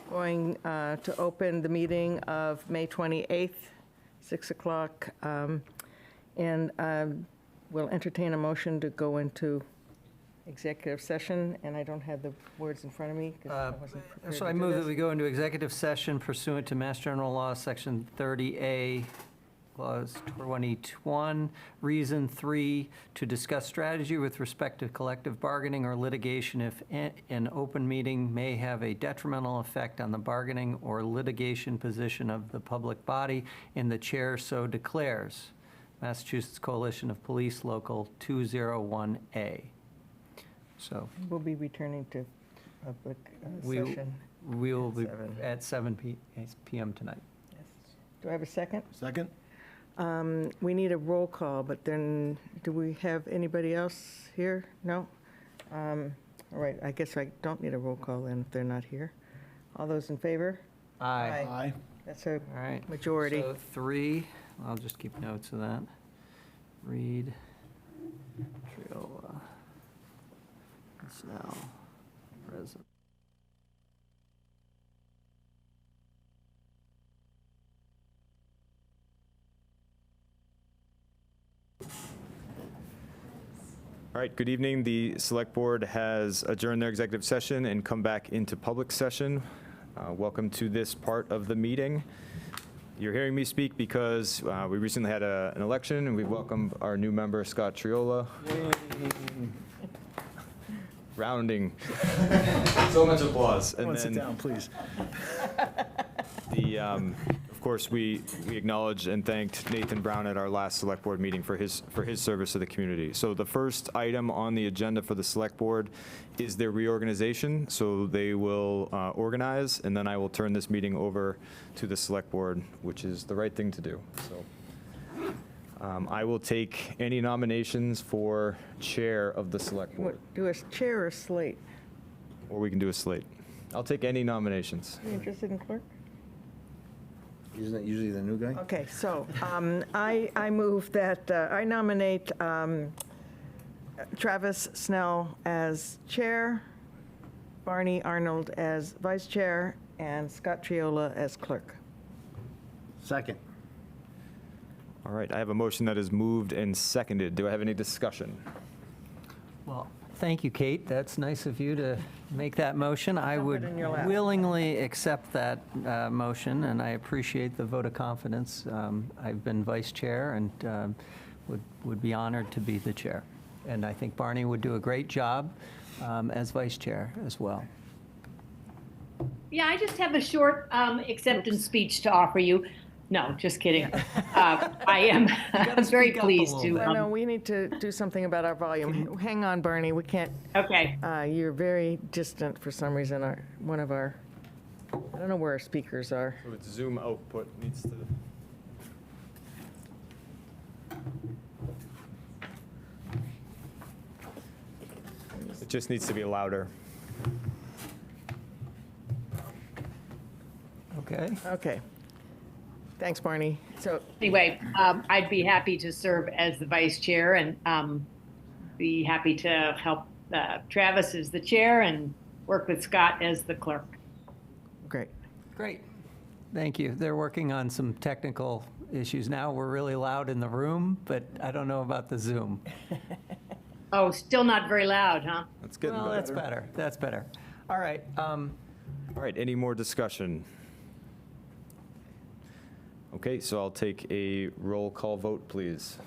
Going to open the meeting of May 28th, 6 o'clock. And we'll entertain a motion to go into executive session. And I don't have the words in front of me because I wasn't prepared So to I do move that this. we go into executive session pursuant to Mass General Law, Section 30A, Clause 21, Reason 3, to discuss strategy with respect to collective bargaining or litigation if an open meeting may have a detrimental effect on the bargaining or litigation position of the public body, and the chair so declares. Massachusetts Coalition of Police, Local 201A. So We'll be returning to public we session. we will be 7. at 7 p.m. tonight. Yes. Do I have a second? Second? We need a roll call, but then, do we have anybody else here? No? All right, I guess I don't need a roll call then if they're not here. All those in favor? Aye. Aye. That's a All right. majority. So 3, I'll just keep notes of that. Reed, Triola, Snell, present. All right, good evening. The Select Board has adjourned their executive session and come back into public session. Welcome to this part of the meeting. You're hearing me speak because we recently had an election, and we welcomed our new member, Scott Triola. Rounding. So much applause. And Everyone sit then down, please. of course, we acknowledged and thanked Nathan Brown at our last Select Board meeting for his service to the community. So the first item on the agenda for the Select Board is their reorganization. So they will organize, and then I will turn this meeting over to the Select Board, which is the right thing to do. So I will take any nominations for chair of the Select Board, Do a chair or slate? or we can do a slate. I'll take any nominations. You interested in clerk? Isn't that usually the new guy? Okay, so I move that, I nominate Travis Snell as chair, Barney Arnold as vice chair, and Scott Triola as clerk. Second. All right, I have a motion that is moved and seconded. Do I have any discussion? Well, thank you, Kate. That's nice of you to make that motion. I Dump it would in your lap. willingly accept that motion, and I appreciate the vote of confidence. I've been vice chair and would be honored to be the chair. And I think Barney would do a great job as vice chair as well. Yeah, I just have a short acceptance speech to offer you. No, just kidding. I am very speak up a pleased little to. bit. No, we need to do something about our volume. Hang on, Barney, we can't, Okay. you're very distant for some reason. One of our, I don't know where our speakers are. So its Zoom output needs to. It just needs to be louder. Okay? Okay. Thanks, Barney. So, Anyway, I'd be happy to serve as the vice chair and be happy to help Travis as the chair and work with Scott as the clerk. great. Great. Thank you. They're working on some technical issues now. We're really loud in the room, but I don't know about the Zoom. Oh, still not very loud, huh? That's getting Well, that's better. better. That's better. All right. All right, any more discussion? Okay, so I'll take a roll call vote, please.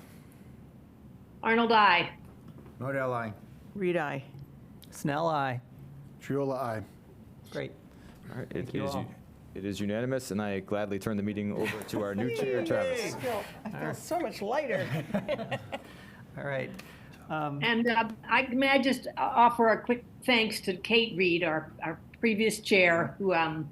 Arnold, I. Modell, aye. Reed, aye. Snell, aye. Triola, aye. Great. All right, Thank you all. it is unanimous, and I gladly turn the meeting over to our new chair, Travis. I feel so much lighter. All right. And may I just offer a quick thanks to Kate Reed, our previous chair, who I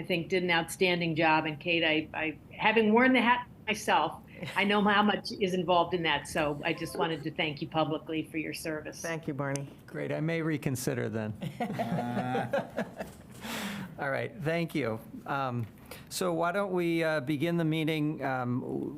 think did an outstanding job. And Kate, I having worn the hat myself, I know how much is involved in that. So I just wanted to thank you publicly for your service. Thank you, Barney. Great. I may reconsider then. All right. Thank you. So why don't we begin the meeting?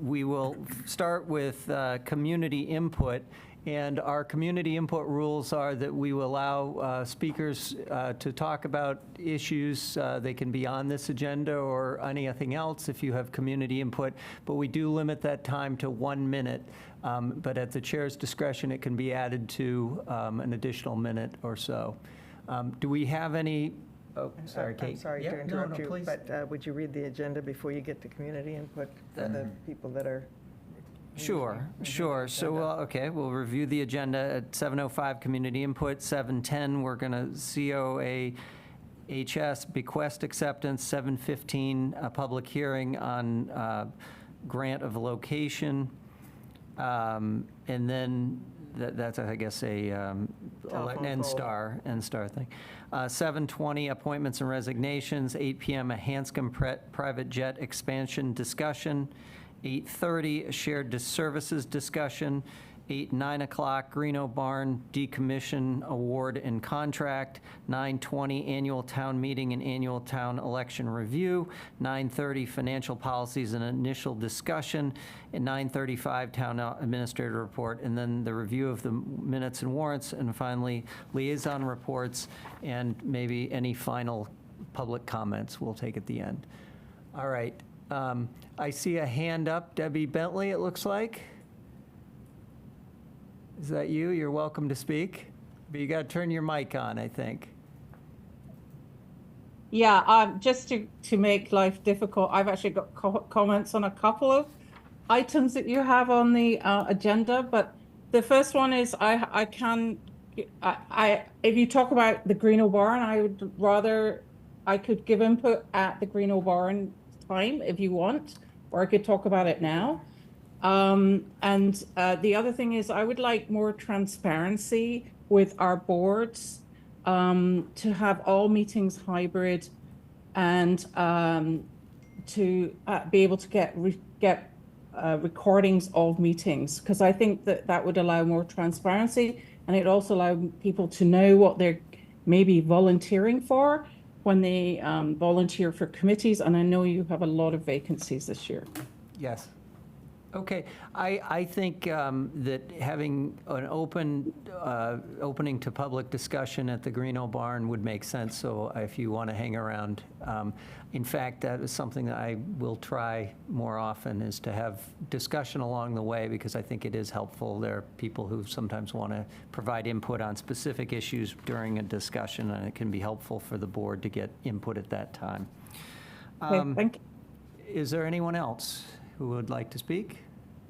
We will start with community input. And our community input rules are that we will allow speakers to talk about issues. They can be on this agenda or anything else if you have community input, but we do limit that time to 1 minute. But at the chair's discretion, it can be added to an additional minute or so. Do we have any, oh, sorry, Kate. I'm sorry Yeah, to interrupt no, you, please. but would you read the agenda before you get to community input for the people that are? Sure, sure. So, okay, we'll review the agenda at 7:05, community input, 7:10, we're going to COAHS bequest acceptance, 7:15, a public hearing on grant of location, and then that's, I guess, a Telephone NSTAR thing. 7:20, appointments and resignations, 8 PM, a Hanscom private jet expansion discussion, 8:30, a shared services discussion, 9 o'clock, Greeno Barn decommission award and contract, 9:20, annual town meeting and annual town election review, 9:30, financial policies and initial discussion, and 9:35, town administrator report, and then the review of the minutes and warrants, and finally, liaison reports, and maybe any final public comments we'll take at the end. All right. I see a hand up, Debbie Bentley, it looks like. Is that you? You're welcome to speak, but you got to turn your mic on, I think. Yeah, just to make life difficult, I've actually got comments on a couple of items that you have on the agenda, but the first one is if you talk about the Greeno Barn, I would rather, I could give input at the Greeno Barn time if you want, or I could talk about it now. The other thing is I would like more transparency with our boards, to have all meetings hybrid and to be able to get recordings of meetings, because I think that would allow more transparency, and it also allow people to know what they're maybe volunteering for when they volunteer for committees, and I know you have a lot of vacancies this year. Yes. Okay, I think that having an opening to public discussion at the Greeno Barn would make sense, so if you want to hang around. In fact, that is something that I will try more often, is to have discussion along the way, because I think it is helpful. There are people who sometimes want to provide input on specific issues during a discussion, and it can be helpful for the board to get input at that time. Okay, thank you. Is there anyone else who would like to speak?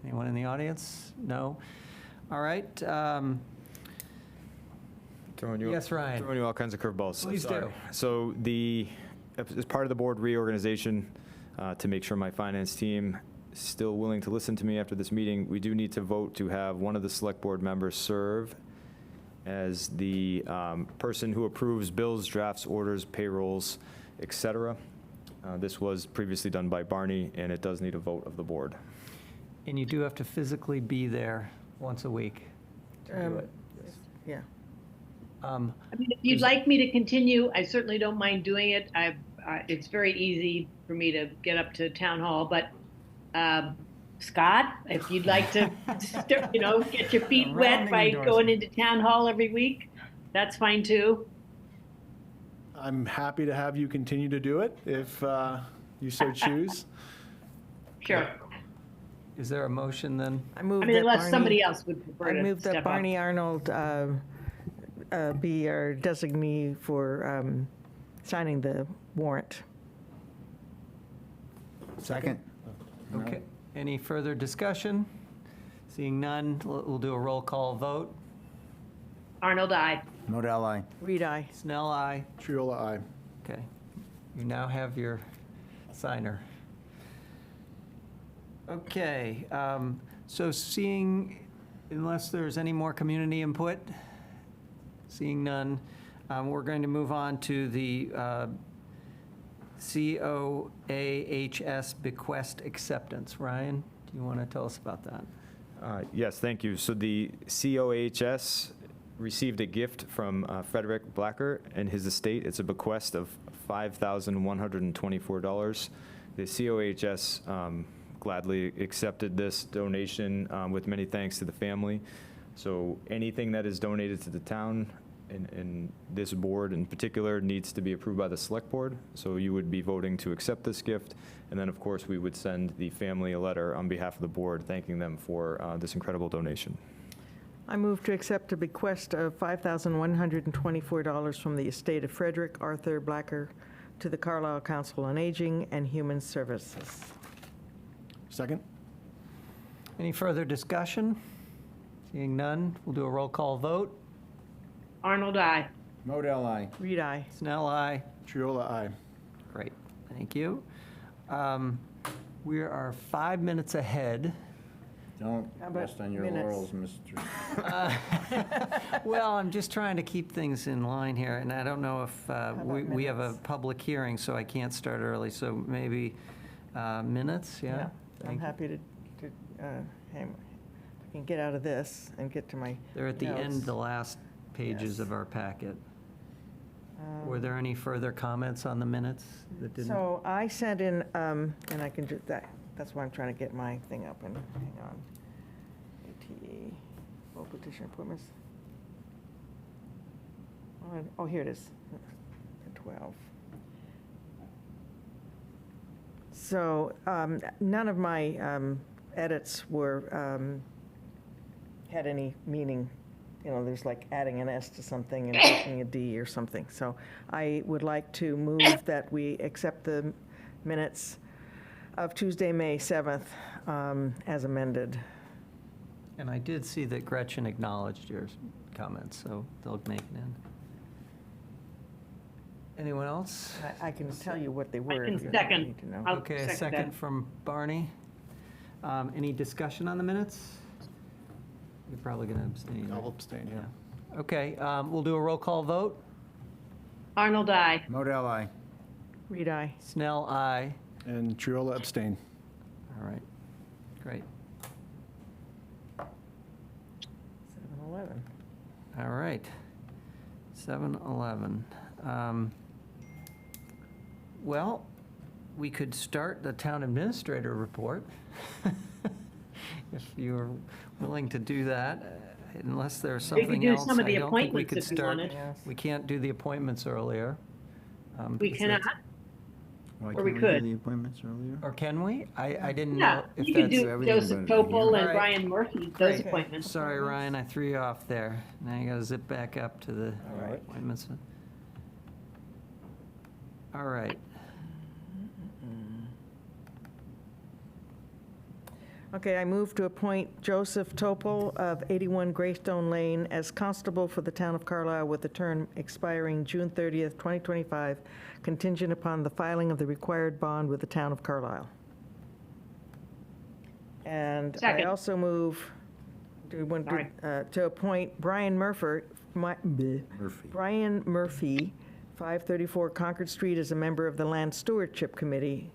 Anyone in the audience? No? All right. Yes, Ryan. Throwing you all kinds of curveballs. Please do. Sorry. So as part of the board reorganization, to make sure my finance team is still willing to listen to me after this meeting, we do need to vote to have one of the select board members serve as the person who approves bills, drafts, orders, payrolls, et cetera. This was previously done by Barney, and it does need a vote of the board. And you do have to physically be there once a week to do it. Yeah. I mean, if you'd like me to continue, I certainly don't mind doing it. It's very easy for me to get up to town hall, but Scott, if you'd like to, get your feet wet by going into town hall every week, that's fine too. I'm happy to have you continue to do it if you so choose. Sure. Is there a motion then? I move I mean, that unless Barney- somebody else would prefer I to move that step up. Barney Arnold be our designee for signing the warrant. Second. Okay. Any further discussion? Seeing none, we'll do a roll call vote. Arnold, aye. Modell, aye. Reed, aye. Snell, aye. Triola, aye. Okay. You now have your signer. Okay, so unless there's any more community input, seeing none, we're going to move on to the COAHS bequest acceptance. Ryan, do you want to tell us about that? Yes, thank you. So the COHS received a gift from Frederick Blacker and his estate. It's a bequest of $5,124. The COHS gladly accepted this donation with many thanks to the family. So anything that is donated to the town, and this board in particular, needs to be approved by the select board. So you would be voting to accept this gift. And then, of course, we would send the family a letter on behalf of the board thanking them for this incredible donation. I move to accept a bequest of $5,124 from the estate of Frederick Arthur Blacker to the Carlisle Council on Aging and Human Services. Second? Any further discussion? Seeing none, we'll do a roll call vote. Arnold, I. Modell, I. Reed, aye. Snell, aye. Triola, aye. Great, thank you. We are 5 minutes ahead. Don't How about rest on your minutes? laurels, Mr. Well, I'm just trying to keep things in line here, and I don't know if, we have a minutes? public hearing, so I can't start early, so maybe minutes, yeah? I'm Thank you. happy to, if I can get out of this and get to my They're at the end, notes. the last pages Yes. of our packet. Were there any further comments on the minutes that didn't? So I sent in, and I can do that, that's why I'm trying to get my thing up, and hang on. ATE, full petition appointments. Oh, here it is, 12. So none of my edits were, had any meaning. You know, there's like adding an S to something and taking a D or something. So I would like to move that we accept the minutes of Tuesday, May 7th, as amended. And I did see that Gretchen acknowledged your comments, so they'll make it in. Anyone else? I can tell you what they were. can if you second. need to know. I'll Okay, a second second that. from Barney. Any discussion on the minutes? You're probably going to abstain. I'll right? abstain, yeah. Okay, we'll do a roll call vote. Arnold, I. Modell, I. Reed, aye. Snell, aye. And Triola abstain. All right, great. 7-11. All right, 7-11. Well, we could start the town administrator report, if you're willing to do that, unless there's We could something do else. some of the I don't think we appointments could if you start. wanted. Yes. We can't do the appointments earlier. We because cannot. that's- Why Or we can't could. do the appointments earlier? Or can we? I didn't Yeah, know if you could that's. do everything Joseph but a Topol All and right. Brian Murphy, those Okay. appointments. Sorry, Ryan, I threw you off there. Now you gotta zip back up to the All right. appointments. All right. Okay, I move to appoint Joseph Topol of 81 Greystone Lane as constable for the town of Carlisle with a term expiring June 30th, 2025, contingent upon the filing of the required bond with the town of Carlisle. And I Second. also move Sorry. to appoint Brian Murphy, Murphy. Brian Murphy, 534 Concord Street, as a member of the Land Stewardship Committee,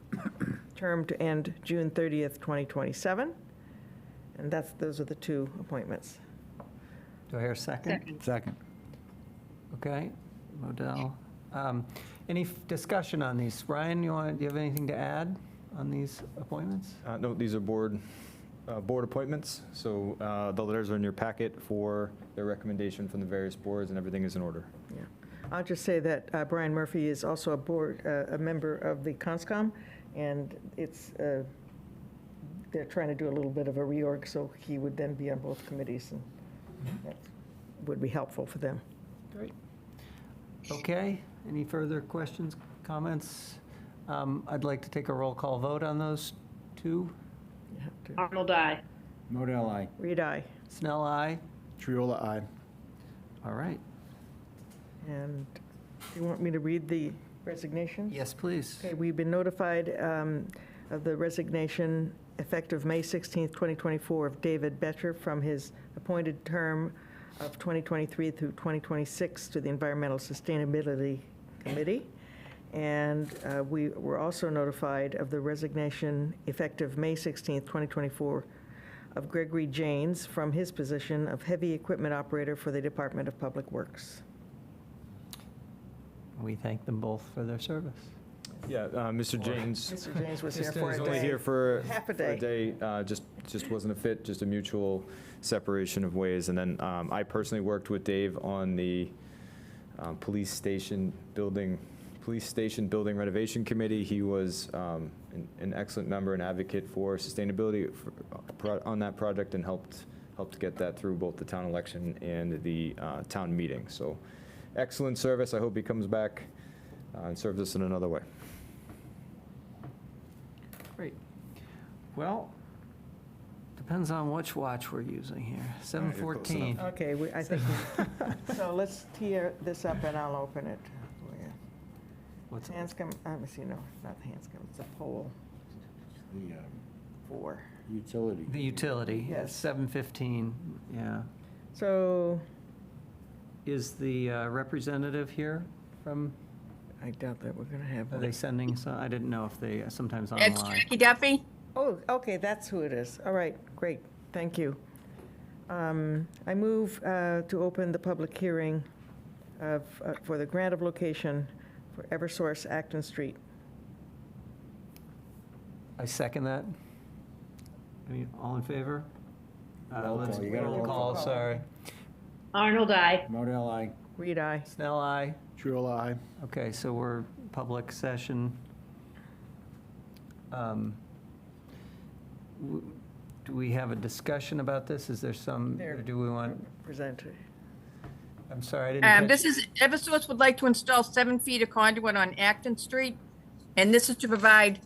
term to end June 30th, 2027. And those are the two appointments. Do I hear a second? Second. Second. Okay, Modell. Any discussion on these? Ryan, do you have anything to add on these appointments? No, these are board appointments, so the letters are in your packet for their recommendation from the various boards, and everything is in order. Yeah. I'll just say that Brian Murphy is also a member of the CONSCOM, and they're trying to do a little bit of a reorg, so he would then be on both committees, and that would be helpful for them. Great. Okay, any further questions, comments? I'd like to take a roll call vote on those two. You have to Arnold, I. Modell, I. read aye. Snell, aye. Triola, aye. All right. And do you want me to read the resignations? Yes, please. Okay, we've been notified of the resignation effective May 16th, 2024, of David Betcher from his appointed term of 2023 through 2026 to the Environmental Sustainability Committee. And we were also notified of the resignation effective May 16th, 2024, of Gregory Janes from his position of heavy equipment operator for the Department of Public Works. We thank them both for their service. Yeah, Mr. James. Mr. James was here Mr. for is a Only day. here for Half a for a day. day, just wasn't a fit, just a mutual separation of ways. And then I personally worked with Dave on the police station building renovation committee. He was an excellent member and advocate for sustainability on that project and helped get that through both the town election and the town meeting. So excellent service. I hope he comes back and serves us in another way. Great. Well, depends on which watch we're using here. 7:14. Okay, I think, so let's tear this up and I'll open it. for you. What's Hanscom, let me see, no, not the Hanscom, it's a poll, The 4. utility. the utility? Yes. 7:15, yeah. So Is the representative here from, I doubt that we're going to have are one. they sending, so I didn't know if they, sometimes It's online. Jackie Duffy. Oh, okay, that's who it is. All right, great, thank you. I move to open the public hearing for the grant of location for Eversource Acton Street. I second that. All in favor? Roll Let's call. You gotta roll roll call, call. sorry. Arnold, I. Model I. Reed, aye. Snell, aye. True, aye. Okay, so we're public session. Do we have a discussion about this? Is there some, There. or do we want, Present. I'm sorry, I didn't catch. This is, Eversource would like to install 7 feet of conduit on Acton Street. And this is to provide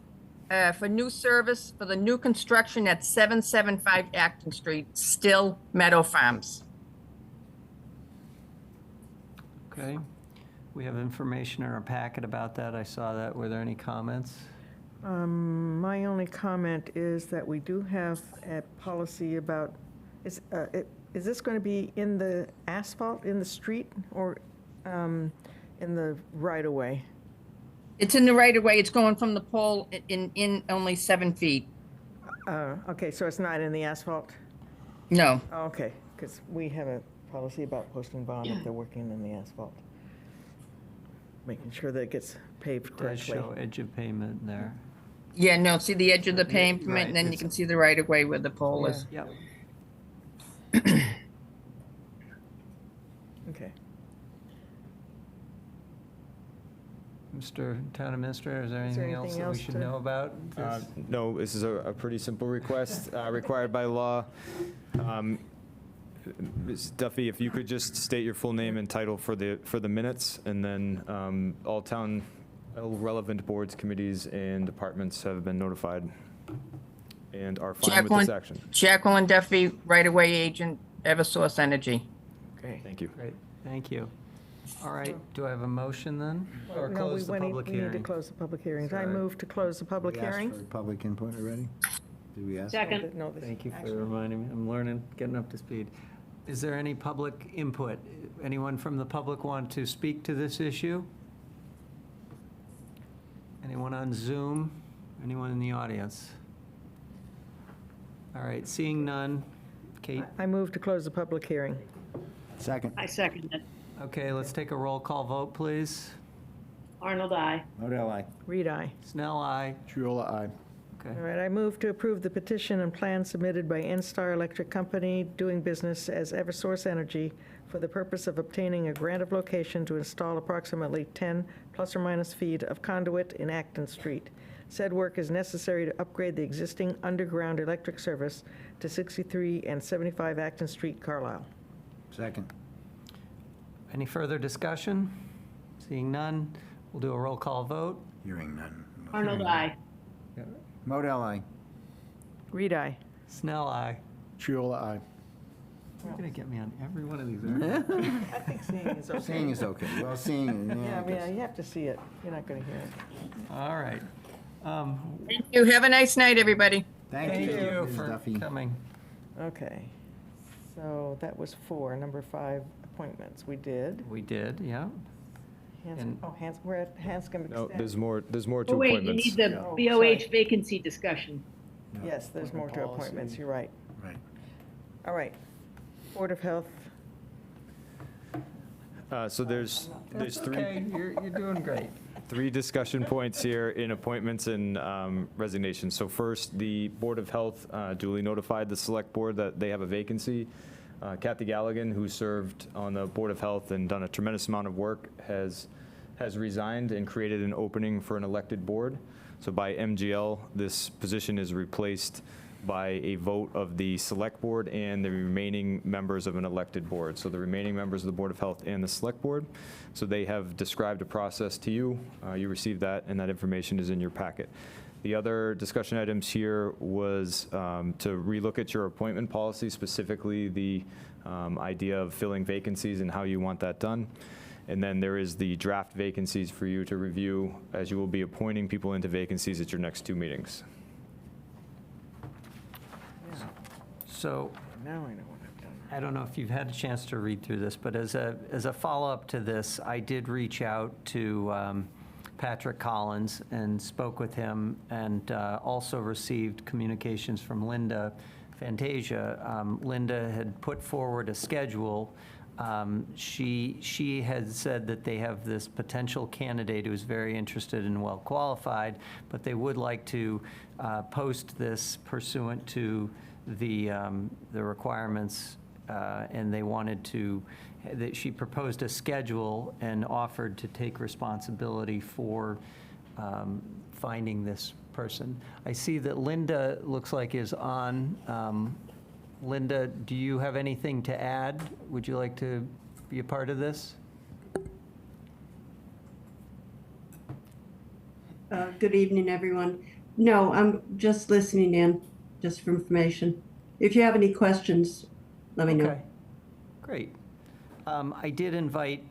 for new service for the new construction at 775 Acton Street, Still Meadow Farms. Okay, we have information in our packet about that. I saw that. Were there any comments? My only comment is that we do have a policy about, is this going to be in the asphalt, in the street, or in the right-of-way? It's in the right of way. It's going from the pole in only 7 feet. Okay, so it's not in the asphalt? No. Oh, okay, because we have a policy about posting bond if they're working in the asphalt. Making sure that it gets paved It does correctly. show edge of pavement there. Yeah, no, see the edge of the Right, pavement, and then you it's- can see the right of way where the pole is. Yep. Okay. Mr. Town Administrator, is there Is there anything else anything that we else should to- know about this? No, this is a pretty simple request, required by law. Ms. Duffy, if you could just state your full name and title for the minutes, and then all relevant boards, committees, and departments have been notified and are fine with this action. Jacqueline Duffy, right of way agent, Eversource Energy. Okay. Thank you. Great, thank you. All right, do I have a motion then? Or No, close the public We need to hearing? close the public hearings. I Sorry. move to close the public We asked hearing. for Public input already? Did we ask? Second. No, this- Thank you for actually- reminding me. I'm learning, getting up to speed. Is there any public input? Anyone from the public want to speak to this issue? Anyone on Zoom? Anyone in the audience? All right, seeing none. Kate? I move to close the public hearing. Second. I second it. Okay, let's take a roll call vote, please. Arnold, I. Model I. Reed, aye. Snell, aye. True, aye. Okay. All right, I move to approve the petition and plan submitted by N-Star Electric Company doing business as Eversource Energy for the purpose of obtaining a grant of location to install approximately 10 plus or minus feet of conduit in Acton Street. Said work is necessary to upgrade the existing underground electric service to 63 and 75 Acton Street, Carlisle. Second. Any further discussion? Seeing none, we'll do a roll call vote. Hearing none. Arnold, I. Model I. Reed, aye. Snell, aye. True, aye. You're going to get me on every one of these, aren't you? I think seeing is okay. Seeing is okay. Well, seeing, Yeah, I guess. you have to see it. You're not going to hear it. All right. Thank you. Have a nice night, everybody. Thank you, Ms. for Duffy. coming. Okay, so that was 4. Number 5, appointments. We did. We did, yeah. And- We're at Hanscom No, Extend. there's more to Oh, wait, you appointments. need the Oh, BOH vacancy discussion. Yes, there's more to Appointment appointments, policy. you're right. Right. All right. Board of Health, So there's That's three. okay, you're doing great. three discussion points here in appointments and resignations. So first, the Board of Health duly notified the Select Board that they have a vacancy. Kathy Galligan, who served on the Board of Health and done a tremendous amount of work, has resigned and created an opening for an elected board. So by MGL, this position is replaced by a vote of the Select Board and the remaining members of an elected board. So the remaining members of the Board of Health and the Select Board. So they have described a process to you. You received that, and that information is in your packet. The other discussion items here was to relook at your appointment policy, specifically the idea of filling vacancies and how you want that done. And then there is the draft vacancies for you to review, as you will be appointing people into vacancies at your next two meetings. So Now I know what I've done. I don't know if you've had a chance to read through this, but as a follow-up to this, I did reach out to Patrick Collins and spoke with him, and also received communications from Linda Fantasia. Linda had put forward a schedule. She had said that they have this potential candidate who's very interested and well qualified, but they would like to post this pursuant to the requirements, and they wanted to, that she proposed a schedule and offered to take responsibility for finding this person. I see that Linda looks like is on. Linda, do you have anything to add? Would you like to be a part of this? Good evening, everyone. No, I'm just listening in, just for information. If you have any questions, let me know. Okay, great. I did invite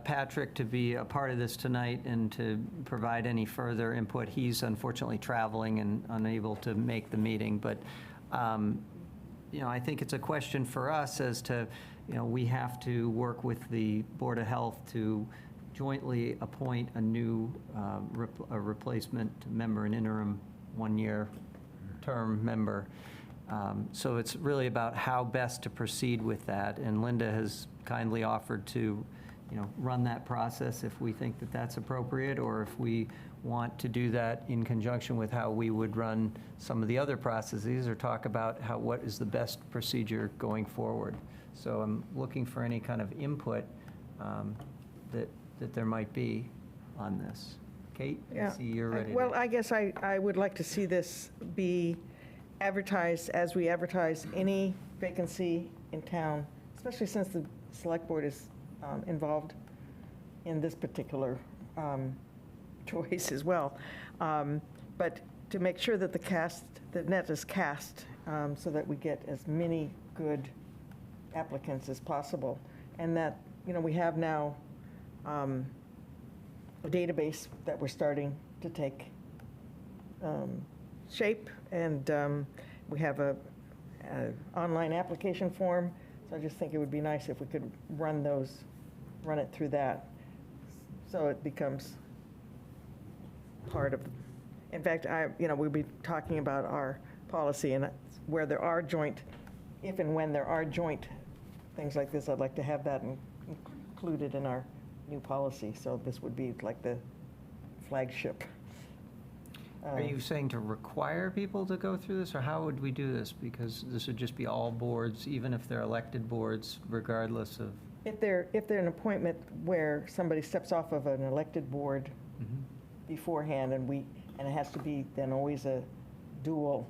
Patrick to be a part of this tonight and to provide any further input. He's unfortunately traveling and unable to make the meeting, but I think it's a question for us as to, we have to work with the Board of Health to jointly appoint a new a replacement member, an interim one-year term member. So it's really about how best to proceed with that. And Linda has kindly offered to, run that process if we think that that's appropriate, or if we want to do that in conjunction with how we would run some of the other processes, or talk about what is the best procedure going forward. So I'm looking for any kind of input that there might be on this. Kate, I Yeah. see you're ready. Well, I guess I would like to see this be advertised as we advertise any vacancy in town, especially since the Select Board is involved in this particular choice as well. But to make sure that the net is cast, so that we get as many good applicants as possible. And that, we have now a database that we're starting to take shape, and we have a online application form. So I just think it would be nice if we could run it through that, so it becomes part of, in fact, we'll be talking about our policy, and where there are joint, if and when there are joint things like this, I'd like to have that included in our new policy. So this would be like the flagship. Are you saying to require people to go through this, or how would we do this? Because this would just be all boards, even if they're elected boards, regardless of... If they're an appointment where somebody steps off of an elected board beforehand, and it has to be then always a dual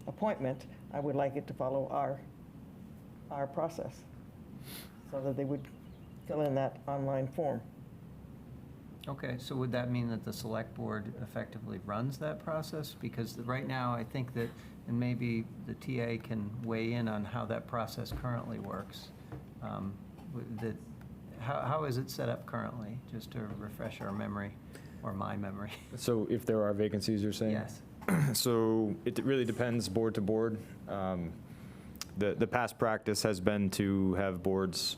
appointment, I would like it to follow our process, so that they would fill in that online form. Okay, so would that mean that the Select Board effectively runs that process? Because right now, I think that, and maybe the TA can weigh in on how that process currently works. How is it set up currently, just to refresh our memory, or my memory? So if there are vacancies, you're saying? Yes. So it really depends board to board. The past practice has been to have boards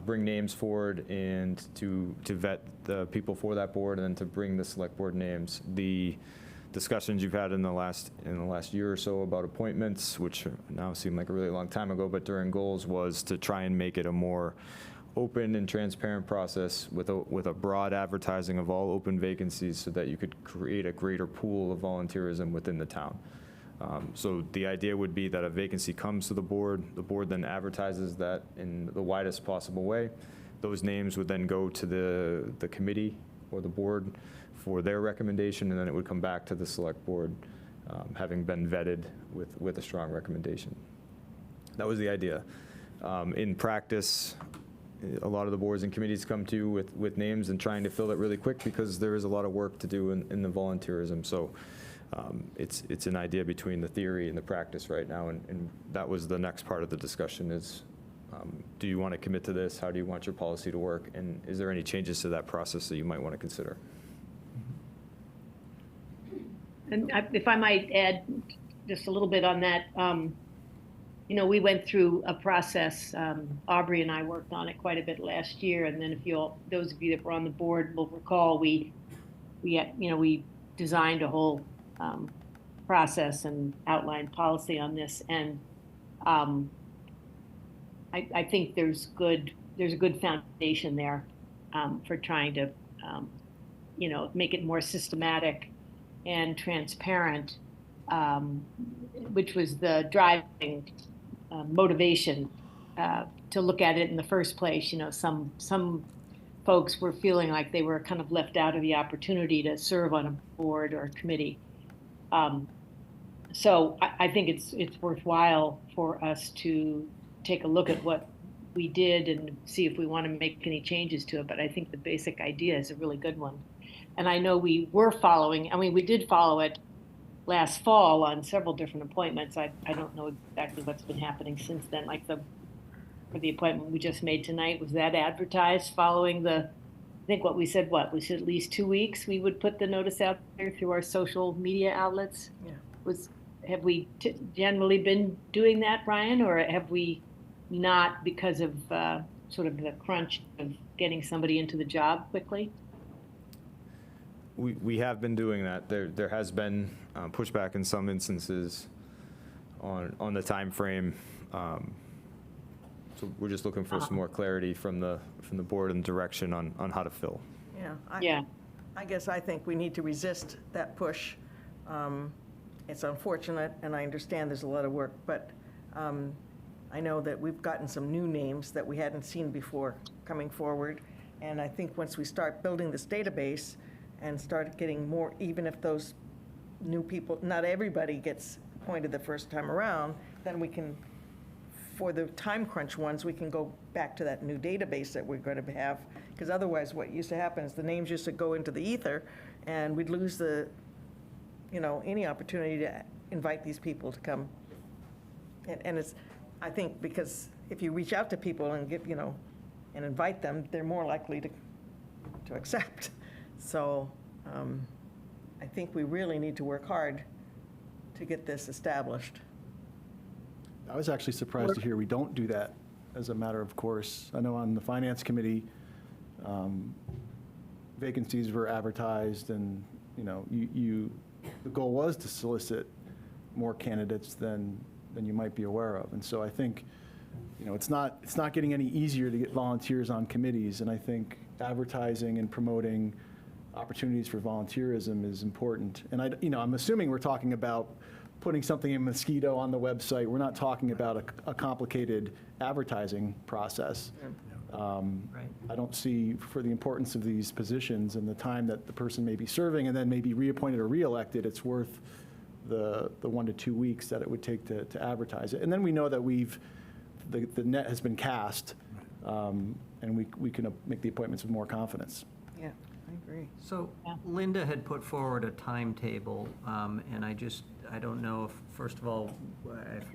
bring names forward and to vet the people for that board, and then to bring the Select Board names. The discussions you've had in the last year or so about appointments, which now seem like a really long time ago, but during goals, was to try and make it a more open and transparent process with a broad advertising of all open vacancies so that you could create a greater pool of volunteerism within the town. So the idea would be that a vacancy comes to the board then advertises that in the widest possible way. Those names would then go to the committee or the board for their recommendation, and then it would come back to the select board, having been vetted with a strong recommendation. That was the idea. In practice, a lot of the boards and committees come to you with names and trying to fill it really quick because there is a lot of work to do in the volunteerism. So it's an idea between the theory and the practice right now, and that was the next part of the discussion is, do you want to commit to this? How do you want your policy to work? And is there any changes to that process that you might want to consider? And if I might add just a little bit on that, we went through a process. Aubrey and I worked on it quite a bit last year, and then those of you that were on the board will recall, we designed a whole process and outlined policy on this, and I think there's a good foundation there for trying to make it more systematic and transparent, which was the driving motivation to look at it in the first place. Some folks were feeling like they were kind of left out of the opportunity to serve on a board or a committee. So I think it's worthwhile for us to take a look at what we did and see if we want to make any changes to it. But I think the basic idea is a really good one. And I know we did follow it last fall on several different appointments. I don't know exactly what's been happening since then. Like for the appointment we just made tonight, was that advertised following I think we said at least 2 weeks we would put the notice out there through our social media outlets? Yeah. Have we generally been doing that, Brian, or have we not because of sort of the crunch of getting somebody into the job quickly? We have been doing that. There has been pushback in some instances on the time frame. So we're just looking for some more clarity from the board and direction on how to fill. Yeah. I guess I think we need to resist that push. It's unfortunate, and I understand there's a lot of work, but I know that we've gotten some new names that we hadn't seen before coming forward. And I think once we start building this database and start getting more, even if those new people, not everybody gets appointed the first time around, then we can, for the time crunch ones, we can go back to that new database that we're going to have. Because otherwise, what used to happen is the names used to go into the ether, and we'd lose any opportunity to invite these people to come. And it's, I think, because if you reach out to people and and invite them, they're more likely to accept. So I think we really need to work hard to get this established. I was actually surprised to hear we don't do that as a matter of course. I know on the Finance Committee, vacancies were advertised, and the goal was to solicit more candidates than you might be aware of. And so I think, it's not getting any easier to get volunteers on committees, and I think advertising and promoting opportunities for volunteerism is important. And I'm assuming we're talking about putting something in Mosquito on the website. We're not talking about a complicated advertising process. Right. I don't see, for the importance of these positions and the time that the person may be serving and then may be reappointed or reelected, it's worth the 1 to 2 weeks that it would take to advertise it. And then we know that the net has been cast, and we can make the appointments with more confidence. Yeah, I agree. So Linda had put forward a timetable, and I don't know if, first of all, if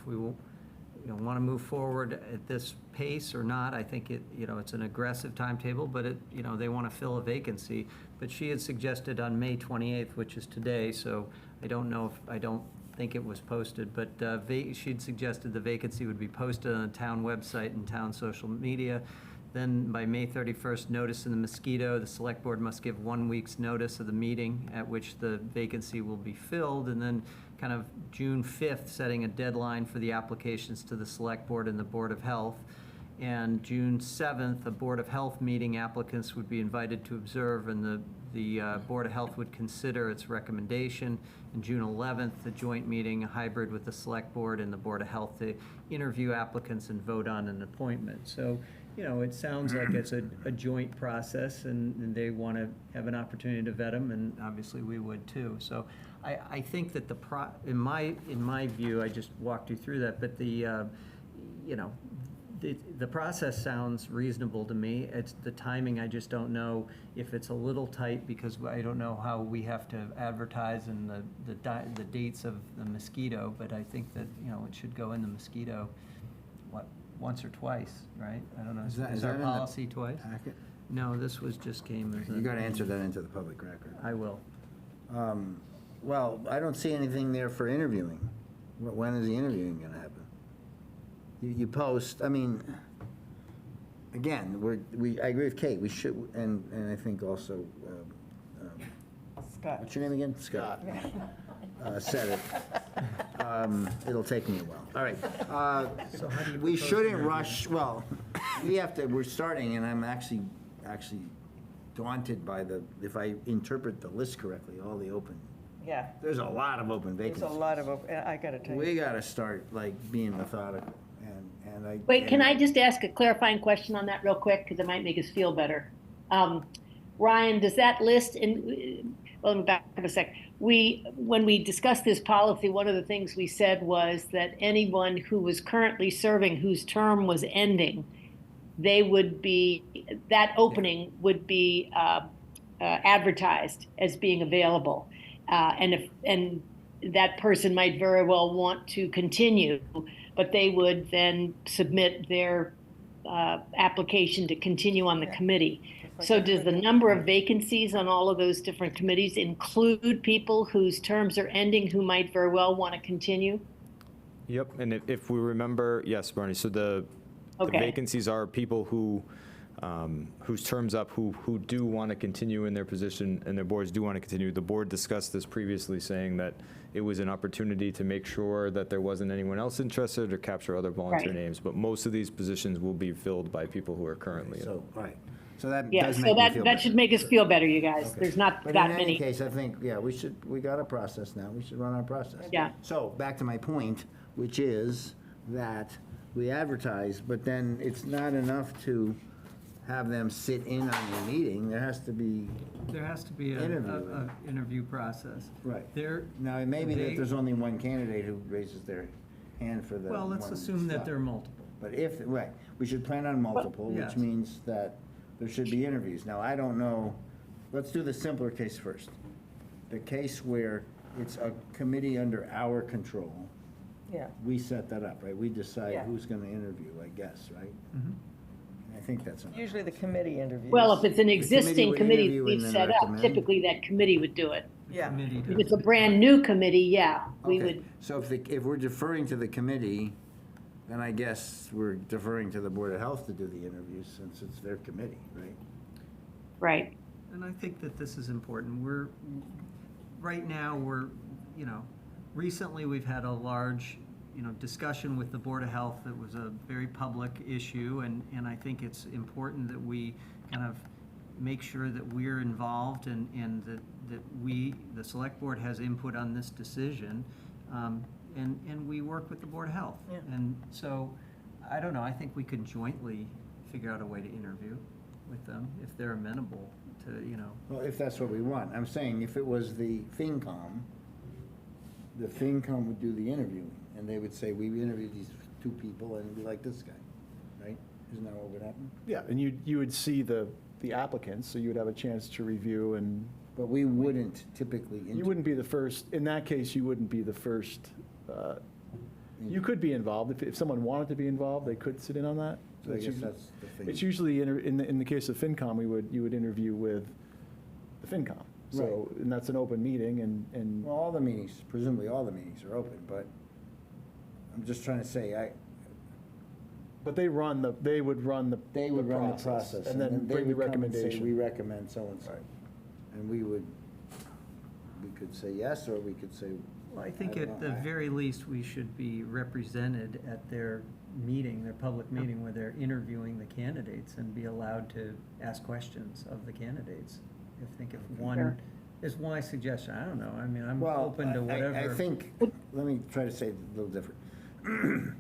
we want to move forward at this pace or not. I think it's an aggressive timetable, but they want to fill a vacancy. But she had suggested on May 28th, which is today, so I don't think it was posted, but she'd suggested the vacancy would be posted on the town website and town social media. Then by May 31st, notice in the Mosquito, the select board must give 1 week's notice of the meeting at which the vacancy will be filled, and then kind of June 5th, setting a deadline for the applications to the select board and the Board of Health. And June 7th, a Board of Health meeting, applicants would be invited to observe, and the Board of Health would consider its recommendation. And June 11th, the joint meeting, a hybrid with the Select Board and the Board of Health, to interview applicants and vote on an appointment. So, it sounds like it's a joint process, and they want to have an opportunity to vet them, and obviously we would too. So I think that in my view, I just walked you through that, but the process sounds reasonable to me. It's the timing, I just don't know if it's a little tight, because I don't know how we have to advertise and the dates of the mosquito, but I think that, it should go in the mosquito, once or twice, right? I don't know. Is that our in the policy twice? packet? No, this just came as You got to answer that into the public record. I will. Well, I don't see anything there for interviewing. When is the interviewing going to happen? You post, I mean, again, I agree with Kate, we should, and I think also, Scott. what's your name again? Scott. Said it. It'll take me a while. All right. So how do you We propose to shouldn't interview? rush, well, we're starting, and I'm actually daunted by if I interpret the list correctly, all the open, Yeah, there's a lot of open there's vacancies. a lot of, I gotta tell you. We got to start, being methodical, and I. Wait, can I just ask a clarifying question on that real quick, because it might make us feel better? Ryan, does that list, well, let me back up a sec. When we discussed this policy, one of the things we said was that anyone who was currently serving, whose term was ending, that opening would be advertised as being available. And that person might very well want to continue, but they would then submit their application to continue on the committee. So does the number of vacancies on all of those different committees include people whose terms are ending who might very well want to continue? Yep, and if we remember, yes, Barney, so the Okay. vacancies are people whose term's up, who do want to continue in their position, and their boards do want to continue. The board discussed this previously, saying that it was an opportunity to make sure that there wasn't anyone else interested or capture other volunteer Right. names. But most of these positions will be filled by people who are currently in. So, right. So that Yeah, does so make me feel that better. should make us feel better, you guys. Okay. There's not But that in any many. case, I think, we got a process now. We should run our process. Yeah. So back to my point, which is that we advertise, but then it's not enough to have them sit in on your meeting. There has to be, There has to be Interview. a interview process. right. There, Now, it may be that They- there's only one candidate who raises their hand for the well, let's one assume that slot. there are multiple. But right, we should plan on multiple, Yes. which means that there should be interviews. Now, I don't know, let's do the simpler case first. The case where it's a committee under our control, Yeah, we set that up, right? We decide Yeah. who's going to interview, I guess, right? Mhm. I think that's enough. usually the committee interviews. Well, if it's an committee existing would committee interview we've and then set up, recommend. typically that committee would do it. Yeah. Committee If does it's a it. brand new committee, yeah, we Okay, would. so if we're deferring to the committee, then I guess we're deferring to the Board of Health to do the interviews since it's their committee, right? Right. And I think that this is important. Right now, recently we've had a large, discussion with the Board of Health that was a very public issue, and I think it's important that we kind of make sure that we're involved and that the Select Board has input on this decision, and we work with the Board of Health. Yeah. And so, I don't know, I think we could jointly figure out a way to interview with them if they're amenable to, Well, if that's what we want. I'm saying if it was the FinCom would do the interviewing, and they would say, we interviewed these two people, and we like this guy, right? Isn't that what would happen? Yeah, and you would see the applicants, so you would have a chance to review, and But we wouldn't typically. you wouldn't be the first, in that case, you wouldn't be the first. You could be involved. If someone wanted to be involved, they could sit in on that. So I guess usually- that's the thing. It's usually, in the case of FinCom, you would interview with the FinCom. So, and that's an open meeting, and Well, all the meetings, presumably all the meetings are open, but I'm just trying to say, but they would run the they would run the process. and then they bring the would come and say, recommendation. we recommend so-and-so. Right. And we could say yes, or we could say, Well, I think I don't at the know. very least, we should be represented at their meeting, their public meeting, where they're interviewing the candidates and be allowed to ask questions of the candidates. I think if one is my suggestion, I don't know, I mean, I'm Well, open to whatever. I think, let me try to say it a little different.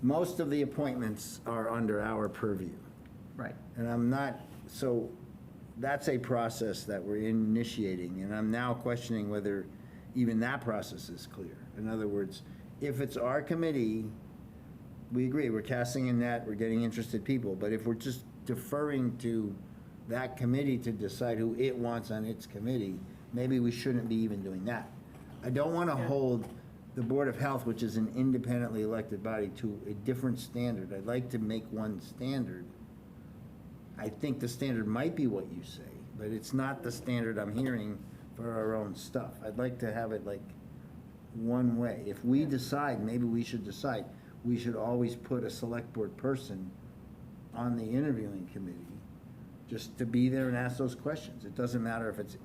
Most of the appointments are under our purview. Right. And I'm not, so that's a process that we're initiating, and I'm now questioning whether even that process is clear. In other words, if it's our committee, we agree, we're casting a net, we're getting interested people, but if we're just deferring to that committee to decide who it wants on its committee, maybe we shouldn't be even doing that. I don't want to hold the Board of Health, which is an independently elected body, to a different standard. I'd like to make one standard. I think the standard might be what you say, but it's not the standard I'm hearing for our own stuff. I'd like to have it like one way. If we decide, maybe we should decide, we should always put a select board person on the interviewing committee, just to be there and ask those questions. It doesn't matter if it's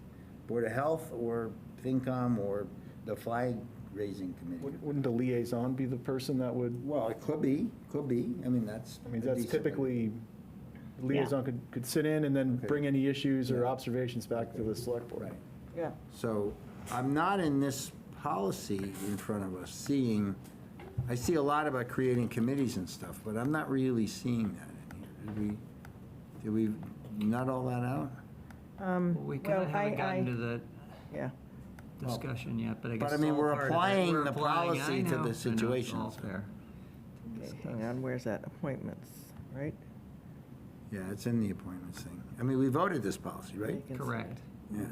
Board of Health or FinCom or the flag raising committee. Wouldn't the liaison be the person that would, Well, it could be. I mean, that's. I mean, a that's decent way. typically, the liaison could sit in and then Okay. bring any issues or Yeah. observations back to the select board. Right. Yeah. So I'm not in this policy in front of us seeing, I see a lot about creating committees and stuff, but I'm not really seeing that in here. Did we nut all that out? Well, we kind Well, of haven't gotten to the Yeah. discussion yet, but I guess But I it's mean, all we're part of it. applying We're the applying- policy I to know, the I know, it's situation. all fair. Okay, hang on, where's that? Appointments, right? Yeah, it's in the appointments thing. I mean, we voted this policy, right? Vacancy. Correct. Yeah.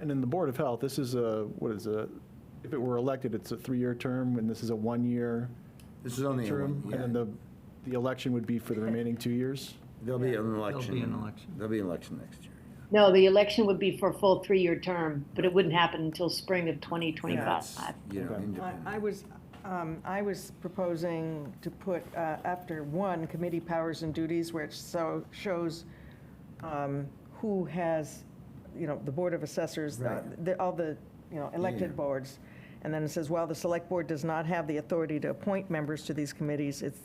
And in the Board of Health, this is a, if it were elected, it's a 3-year term, and this is a 1-year This is only a interim, one, and yeah. then the election would be for the remaining 2 years? There'll be an election. be an election. There'll be an election next year. No, the election would be for a full 3-year term, but it wouldn't happen until spring of 2025. That's, you know, Okay. independent. I was proposing to put, after one, committee powers and duties, which so shows who has, the Board of Assessors, Right. all the, elected Yeah. boards. And then it says, while the Select Board does not have the authority to appoint members to these committees, it's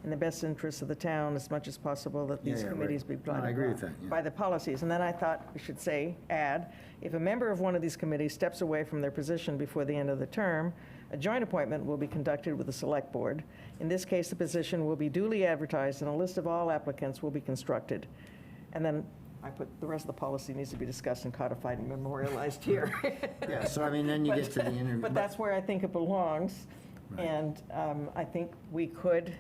in the best interest of the town as much as possible that these Yeah, right. committees be No, blah, I blah, agree blah, with that, yeah. by the policies. And then I thought we should say, add, if a member of one of these committees steps away from their position before the end of the term, a joint appointment will be conducted with the Select Board. In this case, the position will be duly advertised and a list of all applicants will be constructed. And then I put, the rest of the policy needs to be discussed and codified and memorialized here. Yeah, so I mean, then you get to the interview. But that's where I think it belongs. Right. And I think we could,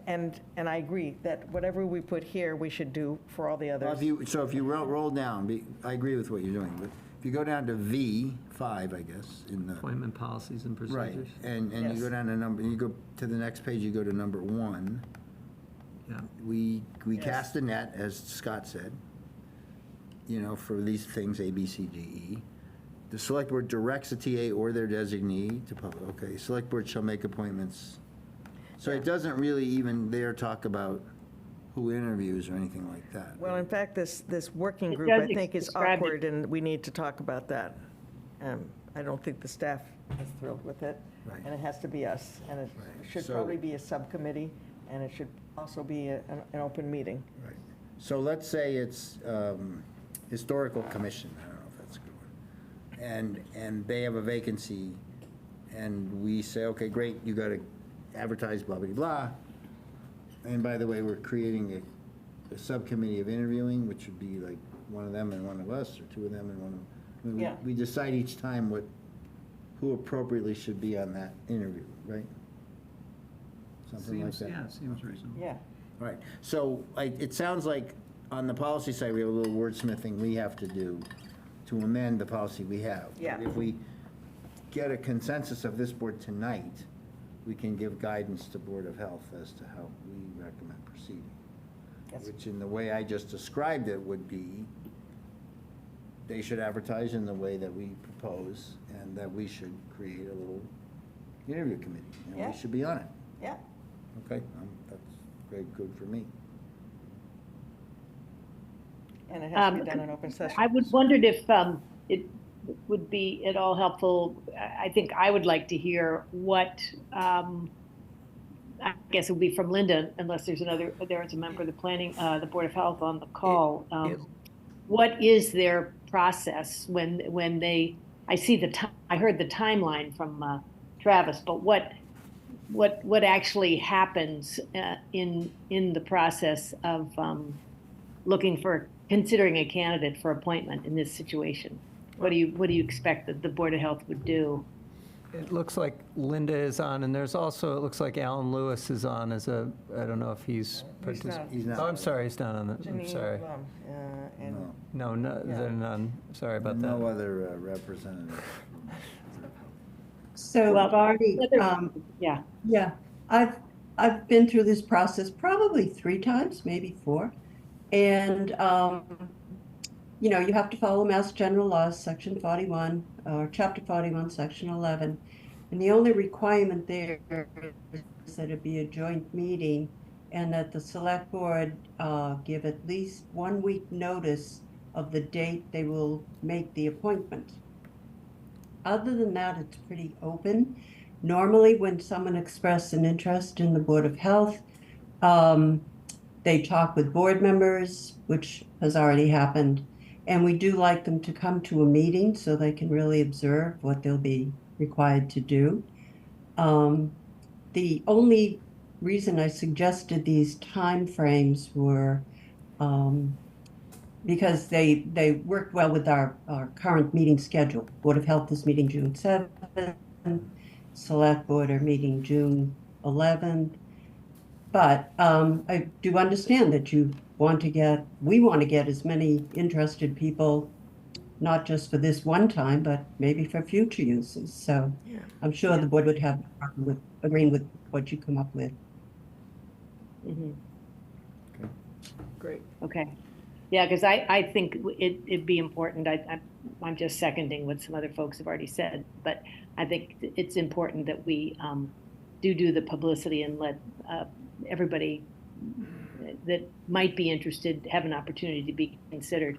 and I agree that whatever we put here, we should do for all the Well, others. if you roll down, I agree with what you're doing, but if you go down to V5, I guess, in the, Appointment policies and right, procedures. and Yes. you go down to you go to the next page, you go to number 1. Yeah. We Yes. cast a net, as Scott said, for these things, A, B, C, D, E. The Select Board directs a TA or their designee to public, okay, Select Board shall make appointments. So it doesn't really even there talk about who interviews or anything like that. Well, in fact, this working It group, I does think, is describe it. awkward, and we need to talk about that. I don't think the staff is thrilled with it. Right. And it has to be us, and it Right. should So- probably be a subcommittee, and it should also be an open meeting. Right. So let's say it's Historical Commission, I don't know if that's a good one. And they have a vacancy, and we say, okay, great, you got to advertise, blah, blah, blah. And by the way, we're creating a subcommittee of interviewing, which would be like one of them and one of us, or 2 of them and one of, I mean, Yeah. we decide each time who appropriately should be on that interview, right? Something like Seems, that. yeah, seems reasonable. Yeah. Right, so it sounds like on the policy side, we have a little wordsmithing we have to do to amend the policy we have. Yeah. If we get a consensus of this board tonight, we can give guidance to Board of Health as to how we recommend proceeding. Yes. Which in the way I just described it would be, they should advertise in the way that we propose, and that we should create a little interview committee. And Yeah. we should be on it. Yeah. Okay, that's very good for me. And it has to be done in open session. I would wondered if it would be at all helpful. I think I would like to hear what, I guess it would be from Linda, unless there's a member of the the Board of Health on the call. What is their process when they, I heard the timeline from Travis, but what actually happens in the process of considering a candidate for appointment in this situation? What do you expect that the Board of Health would do? It looks like Linda is on, and there's also, it looks like Alan Lewis is on as I don't know if he's. He's not. Oh, I'm sorry, he's not on the, I'm Janine sorry. Blum, and No, No, there are none, sorry about that. no other representative. So Well, Barney, Yeah. yeah, I've been through this process probably 3 times, maybe 4. And, you know, you have to follow Mass General Laws, Section 41, or Chapter 41, Section 11. And the only requirement there is that it be a joint meeting and that the select board give at least 1 week notice of the date they will make the appointment. Other than that, it's pretty open. Normally, when someone expresses an interest in the Board of Health, they talk with board members, which has already happened. And we do like them to come to a meeting so they can really observe what they'll be required to do. The only reason I suggested these time frames were because they work well with our current meeting schedule. Board of Health is meeting June 7th, Select Board are meeting June 11th. But I do understand that we want to get as many interested people, not just for this one time, but maybe for future uses. So I'm sure the board would have no problem with agreeing with what you come up with. Mhm. Okay. great. Okay. Yeah, because I think it'd be important. I'm just seconding what some other folks have already said, but I think it's important that we do the publicity and let everybody that might be interested have an opportunity to be considered.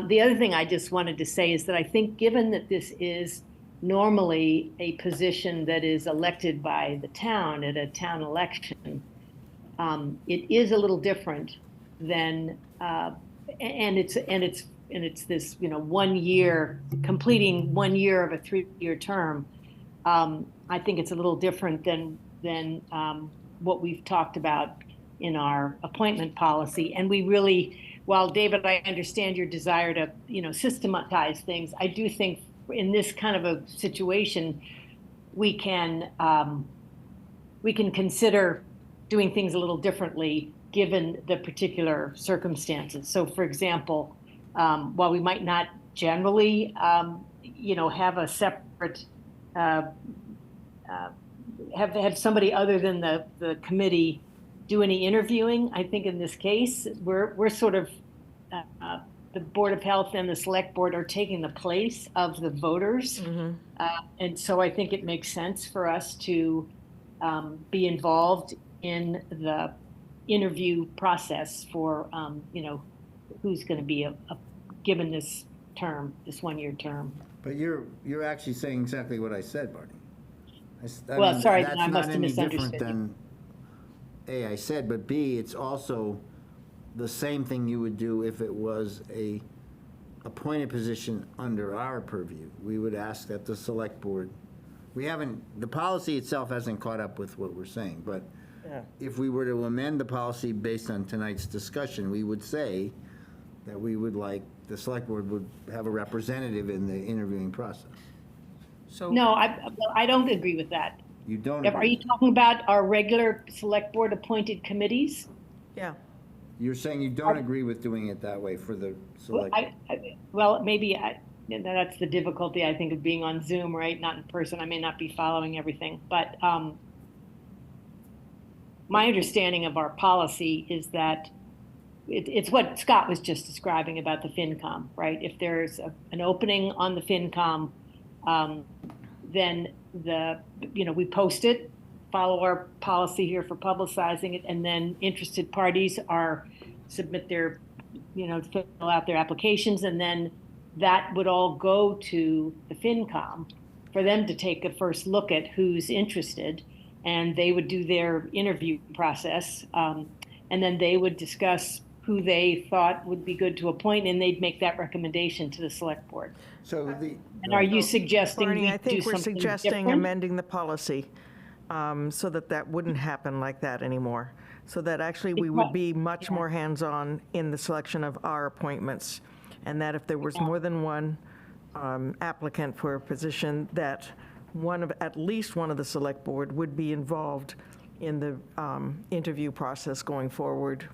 The other thing I just wanted to say is that I think given that this is normally a position that is elected by the town at a town election, it is a little different than, and it's this, 1 year, completing 1 year of a 3-year term. I think it's a little different than what we've talked about in our appointment policy. And we really, while David, I understand your desire to, systematize things, I do think in this kind of a situation, we can consider doing things a little differently given the particular circumstances. So for example, while we might not generally, have a separate, have somebody other than the committee do any interviewing, I think in this case, we're sort of, the Board of Health and the Select Board are taking the place of the voters. And so I think it makes sense for us to be involved in the interview process for, who's going to be given this term, this 1-year term. But you're actually saying exactly what I said, Barney. Well, sorry, that's I must have not any different misunderstood you. than A, I said, but B, it's also the same thing you would do if it was a appointed position under our purview. We would ask that the select board, the policy itself hasn't caught up with what we're saying, but Yeah. if we were to amend the policy based on tonight's discussion, we would say that we would like, the select board would have a representative in the interviewing process. So No, I don't agree with that. You don't Are you agree? talking about our regular Select Board appointed committees? Yeah. You're saying you don't agree with doing it that way for the select? Well, maybe that's the difficulty, I think, of being on Zoom, right? Not in person. I may not be following everything. But my understanding of our policy is that it's what Scott was just describing about the FinCom, right? If there's an opening on the FinCom, then we post it, follow our policy here for publicizing it, and then interested parties submit their fill out their applications, and then that would all go to the FinCom for them to take a first look at who's interested, and they would do their interview process, and then they would discuss who they thought would be good to appoint, and they'd make that recommendation to the select board. So And are you suggesting Barney, we I do think we're something suggesting different? amending the policy so that that wouldn't happen like that anymore. So that actually we would be much more hands-on in the selection of our appointments. And that if there was more than one applicant for a position, that at least one of the select board would be involved in the interview process going forward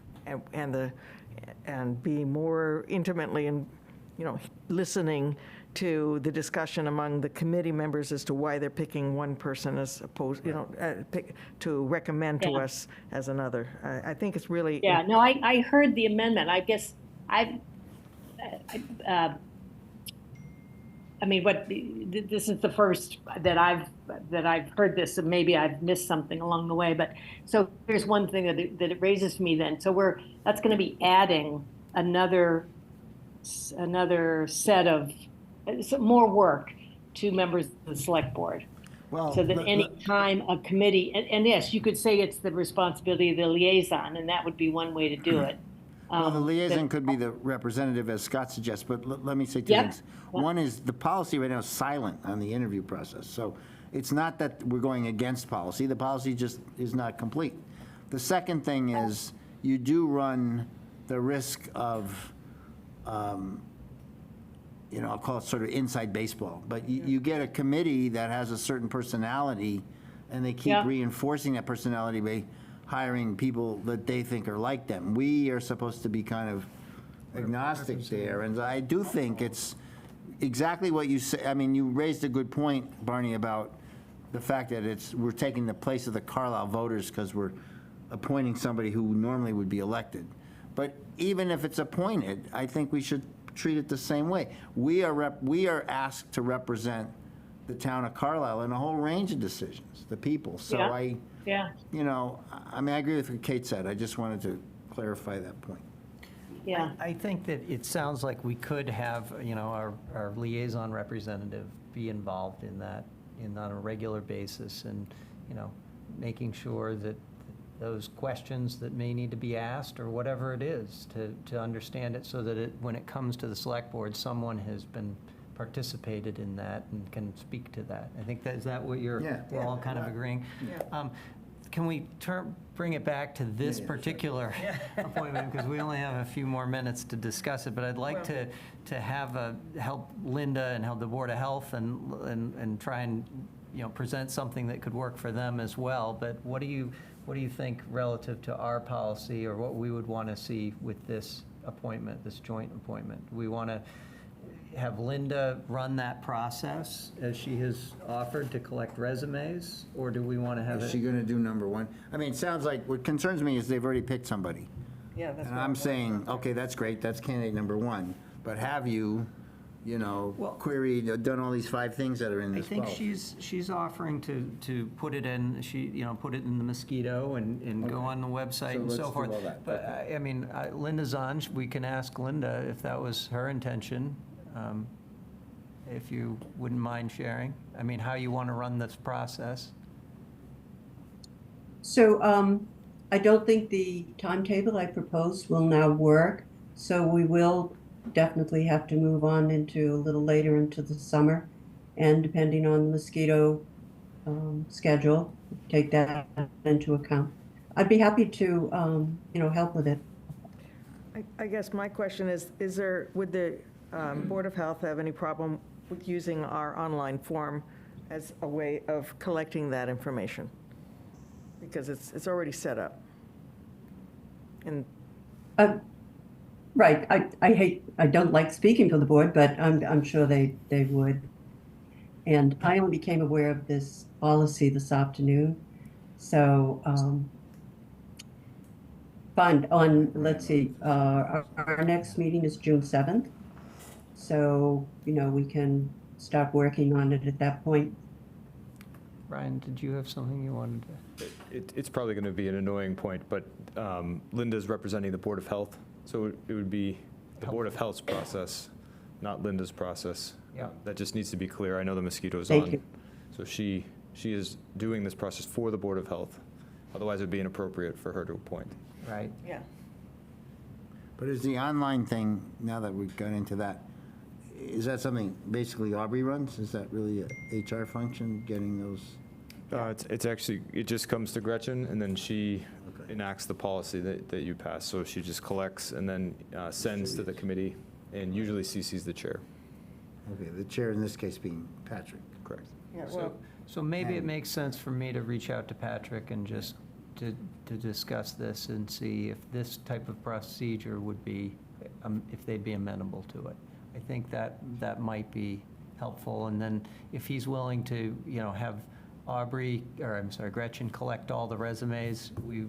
and be more intimately and, listening to the discussion among the committee members as to why they're picking one person as opposed, to recommend to Yeah. us as another. I think it's really. Yeah, no, I heard the amendment. I guess this is the first that I've heard this, and maybe I've missed something along the way. But so here's one thing that it raises for me then. So that's going to be adding another set of more work to members of the select board. Well, So that any time a committee, and yes, you could say it's the responsibility of the liaison, and that would be one way to do it. Well, the liaison could be the representative, as Scott suggests, but let me say two Yep. things. One is, the policy right now is silent on the interview process, so it's not that we're going against policy, the policy just is not complete. The second thing is, you do run the risk of, I'll call it sort of inside baseball, but you get a committee that has a certain personality, and they keep Yeah. reinforcing that personality by hiring people that they think are like them. We are supposed to be kind of agnostic there, and I do think it's exactly what you say. I mean, you raised a good point, Barney, about the fact that we're taking the place of the Carlisle voters because we're appointing somebody who normally would be elected. But even if it's appointed, I think we should treat it the same way. We are asked to represent the town of Carlisle in a whole range of decisions, the people. So Yeah. Yeah, I agree with what Kate said. I just wanted to clarify that point. yeah. I think that it sounds like we could have, our liaison representative be involved in that on a regular basis, and, making sure that those questions that may need to be asked, or whatever it is, to understand it, so that when it comes to the select board, someone has been participated in that and can speak to that. I think is that what Yeah. we're all kind of agreeing? Can we bring it back to this particular appointment, because we only have a few more minutes to discuss it, but I'd like to help Linda and help the Board of Health and try and, present something that could work for them as well. But what do you think relative to our policy, or what we would want to see with this appointment, this joint appointment? Do we want to have Linda run that process as she has offered to collect resumes, or do we want to have Is she it? going to do number one? I mean, it sounds like, what concerns me is they've already picked somebody. Yeah, that's And what I'm saying, okay, that's great, that's candidate number one, but have you, queried, done all these 5 things that are in I this think policy? she's offering to put it in, put it in the Mosquito and go on the website So and let's so do forth. all that. But, Linda's on, we can ask Linda if that was her intention, if you wouldn't mind sharing. How you want to run this process. So I don't think the timetable I proposed will now work. So we will definitely have to move on into a little later into the summer. And depending on the mosquito schedule, take that into account. I'd be happy to, help with it. I guess my question is would the Board of Health have any problem with using our online form as a way of collecting that information? Because it's already set up. And Right. I don't like speaking for the board, but I'm sure they would. And I only became aware of this policy this afternoon. So, fine, let's see, our next meeting is June 7th. So, we can start working on it at that point. Ryan, did you have something you wanted to? It's probably going to be an annoying point, but Linda's representing the Board of Health, so it would be the Board of Health's process, not Linda's process. Yeah. That just needs to be clear. I know the mosquito's Thank on. you. So she is doing this process for the Board of Health. Otherwise, it'd be inappropriate for her to appoint. Right? Yeah. But is the online thing, now that we've got into that, is that something basically Aubrey runs? Is that really a HR function, getting those? It's actually, it just comes to Gretchen, and then she Okay. enacts the policy that you pass. So she just collects and then sends to the committee, and usually CCs the chair. Okay, the chair in this case being Patrick. Correct. Yeah, So, well, so maybe it And- makes sense for me to reach out to Patrick and just to discuss this and see if this type of procedure would be, if they'd be amenable to it. I think that might be helpful. And then if he's willing to, have Gretchen collect all the resumes, we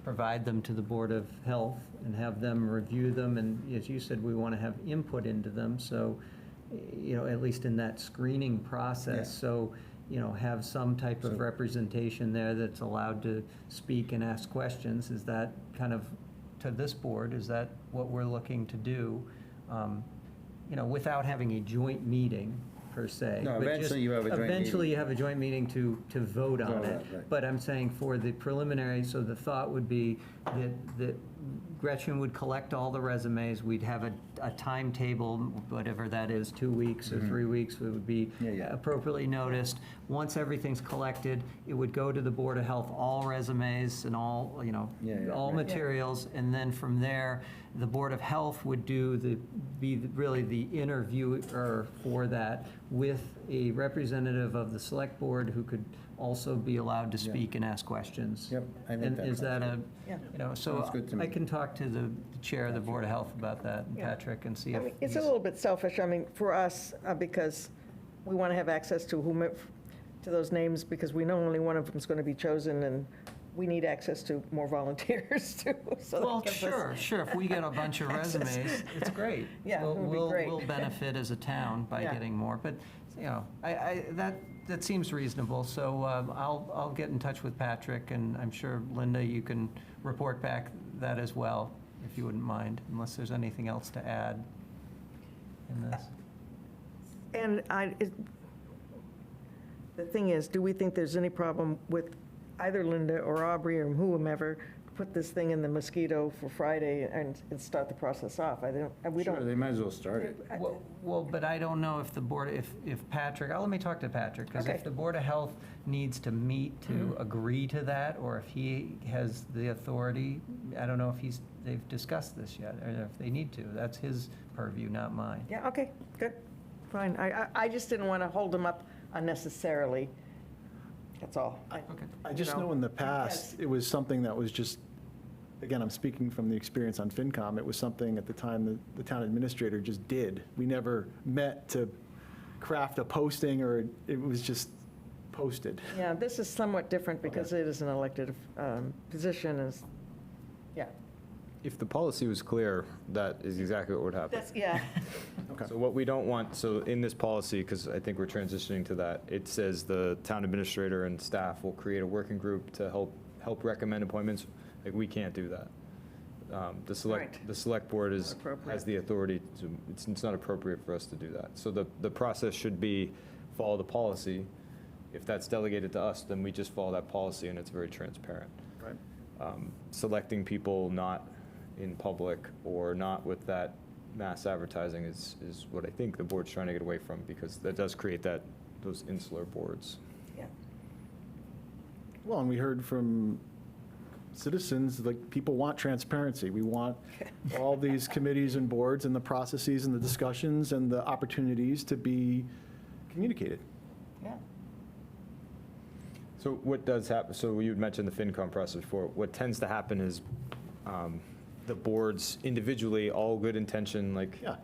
provide them to the Board of Health and have them review them. And as you said, we want to have input into them. So, at least in that screening process. Yeah. So, have some type of representation there that's allowed to speak and ask questions. Is that kind of, to this board, is that what we're looking to do? Without having a joint meeting per se. No, but just eventually you have a joint meeting. Eventually you have a joint meeting to vote on Vote on it. it, right. But I'm saying for the preliminary, so the thought would be that Gretchen would collect all the resumes, we'd have a timetable, whatever that is, 2 weeks or 3 weeks, it would be Yeah, yeah. appropriately noticed. Once everything's collected, it would go to the Board of Health, all resumes and all, Yeah, yeah, all right. materials, and then from there, the Board of Health would be really the interviewer for that with a representative of the Select Board who could also be allowed to speak and ask questions. Yep, I think And that is that a, Yeah. so Sounds good to I me. can talk to the chair of the Board of Health about that, Yeah. Patrick, and see I if mean, it's a he's- little bit selfish, for us, because we want to have access to to those names, because we know only one of them is going to be chosen, and we need access to more volunteers, too. So that Well, gives us- sure. If we get a bunch of access. resumes, it's great. Yeah, it would be great. We'll benefit as a town by Yeah. getting more, but, that seems reasonable. So I'll get in touch with Patrick, and I'm sure, Linda, you can report back that as well, if you wouldn't mind, unless there's anything else to add in this. And the thing is, do we think there's any problem with either Linda or Aubrey or whomever put this thing in the mosquito for Friday and start the process off? We Sure, don't. they might as well start it. Well, but I don't know if the board, if Patrick, let me talk to Patrick, because Okay. if the Board of Health needs to meet to agree to that, or if he has the authority, I don't know if they've discussed this yet, or if they need to. That's his purview, not mine. Yeah, okay, good, fine. I just didn't want to hold them up unnecessarily. That's all. Okay. I just know in the past, it was something that was just, again, I'm speaking from the experience on FinCom, it was something at the time that the town administrator just did. We never met to craft a posting, or it was just posted. Yeah, this is somewhat different because it is an elected position, yeah. If the policy was clear, that is exactly what would happen. Yeah. Okay. So what we don't want, so in this policy, because I think we're transitioning to that, it says the town administrator and staff will create a working group to help recommend appointments. Like, we can't do that. Right. The select board Not appropriate. has the authority to, it's not appropriate for us to do that. So the process should be follow the policy. If that's delegated to us, then we just follow that policy, and it's very transparent. Right. Selecting people not in public or not with that mass advertising is what I think the board's trying to get away from, because that does create those insular boards. Yeah. Well, and we heard from citizens, like, people want transparency. We want all these committees and boards and the processes and the discussions and the opportunities to be communicated. Yeah. So what does happen, so you'd mentioned the FinCom process before. What tends to happen is the boards individually, all good intention, Yeah.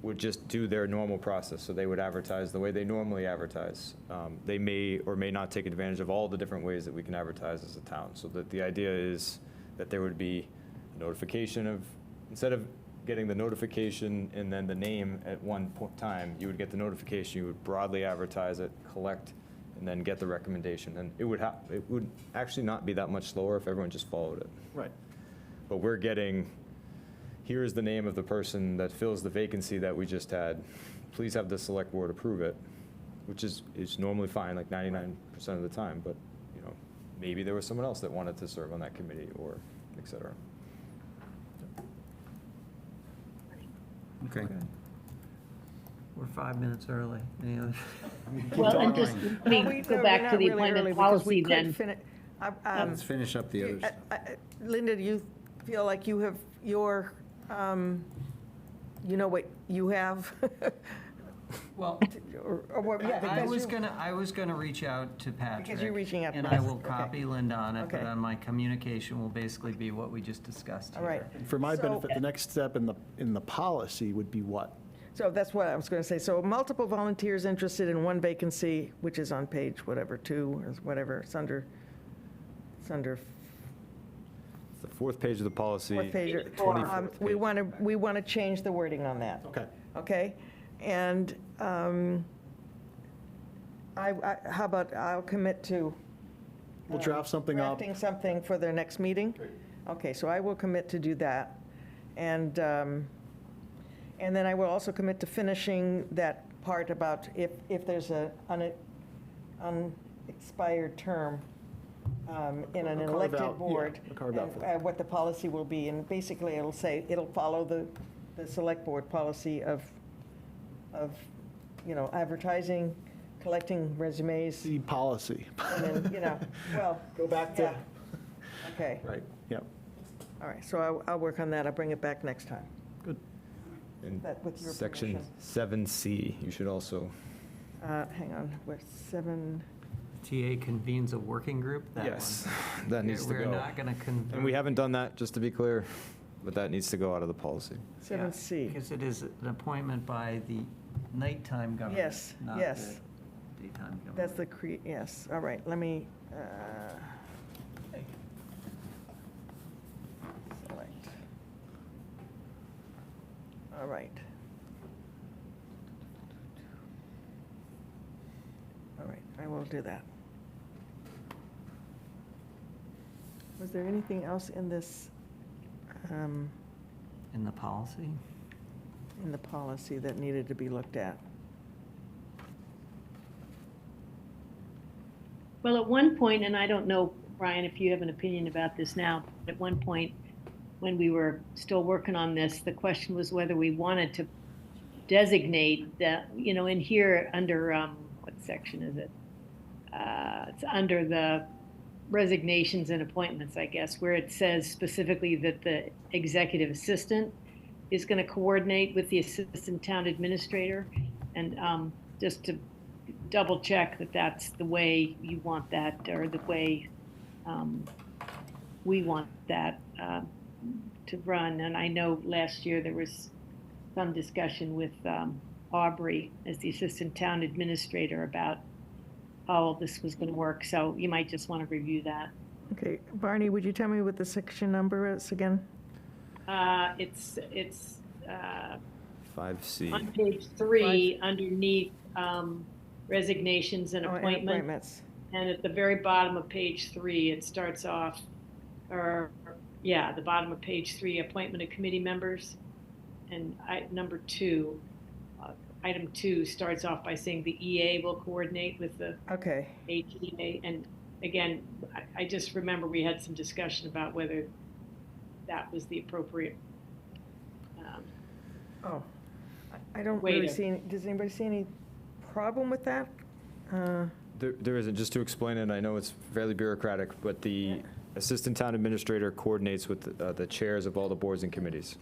would just do their normal process. So they would advertise the way they normally advertise. They may or may not take advantage of all the different ways that we can advertise as a town. So that the idea is that there would be a notification of, instead of getting the notification and then the name at one time, you would get the notification, you would broadly advertise it, collect, and then get the recommendation. And it would actually not be that much slower if everyone just followed it. Right. But we're getting, here is the name of the person that fills the vacancy that we just had. Please have the select board approve it, which is normally fine, like 99% of the time, but, you know, maybe there was someone else that wanted to serve on that committee, or et cetera. Okay. We're 5 minutes early. Any other? Well, and just, let me go back to the appointment policy then. Let's finish up the other stuff. Linda, do you feel like you have your, you know what you have? Well, Or what- yeah, I because you- was gonna reach out to Patrick. you're reaching out to And I will Patrick, okay. copy Linda on it, but Okay. on my communication will basically be what we just discussed All here. right. For my So- benefit, the next step in the policy would be what? So that's what I was going to say. So multiple volunteers interested in one vacancy, which is on page whatever, 2 or whatever, it's under It's the fourth page of the policy. fourth page. 24th We page. want to change the wording on that. Okay. Okay? And how about, I'll commit to We'll draft something up. drafting something for their next meeting? Okay, so I will commit to do that. And then I will also commit to finishing that part about if there's a unexpired term in an A carve elected out, yeah, board. a carve out and, for that. what the policy will be, and basically it'll say, it'll follow the select board policy of, you know, advertising, collecting resumes, The policy. and then, you know, well, Go back yeah. to, Okay, right, yep. all right, so I'll work on that, I'll bring it back next time. Good. And That with your Section permission. 7C, you should also, Hang on, we're 7, TA convenes a working group? That yes, one. that needs to We're go. not gonna convene. And we haven't done that, just to be clear, but that needs to go out of the policy. 7C. Because it is an appointment by the nighttime government. Yes, not yes. the daytime government. That's the yes, all right, let me, select. All right. All right, I will do that. Was there anything else in this, In the policy? in the policy that needed to be looked at? Well, at one point, and I don't know, Brian, if you have an opinion about this now, but at one point, when we were still working on this, the question was whether we wanted to designate that, you know, in here under, what section is it? It's under the resignations and appointments, I guess, where it says specifically that the executive assistant is going to coordinate with the assistant town administrator. And just to double check that that's the way you want that, or the way we want that to run. And I know last year there was some discussion with Aubrey as the assistant town administrator about how all this was going to work. So you might just want to review that. Okay, Barney, would you tell me what the section number is again? It's 5C. on page 3 underneath resignations and Oh, and appointments. And at the very bottom of page 3, it starts off, the bottom of page 3, appointment of committee members. And number 2, item 2 starts off by saying the EA will coordinate with the Okay, HEA. And again, I just remember we had some discussion about whether that was the appropriate. oh, I don't Way really to- see, does anybody see any problem with that? There isn't, just to explain it, I know it's fairly bureaucratic, but the assistant town administrator coordinates with the chairs of all the boards and committees.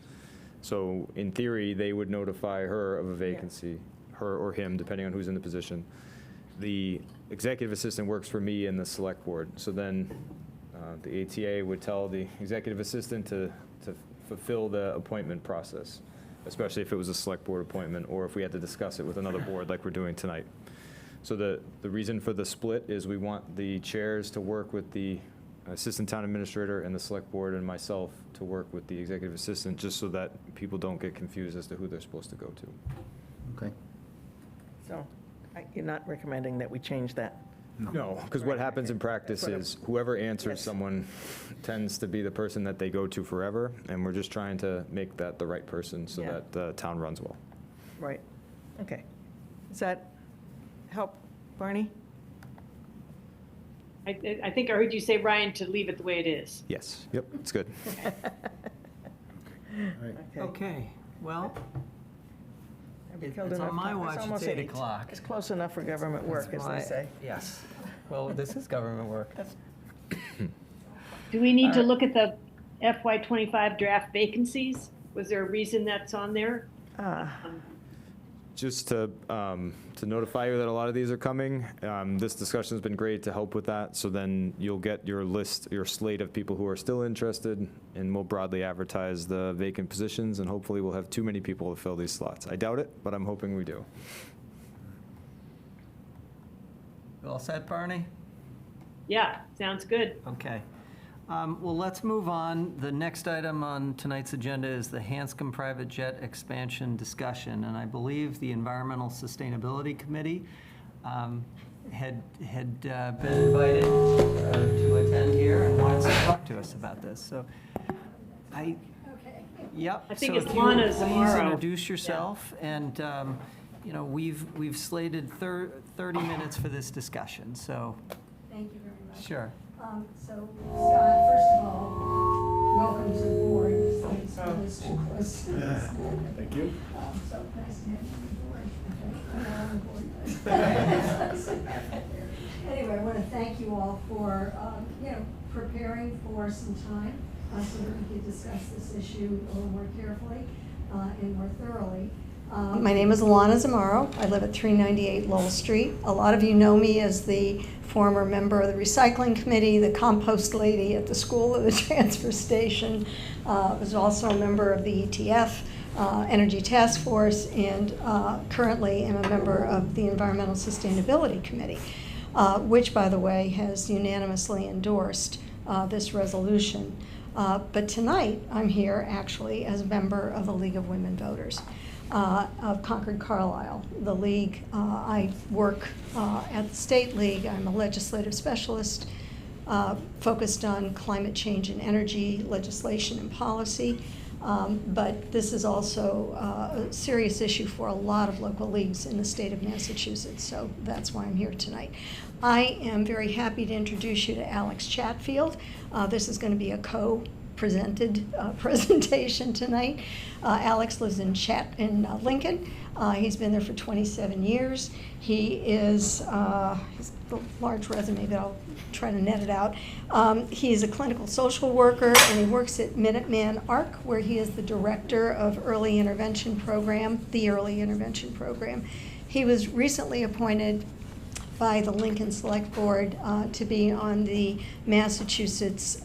So in theory, they would notify her of a vacancy, her or him, depending on who's in the position. The executive assistant works for me and the select board. So then the ATA would tell the executive assistant to fulfill the appointment process, especially if it was a select board appointment or if we had to discuss it with another board like we're doing tonight. So the reason for the split is we want the chairs to work with the assistant town administrator and the select board and myself to work with the executive assistant, just so that people don't get confused as to who they're supposed to go to. Okay. So you're not recommending that we change that? No, because what happens in practice is whoever answers someone tends to be the person that they go to forever, and we're just trying to make that the right person so Yeah. that the town runs well. Right, okay. Does that help, Barney? I think I heard you say, Ryan, to leave it the way it is. Yes, yep, it's good. Okay, well, We killed it's on enough my time. watch, it's almost 8 o'clock. It's close enough for government work, as they say. Yes. Well, this is government work. Do we need to look at the FY25 draft vacancies? Was there a reason that's on there? Just to notify you that a lot of these are coming. This discussion's been great to help with that, so then you'll get your list, your slate of people who are still interested, and we'll broadly advertise the vacant positions, and hopefully we'll have too many people to fill these slots. I doubt it, but I'm hoping we do. You all set, Barney? Yeah, sounds good. Okay. Well, let's move on. The next item on tonight's agenda is the Hanscom Private Jet Expansion discussion, and I believe the Environmental Sustainability Committee had been invited to attend here and wants to talk to us about this. So, yep. I think So it's if you Lana would Please Zamaro. introduce yourself, and you know, we've slated 30 minutes for this discussion. So, Thank you very much. sure. So, Scott, first of all, welcome to the board. It's nice to Chris. Thank you. So nice to have you on board. I'm on board. Anyway, I want to thank you all for, preparing for some time so that we could discuss this issue a little more carefully and more thoroughly. My name is Alana Zamaro. I live at 398 Lowell Street. A lot of you know me as the former member of the recycling committee, the compost lady at the school of the transfer station. Was also a member of the ETF Energy Task Force, and currently am a member of the Environmental Sustainability Committee, which, by the way, has unanimously endorsed this resolution. But tonight, I'm here actually as a member of the League of Women Voters of Concord Carlisle. The League, I work at the State League. I'm a legislative specialist focused on climate change and energy legislation and policy. But this is also a serious issue for a lot of local leagues in the state of Massachusetts, so that's why I'm here tonight. I am very happy to introduce you to Alex Chatfield. This is going to be a co-presented presentation tonight. Alex lives in Lincoln. He's been there for 27 years. He is, he's a large resume, but I'll try to net it out. He is a clinical social worker, and he works at Minuteman ARC, where he is the director of Early Intervention Program, the Early Intervention Program. He was recently appointed by the Lincoln Select Board to be on the Massachusetts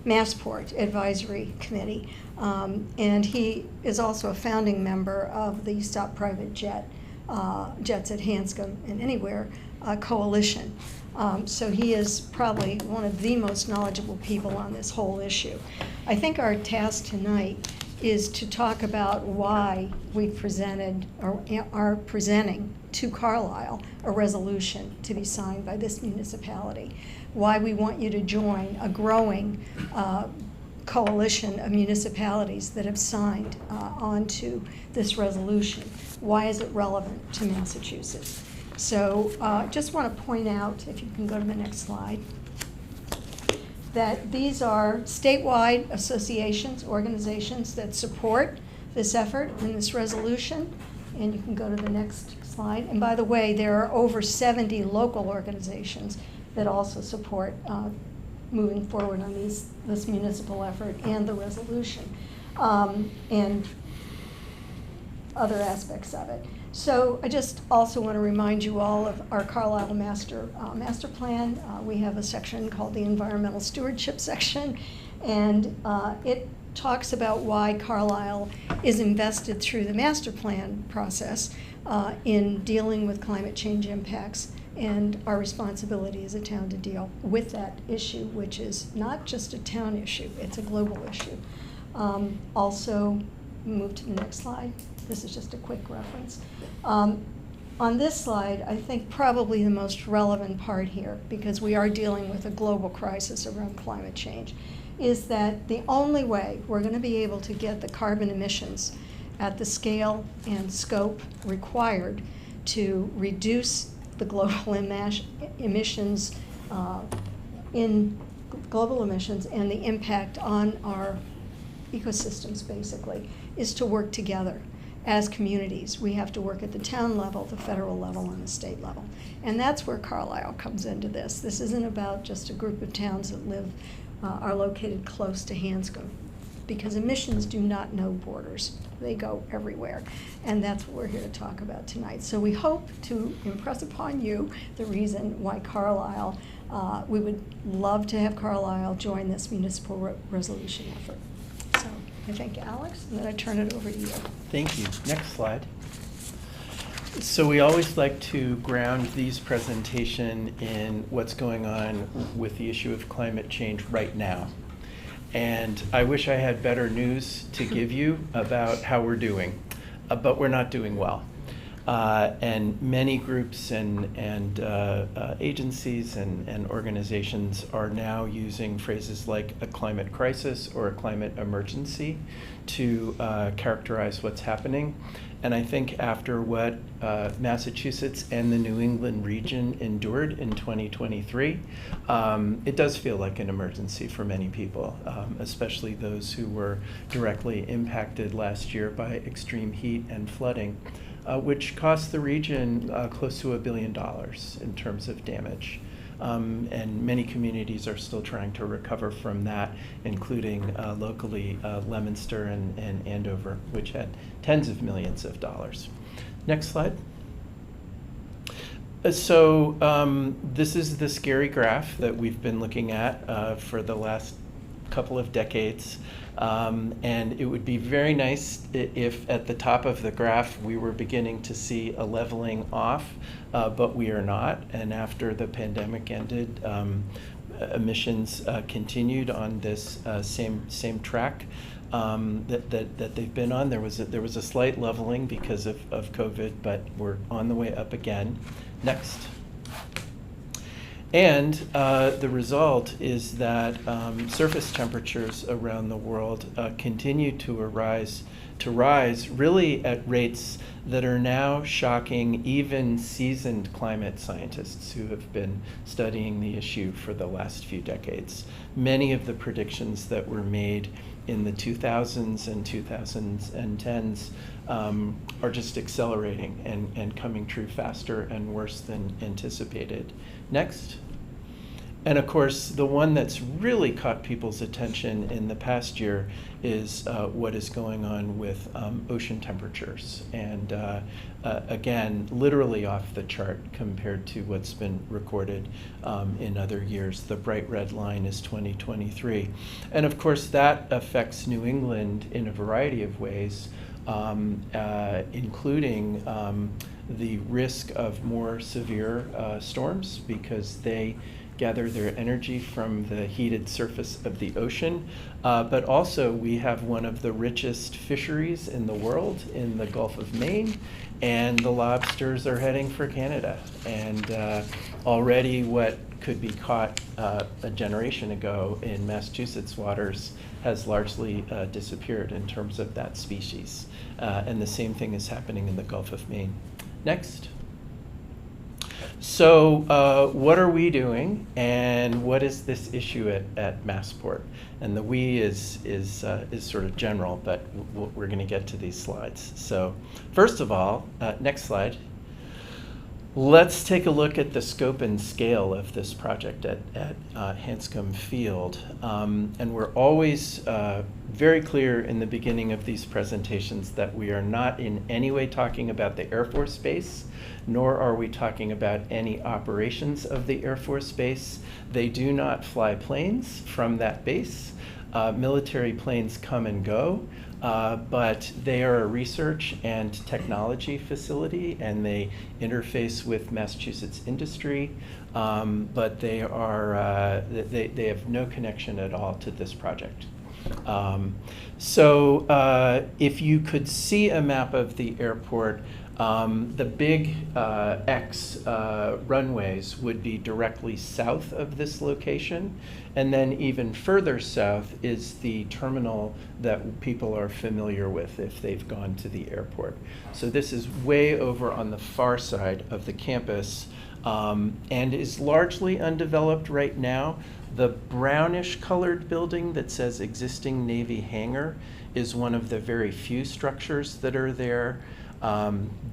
Massport Advisory Committee. And he is also a founding member of the Stop Private Jets at Hanscom and Anywhere coalition. So he is probably one of the most knowledgeable people on this whole issue. I think our task tonight is to talk about why we presented or are presenting to Carlisle a resolution to be signed by this municipality, why we want you to join a growing coalition of municipalities that have signed onto this resolution. Why is it relevant to Massachusetts? So just want to point out, if you can go to the next slide, that these are statewide associations, organizations that support this effort and this resolution. And you can go to the next slide. And by the way, there are over 70 local organizations that also support moving forward on this municipal effort and the resolution and other aspects of it. So I just also want to remind you all of our Carlisle master plan. We have a section called the Environmental Stewardship section, and it talks about why Carlisle is invested through the master plan process in dealing with climate change impacts and our responsibility as a town to deal with that issue, which is not just a town issue, it's a global issue. Also, move to the next slide. This is just a quick reference. on this slide, I think probably the most relevant part here, because we are dealing with a global crisis around climate change, is that the only way we're going to be able to get the carbon emissions at the scale and scope required to reduce the global emissions global emissions and the impact on our ecosystems, basically, is to work together as communities. We have to work at the town level, the federal level, and the state level. And that's where Carlisle comes into this. This isn't about just a group of towns that are located close to Hanscom, because emissions do not know borders. They go everywhere. And that's what we're here to talk about tonight. So we hope to impress upon you the reason why Carlisle, we would love to have Carlisle join this municipal resolution effort. So I thank Alex, and then I turn it over to you. Thank you. Next slide. So we always like to ground these presentation in what's going on with the issue of climate change right now. And I wish I had better news to give you about how we're doing, but we're not doing well. And many groups and agencies and organizations are now using phrases like a climate crisis or a climate emergency to characterize what's happening. And I think after what Massachusetts and the New England region endured in 2023, it does feel like an emergency for many people, especially those who were directly impacted last year by extreme heat and flooding, which cost the region close to $1 billion in terms of damage. And many communities are still trying to recover from that, including locally Leominster and Andover, which had tens of millions of dollars. Next slide. So this is the scary graph that we've been looking at for the last couple of decades. And it would be very nice if at the top of the graph we were beginning to see a leveling off, but we are not. And after the pandemic ended, emissions continued on this same track that they've been on. There was a slight leveling because of COVID, but we're on the way up again. Next. And the result is that surface temperatures around the world continue to rise really at rates that are now shocking even seasoned climate scientists who have been studying the issue for the last few decades. Many of the predictions that were made in the 2000s and 2010s are just accelerating and coming true faster and worse than anticipated. Next. And of course, the one that's really caught people's attention in the past year is what is going on with ocean temperatures. And again, literally off the chart compared to what's been recorded in other years. The bright red line is 2023. And of course, that affects New England in a variety of ways, including the risk of more severe storms, because they gather their energy from the heated surface of the ocean. But also we have one of the richest fisheries in the world in the Gulf of Maine, and the lobsters are heading for Canada. And already what could be caught a generation ago in Massachusetts waters has largely disappeared in terms of that species. And the same thing is happening in the Gulf of Maine. Next. So what are we doing, and what is this issue at Massport? And the we is sort of general, but we're going to get to these slides. So first of all, next slide. Let's take a look at the scope and scale of this project at Hanscom Field. And we're always very clear in the beginning of these presentations that we are not in any way talking about the Air Force Base, nor are we talking about any operations of the Air Force Base. They do not fly planes from that base. Military planes come and go, but they are a research and technology facility, and they interface with Massachusetts industry, but they have no connection at all to this project. So if you could see a map of the airport, The big X runways would be directly south of this location. And then even further south is the terminal that people are familiar with if they've gone to the airport. So this is way over on the far side of the campus, and is largely undeveloped right now. The brownish colored building that says existing Navy hangar is one of the very few structures that are there.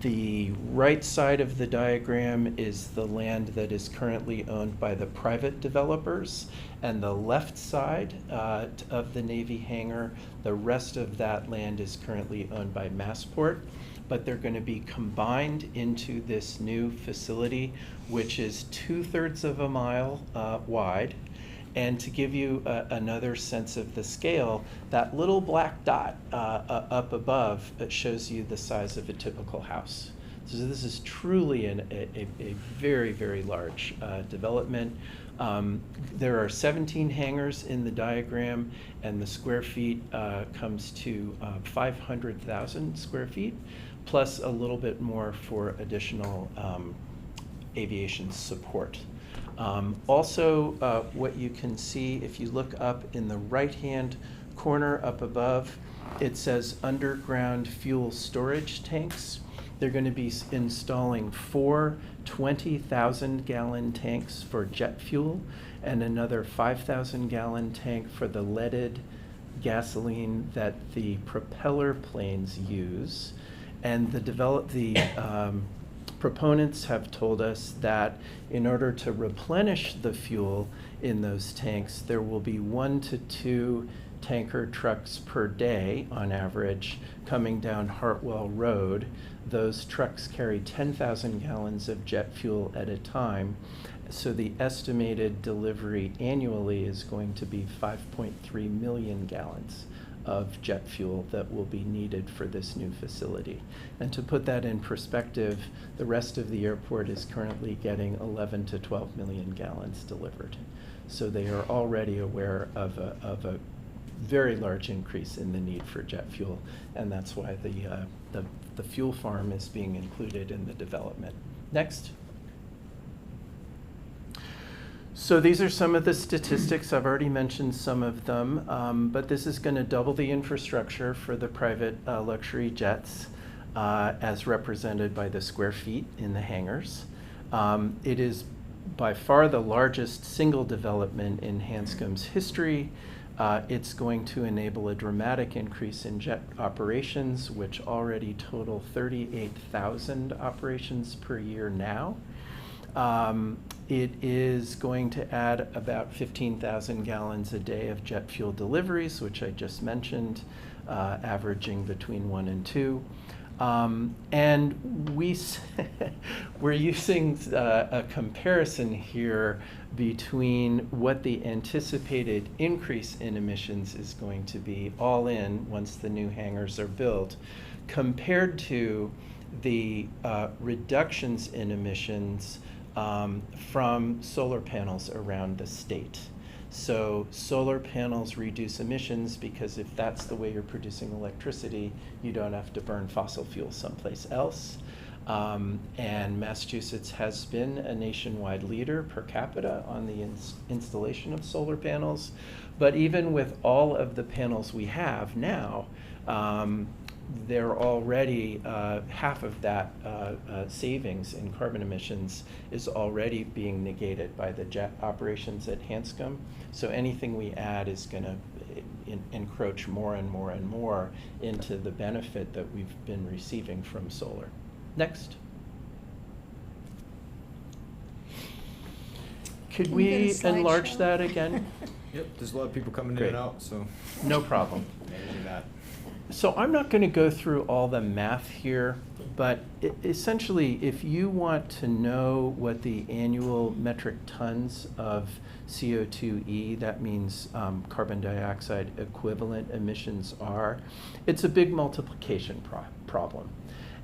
The right side of the diagram is the land that is currently owned by the private developers, and the left side of the Navy hangar, the rest of that land is currently owned by Massport, but they're going to be combined into this new facility, which is 2/3 of a mile wide. And to give you another sense of the scale, that little black dot up above shows you the size of a typical house. So this is truly a very, very large development. There are 17 hangars in the diagram, and the square feet comes to 500,000 square feet, plus a little bit more for additional aviation support. Also, what you can see if you look up in the right-hand corner up above, it says underground fuel storage tanks. They're going to be installing 4 20,000-gallon tanks for jet fuel and another 5,000-gallon tank for the leaded gasoline that the propeller planes use. And the proponents have told us that in order to replenish the fuel in those tanks, there will be 1 to 2 tanker trucks per day on average coming down Hartwell Road. Those trucks carry 10,000 gallons of jet fuel at a time. So the estimated delivery annually is going to be 5.3 million gallons of jet fuel that will be needed for this new facility. And to put that in perspective, the rest of the airport is currently getting 11 to 12 million gallons delivered. So they are already aware of a very large increase in the need for jet fuel, and that's why the fuel farm is being included in the development. Next. So these are some of the statistics. I've already mentioned some of them, but this is going to double the infrastructure for the private luxury jets as represented by the square feet in the hangars. It is by far the largest single development in Hanscom's history. It's going to enable a dramatic increase in jet operations, which already total 38,000 operations per year now. It is going to add about 15,000 gallons a day of jet fuel deliveries, which I just mentioned, averaging between 1 and 2. And we're using a comparison here between what the anticipated increase in emissions is going to be all in once the new hangars are built, compared to the reductions in emissions from solar panels around the state. So solar panels reduce emissions because if that's the way you're producing electricity, you don't have to burn fossil fuel someplace else. And Massachusetts has been a nationwide leader per capita on the installation of solar panels. But even with all of the panels we have now, they're already, half of that savings in carbon emissions is already being negated by the jet operations at Hanscom. So anything we add is going to encroach more and more and more into the benefit that we've been receiving from solar. Next. Could Can we get a we enlarge slideshow? that again? Yep, there's a lot of people coming in Great. and out, so No problem. managing that. So I'm not going to go through all the math here, but essentially, if you want to know what the annual metric tons of CO2e, that means carbon dioxide equivalent emissions are, it's a big multiplication problem.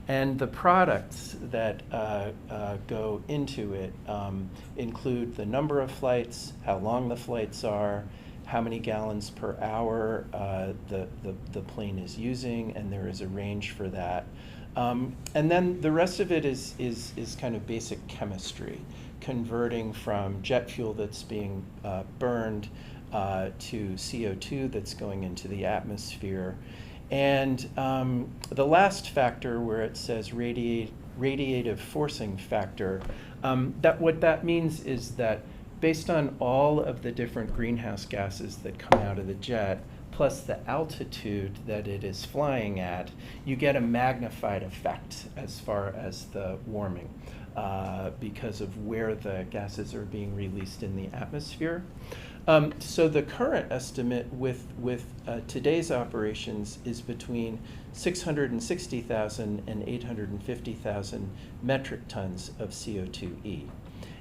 And the products that go into it include the number of flights, how long the flights are, how many gallons per hour the plane is using, and there is a range for that. And then the rest of it is kind of basic chemistry, converting from jet fuel that's being burned to CO2 that's going into the atmosphere. And the last factor, where it says radiative forcing factor, what that means is that based on all of the different greenhouse gases that come out of the jet, plus the altitude that it is flying at, you get a magnified effect as far as the warming because of where the gases are being released in the atmosphere. So the current estimate with today's operations is between 660,000 and 850,000 metric tons of CO2e.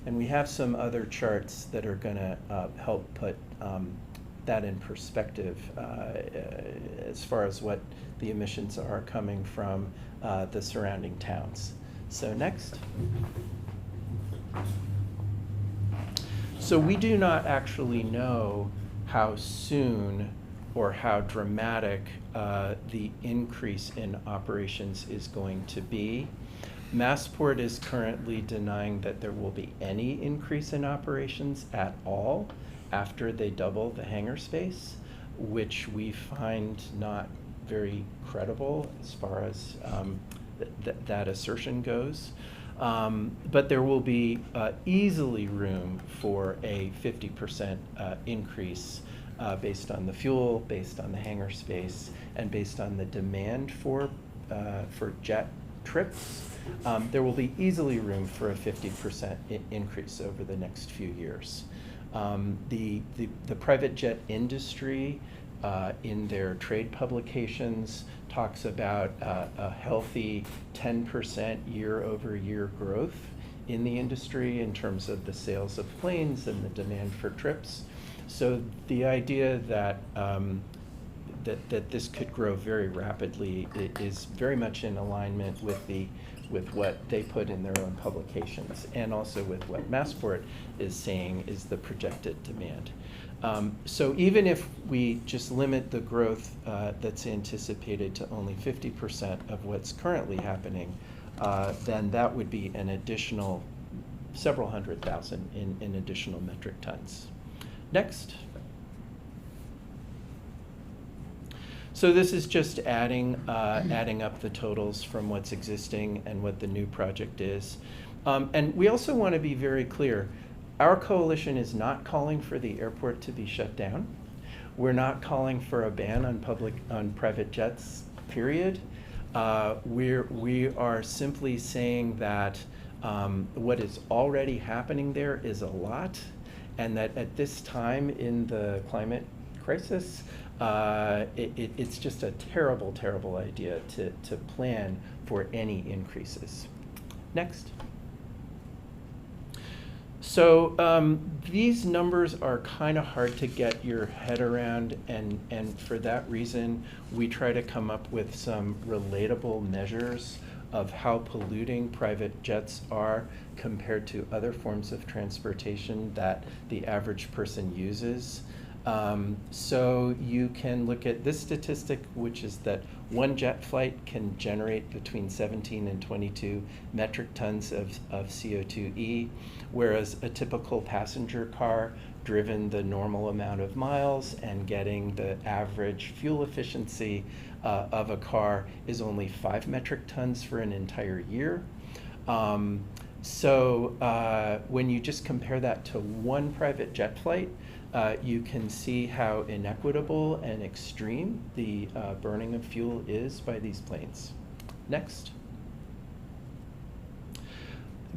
And we have some other charts that are going to help put that in perspective as far as what the emissions are coming from the surrounding towns. So next. So we do not actually know how soon or how dramatic the increase in operations is going to be. Massport is currently denying that there will be any increase in operations at all after they double the hangar space, which we find not very credible as far as that assertion goes. But there will be easily room for a 50% increase based on the fuel, based on the hangar space, and based on the demand for jet trips. There will be easily room for a 50% increase over the next few years. The private jet industry in their trade publications talks about a healthy 10% year-over-year growth in the industry in terms of the sales of planes and the demand for trips. So the idea that that this could grow very rapidly is very much in alignment with what they put in their own publications, and also with what Massport is saying is the projected demand. So even if we just limit the growth that's anticipated to only 50% of what's currently happening, then that would be an additional several hundred thousand in additional metric tons. Next. So this is just adding up the totals from what's existing and what the new project is. And we also want to be very clear. Our coalition is not calling for the airport to be shut down. We're not calling for a ban on private jets, period. We are simply saying that what is already happening there is a lot, and that at this time in the climate crisis, it's just a terrible, terrible idea to plan for any increases. Next. So these numbers are kind of hard to get your head around, and for that reason, we try to come up with some relatable measures of how polluting private jets are compared to other forms of transportation that the average person uses. So you can look at this statistic, which is that one jet flight can generate between 17 and 22 metric tons of CO2e, whereas a typical passenger car driven the normal amount of miles and getting the average fuel efficiency of a car is only 5 metric tons for an entire year. So when you just compare that to one private jet flight, you can see how inequitable and extreme the burning of fuel is by these planes. Next.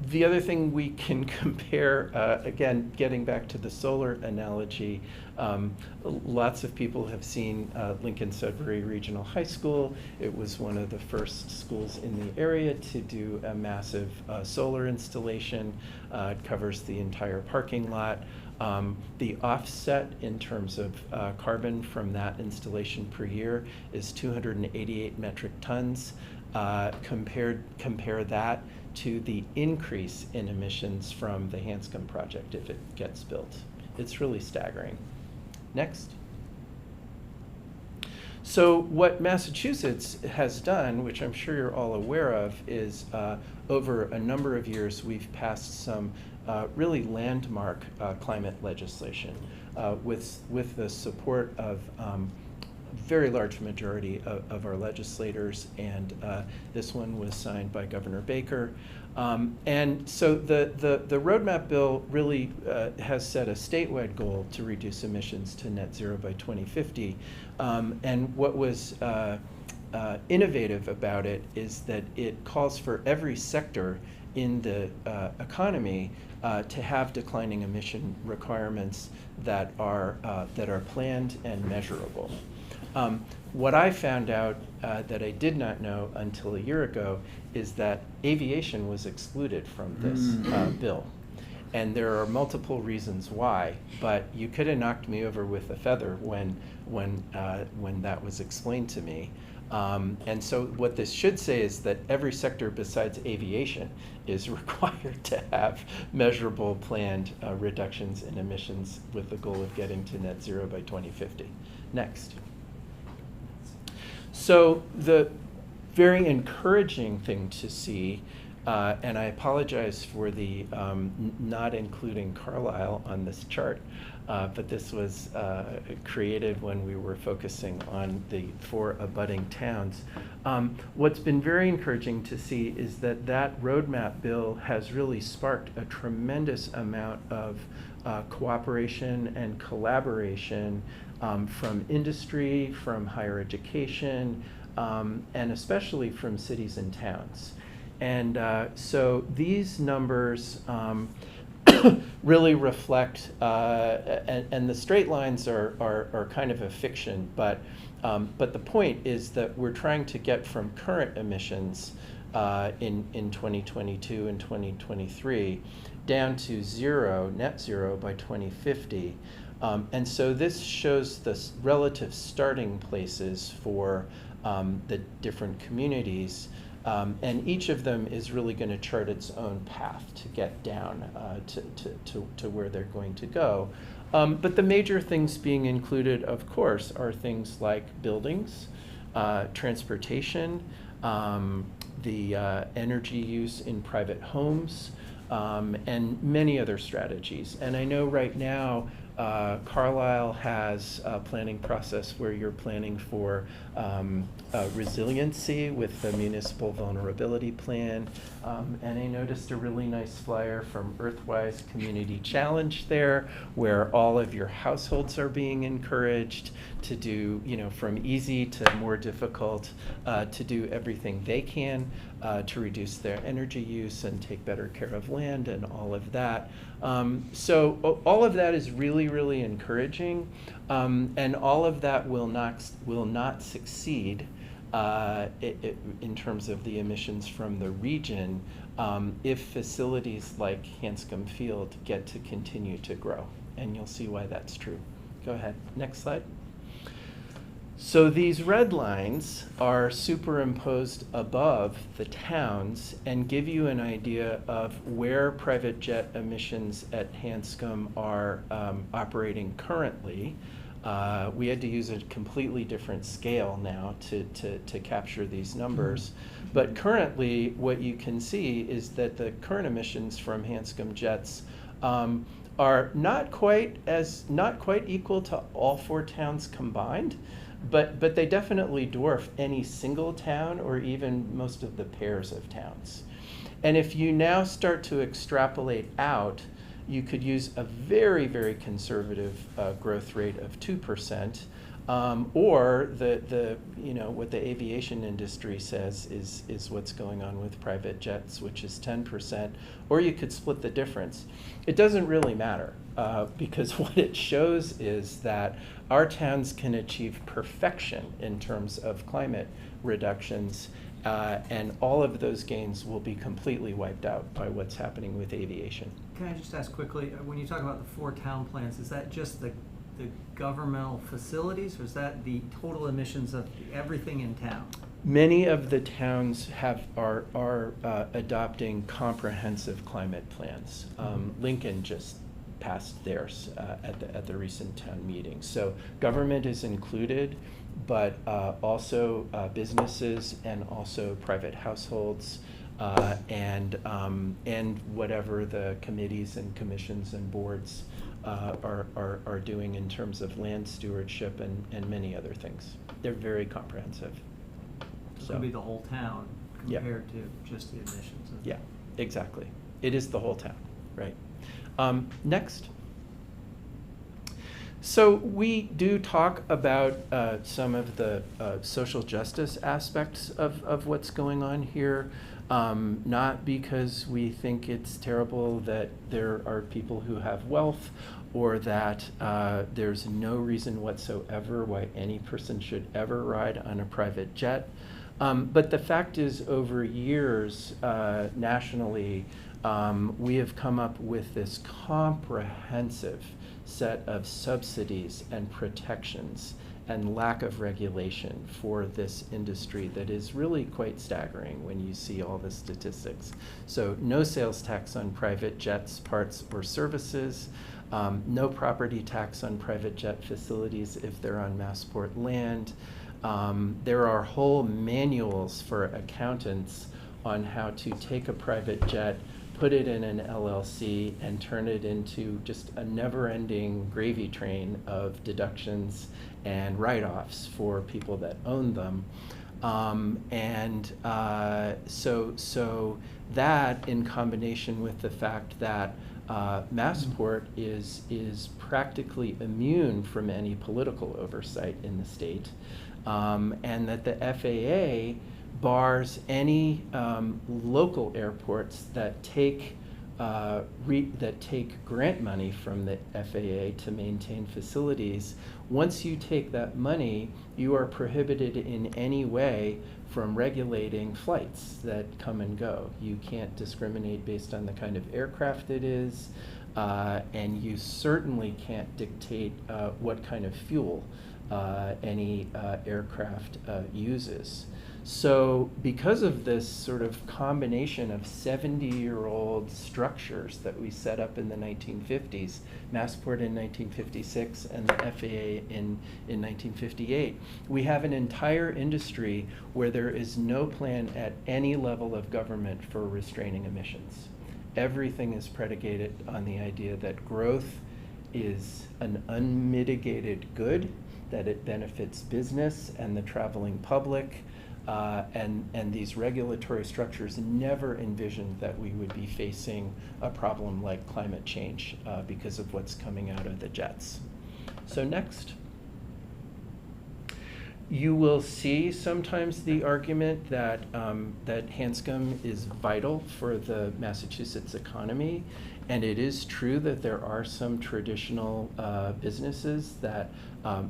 The other thing we can compare, again, getting back to the solar analogy, lots of people have seen Lincoln Sudbury Regional High School. It was one of the first schools in the area to do a massive solar installation. It covers the entire parking lot. The offset in terms of carbon from that installation per year is 288 metric tons. Compare that to the increase in emissions from the Hanscom project if it gets built. It's really staggering. Next. So what Massachusetts has done, which I'm sure you're all aware of, is over a number of years, we've passed some really landmark climate legislation with the support of very large majority of our legislators, and this one was signed by Governor Baker. And so the roadmap bill really has set a statewide goal to reduce emissions to net zero by 2050. And what was innovative about it is that it calls for every sector in the economy to have declining emission requirements that are planned and measurable. What I found out that I did not know until a year ago is that aviation was excluded from this bill. And there are multiple reasons why, but you could have knocked me over with a feather when that was explained to me. And so what this should say is that every sector besides aviation is required to have measurable planned reductions in emissions with the goal of getting to net zero by 2050. Next. So the very encouraging thing to see, and I apologize for the not including Carlisle on this chart, but this was created when we were focusing on the 4 abutting towns. What's been very encouraging to see is that that roadmap bill has really sparked a tremendous amount of cooperation and collaboration from industry, from higher education, and especially from cities and towns. And so these numbers really reflect, and the straight lines are kind of a fiction, but the point is that we're trying to get from current emissions in 2022 and 2023 down to zero, net zero by 2050. And so this shows the relative starting places for the different communities. And each of them is really going to chart its own path to get down to where they're going to go. But the major things being included, of course, are things like buildings, transportation, the energy use in private homes, and many other strategies. And I know right now Carlisle has a planning process where you're planning for resiliency with the municipal vulnerability plan. And I noticed a really nice flyer from Earthwise Community Challenge there, where all of your households are being encouraged to do, from easy to more difficult, to do everything they can to reduce their energy use and take better care of land and all of that. So all of that is really, really encouraging, and all of that will not succeed in terms of the emissions from the region if facilities like Hanscom Field get to continue to grow, and you'll see why that's true. Go ahead, next slide. So these red lines are superimposed above the towns and give you an idea of where private jet emissions at Hanscom are operating currently. We had to use a completely different scale now to capture these numbers. But currently, what you can see is that the current emissions from Hanscom jets are not quite equal to all 4 towns combined. But they definitely dwarf any single town or even most of the pairs of towns. And if you now start to extrapolate out, you could use a very, very conservative growth rate of 2%, or what the aviation industry says is what's going on with private jets, which is 10%, or you could split the difference. It doesn't really matter because what it shows is that our towns can achieve perfection in terms of climate reductions, and all of those gains will be completely wiped out by what's happening with aviation. Can I just ask quickly, when you talk about the 4 town plans, is that just the governmental facilities, or is that the total emissions of everything in town? Many of the towns are adopting comprehensive climate plans. Lincoln just passed theirs at the recent town meeting. So government is included, but also businesses and also private households, and whatever the committees and commissions and boards are doing in terms of land stewardship and many other things. They're very comprehensive. It's going to be the whole town Yeah. compared to just the admissions. Yeah, exactly. It is the whole town, right? Next. So we do talk about some of the social justice aspects of what's going on here, not because we think it's terrible that there are people who have wealth or that there's no reason whatsoever why any person should ever ride on a private jet. But the fact is, over years, nationally, we have come up with this comprehensive set of subsidies and protections and lack of regulation for this industry that is really quite staggering when you see all the statistics. So no sales tax on private jets, parts, or services, no property tax on private jet facilities if they're on Massport land. There are whole manuals for accountants on how to take a private jet, put it in an LLC, and turn it into just a never-ending gravy train of deductions and write-offs for people that own them. So that, in combination with the fact that Massport is practically immune from any political oversight in the state, and that the FAA bars any local airports that take grant money from the FAA to maintain facilities. Once you take that money, you are prohibited in any way from regulating flights that come and go. You can't discriminate based on the kind of aircraft it is, and you certainly can't dictate what kind of fuel any aircraft uses. So because of this sort of combination of 70-year-old structures that we set up in the 1950s, Massport in 1956 and the FAA in 1958, we have an entire industry where there is no plan at any level of government for restraining emissions. Everything is predicated on the idea that growth is an unmitigated good, that it benefits business and the traveling public, and these regulatory structures never envisioned that we would be facing a problem like climate change because of what's coming out of the jets. So next. You will see sometimes the argument that, that Hanscom is vital for the Massachusetts economy. And it is true that there are some traditional businesses that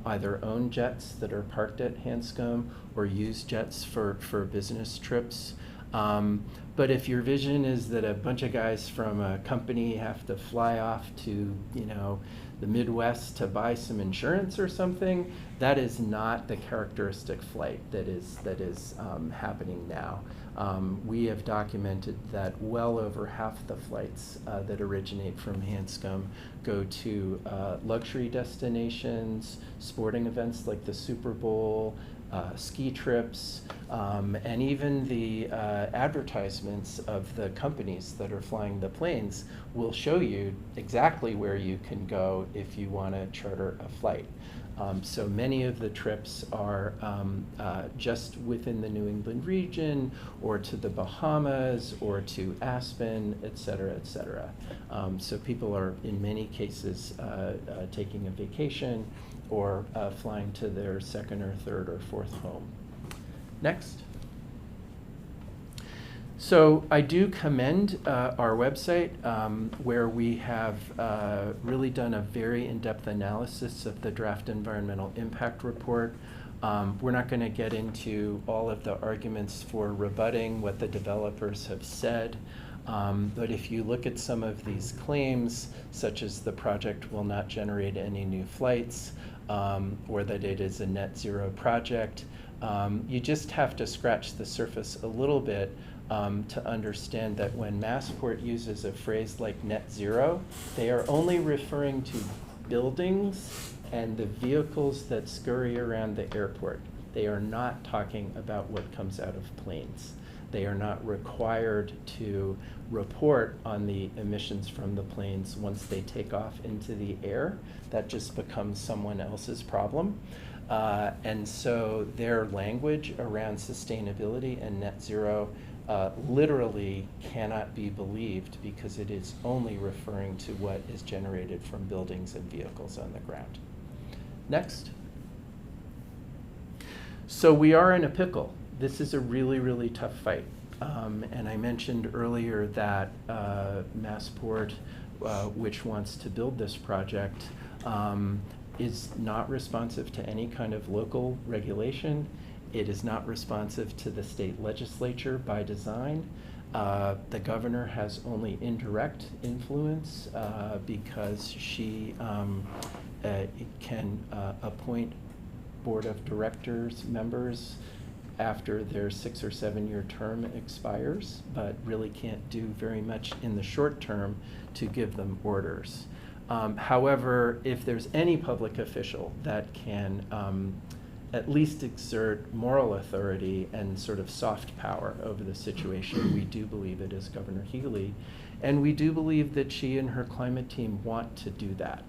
either own jets that are parked at Hanscom or use jets for business trips. But if your vision is that a bunch of guys from a company have to fly off to, the Midwest to buy some insurance or something, that is not the characteristic flight that is happening now. We have documented that well over half the flights that originate from Hanscom go to luxury destinations, sporting events like the Super Bowl, ski trips, and even the advertisements of the companies that are flying the planes will show you exactly where you can go if you want to charter a flight. So many of the trips are just within the New England region, or to the Bahamas, or to Aspen, et cetera, et cetera. So people are, in many cases, taking a vacation or flying to their second or third or fourth home. Next. So I do commend our website, where we have really done a very in-depth analysis of the draft environmental impact report. We're not going to get into all of the arguments for rebutting what the developers have said, but if you look at some of these claims, such as the project will not generate any new flights, or that it is a net zero project, you just have to scratch the surface a little bit to understand that when Massport uses a phrase like net zero, they are only referring to buildings and the vehicles that scurry around the airport. They are not talking about what comes out of planes. They are not required to report on the emissions from the planes once they take off into the air. That just becomes someone else's problem. And so their language around sustainability and net zero literally cannot be believed because it is only referring to what is generated from buildings and vehicles on the ground. Next. So we are in a pickle. This is a really, really tough fight. And I mentioned earlier that Massport, which wants to build this project, is not responsive to any kind of local regulation. It is not responsive to the state legislature by design. The governor has only indirect influence because she can appoint board of directors members after their 6 or 7 year term expires, but really can't do very much in the short term to give them orders. However, if there's any public official that can at least exert moral authority and sort of soft power over the situation, we do believe it is Governor Healy. And we do believe that she and her climate team want to do that.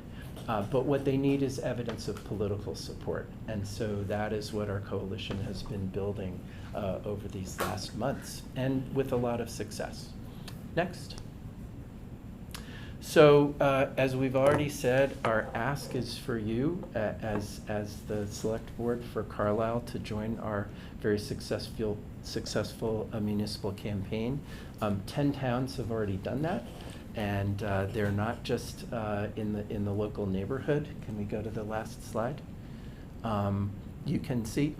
But what they need is evidence of political support. And so that is what our coalition has been building over these last months, and with a lot of success. Next. So as we've already said, our ask is for you as the select board for Carlisle to join our very successful municipal campaign. 10 towns have already done that. And they're not just in the local neighborhood. Can we go to the last slide? You can see,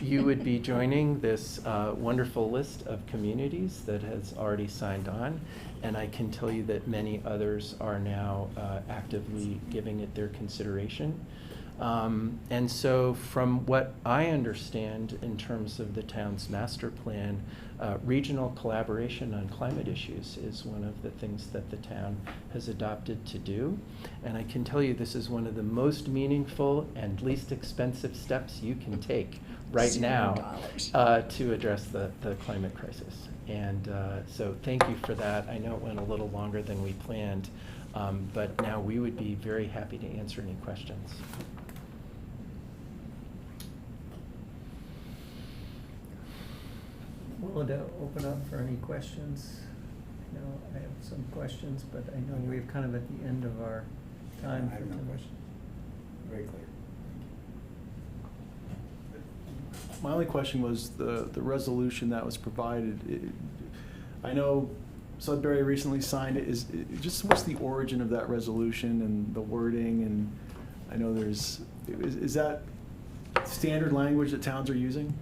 you would be joining this wonderful list of communities that has already signed on. And I can tell you that many others are now actively giving it their consideration. And so from what I understand in terms of the town's master plan, regional collaboration on climate issues is one of the things that the town has adopted to do. And I can tell you this is one of the most meaningful and least expensive steps you can take right now to address the climate crisis. And so thank you for that. I know it went a little longer than we planned, but now we would be very happy to answer any questions. Willing to open up for any questions? I know I have some questions, but I know we're kind of at the end of our time. I have no questions. Very clear. My only question was the resolution that was provided. I know Sudbury recently signed it. Just what's the origin of that resolution and the wording? And I know is that standard language that towns are using?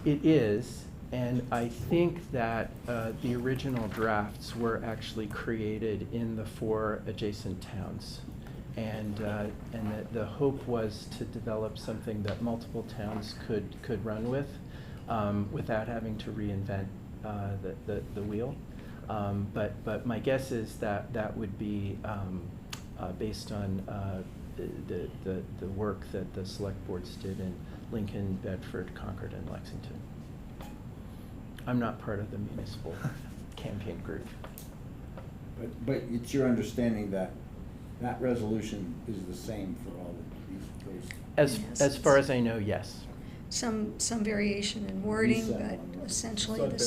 It is, and I think that the original drafts were actually created in the 4 adjacent towns. And the hope was to develop something that multiple towns could run with without having to reinvent the wheel. But my guess is that would be based on the work that the select boards did in Lincoln, Bedford, Concord, and Lexington. I'm not part of the municipal campaign group. But it's your understanding that that resolution is the same for all of those? As far as I know, yes. Some variation in wording, but essentially the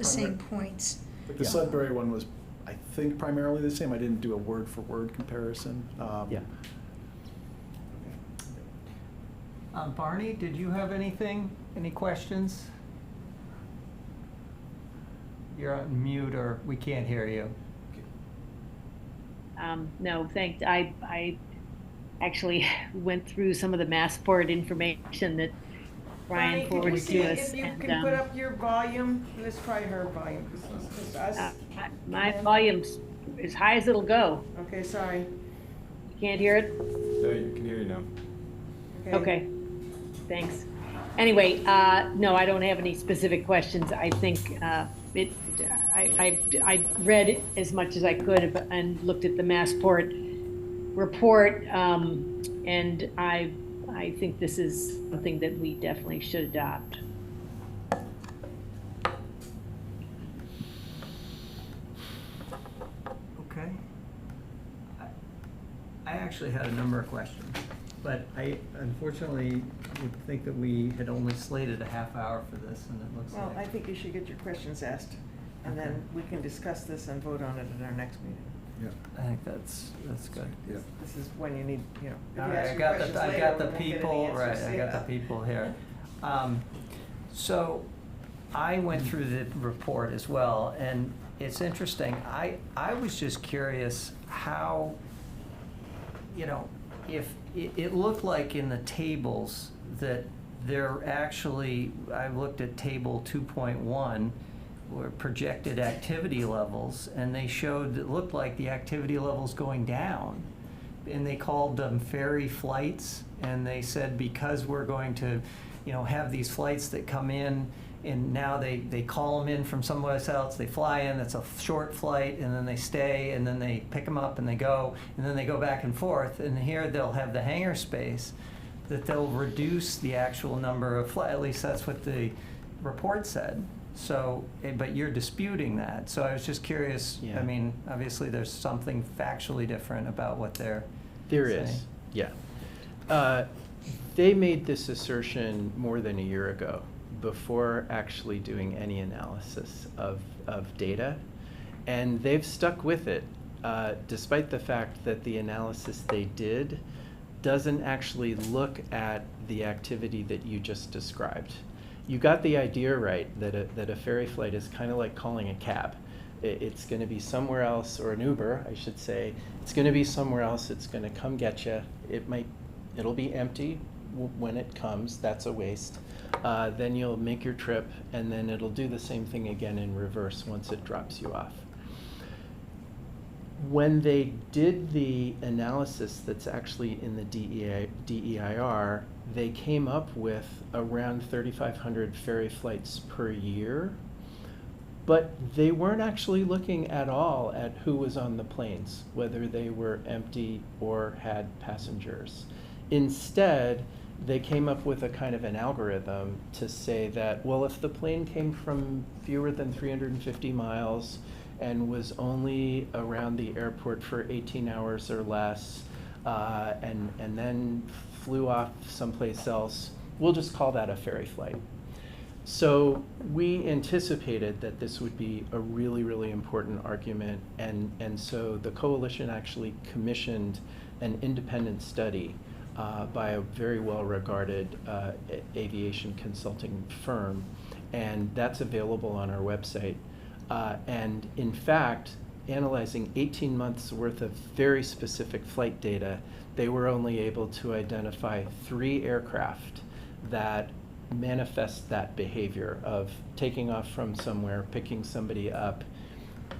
same points. Like the Sudbury one was, I think, primarily the same. I didn't do a word-for-word comparison. Yeah. Barney, did you have anything? Any questions? You're on mute, or we can't hear you. No, thanks. I actually went through some of the Massport information that Brian forwarded to us. If you can put up your volume, let's try her volume. 'Cause us- My volume's as high as it'll go. Okay, sorry. Can't hear it? You can hear you now. Okay, thanks. Anyway, no, I don't have any specific questions. I think I read as much as I could and looked at the Massport report, and I think this is something that we definitely should adopt. Okay. I actually had a number of questions, but I unfortunately would think that we had only slated a half hour for this, and it looks Well, I like. think you should get your questions asked, and Okay. then we can discuss this and vote on it at our next meeting. Yeah. I think that's good. Yeah. This is when you need, you know. if All you right, ask I your got questions the, I later, got we the won't get any people, right, answers. I got Yeah. the people here. So I went through the report as well, and it's interesting. I was just curious how, you know, if, it looked like in the tables that there actually, I looked at table 2.1, were projected activity levels, and they showed, it looked like the activity levels going down. And they called them ferry flights, and they said because we're going to, you know, have these flights that come in, and now they call them in from somewhere else, they fly in, it's a short flight, and then they stay, and then they pick them up and they go, and then they go back and forth, and here they'll have the hangar space, that they'll reduce the actual number of flights, at least that's what the report said. So, but you're disputing that, so I was just curious, I Yeah. mean, obviously there's something factually different about what they're There saying. is, yeah. They made this assertion more than a year ago, before actually doing any analysis of data. And they've stuck with it, despite the fact that the analysis they did doesn't actually look at the activity that you just described. You got the idea right, that a ferry flight is kind of like calling a cab. It's going to be somewhere else, or an Uber, I should say. It's going to be somewhere else. It's going to come get you. It'll be empty when it comes. That's a waste. Then you'll make your trip, and then it'll do the same thing again in reverse once it drops you off. When they did the analysis that's actually in the DEIR, they came up with around 3,500 ferry flights per year, but they weren't actually looking at all at who was on the planes, whether they were empty or had passengers. Instead, they came up with a kind of an algorithm to say that, well, if the plane came from fewer than 350 miles and was only around the airport for 18 hours or less, and then flew off someplace else, we'll just call that a ferry flight. So we anticipated that this would be a really, really important argument, and so the coalition actually commissioned an independent study by a very well-regarded aviation consulting firm, and that's available on our website. And in fact, analyzing 18 months worth of very specific flight data, they were only able to identify 3 aircraft that manifest that behavior of taking off from somewhere, picking somebody up,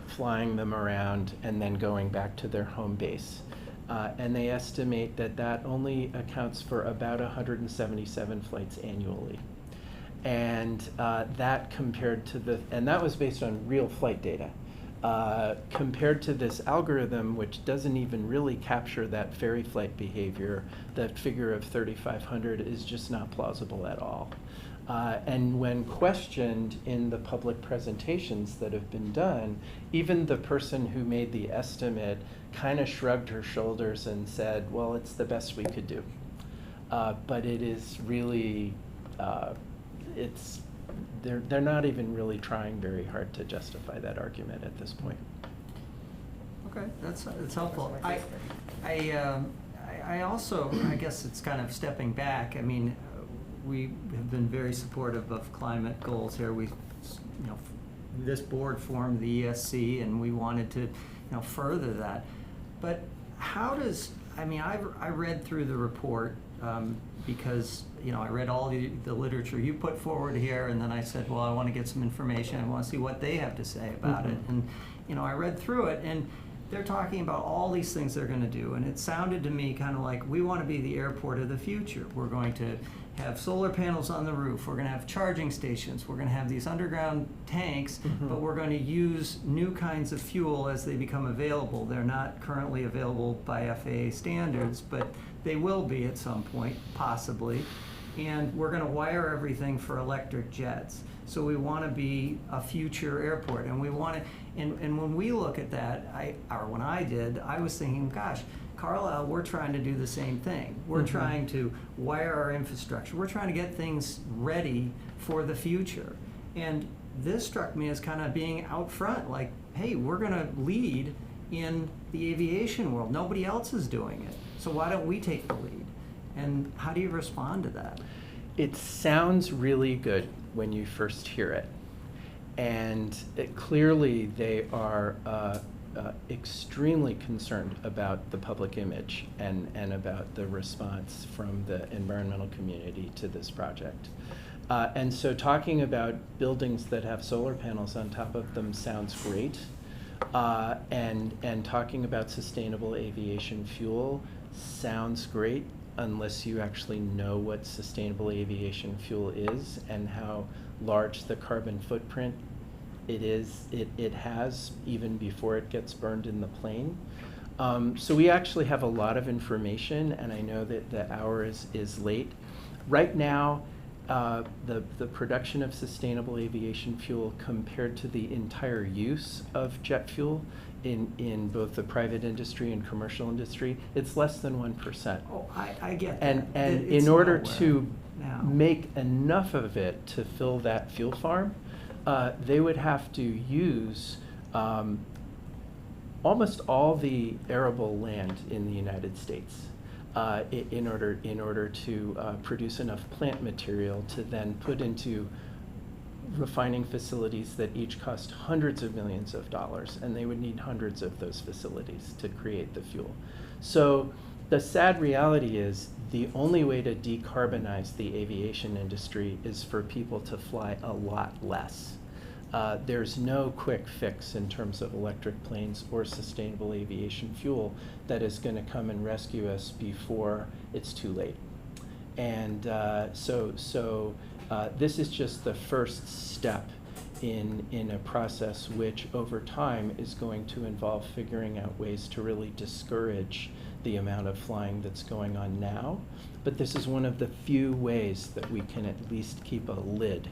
flying them around, and then going back to their home base. And they estimate that that only accounts for about 177 flights annually. And that compared to and that was based on real flight data. Compared to this algorithm, which doesn't even really capture that ferry flight behavior, that figure of 3,500 is just not plausible at all. And when questioned in the public presentations that have been done, even the person who made the estimate kind of shrugged her shoulders and said, well, it's the best we could do. But it is really, they're not even really trying very hard to justify that argument at this point. Okay, that's helpful. I also, I guess it's kind of stepping back. I mean, we have been very supportive of climate goals here. We, this board formed the ESC, and we wanted to, further that. But how does, I read through the report because, I read all the literature you put forward here, and then I said, well, I want to get some information. I want to see what they have to say about it. And, I read through it, and they're talking about all these things they're going to do, and it sounded to me kind of like, we want to be the airport of the future. We're going to have solar panels on the roof, we're going to have charging stations, we're going to have these underground tanks, but we're going to use new kinds of fuel as they become available. They're not currently available by FAA standards, but they will be at some point, possibly. And we're going to wire everything for electric jets. So we want to be a future airport, and we want to, and when we look at that, when I did, I was thinking, gosh, Carlisle, we're trying to do the same thing. We're trying to wire our infrastructure. We're trying to get things ready for the future. And this struck me as kind of being out front, like, hey, we're going to lead in the aviation world. Nobody else is doing it. So why don't we take the lead? And how do you respond to that? It sounds really good when you first hear it. And clearly they are extremely concerned about the public image and about the response from the environmental community to this project. And so talking about buildings that have solar panels on top of them sounds great. And talking about sustainable aviation fuel sounds great, unless you actually know what sustainable aviation fuel is and how large the carbon footprint it has even before it gets burned in the plane. So we actually have a lot of information, and I know that the hour is late. Right now, the production of sustainable aviation fuel compared to the entire use of jet fuel in both the private industry and commercial industry, it's less than 1%. Oh, I get that. And It's in order nowhere to now. make enough of it to fill that fuel farm, they would have to use almost all the arable land in the United States in order to produce enough plant material to then put into refining facilities that each cost hundreds of millions of dollars, and they would need hundreds of those facilities to create the fuel. So the sad reality is the only way to decarbonize the aviation industry is for people to fly a lot less. There's no quick fix in terms of electric planes or sustainable aviation fuel that is going to come and rescue us before it's too late. And this is just the first step in a process which over time is going to involve figuring out ways to really discourage the amount of flying that's going on now. But this is one of the few ways that we can at least keep a lid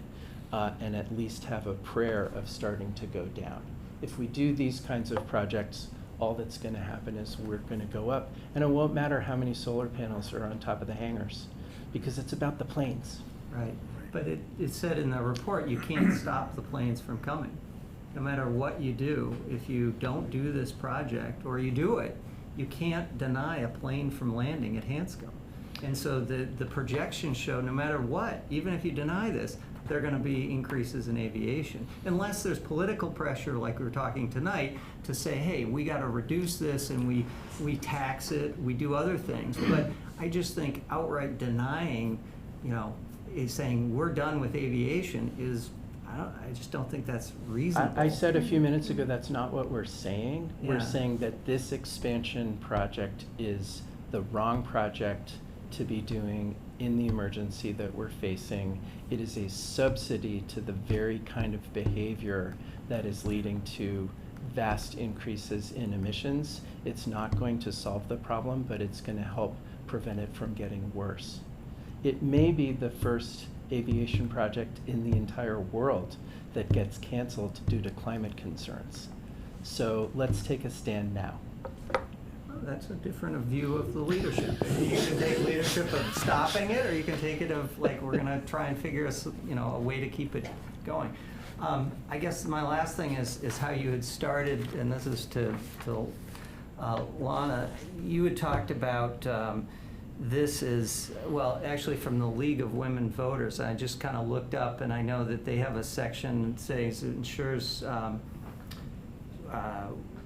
and at least have a prayer of starting to go down. If we do these kinds of projects, all that's going to happen is we're going to go up. And it won't matter how many solar panels are on top of the hangars, because it's about the planes. Right, but it said in the report, you can't stop the planes from coming. No matter what you do, if you don't do this project, or you do it, you can't deny a plane from landing at Hanscom. And so the projections show no matter what, even if you deny this, there are going to be increases in aviation. Unless there's political pressure, like we were talking tonight, to say, hey, we got to reduce this and we tax it, we do other things. But I just think outright denying, is saying we're done with aviation is, I just don't think that's reasonable. I said a few minutes ago that's not what we're saying. Yeah. We're saying that this expansion project is the wrong project to be doing in the emergency that we're facing. It is a subsidy to the very kind of behavior that is leading to vast increases in emissions. It's not going to solve the problem, but it's going to help prevent it from getting worse. It may be the first aviation project in the entire world that gets canceled due to climate concerns. So let's take a stand now. Well, that's a different view of the leadership. You can take leadership of stopping it, or you can take it of like, we're going to try and figure a way to keep it going. I guess my last thing is how you had started, and this is to Lana. You had talked about this is, well, actually from the League of Women Voters. I just kind of looked up, and I know that they have a section that says it ensures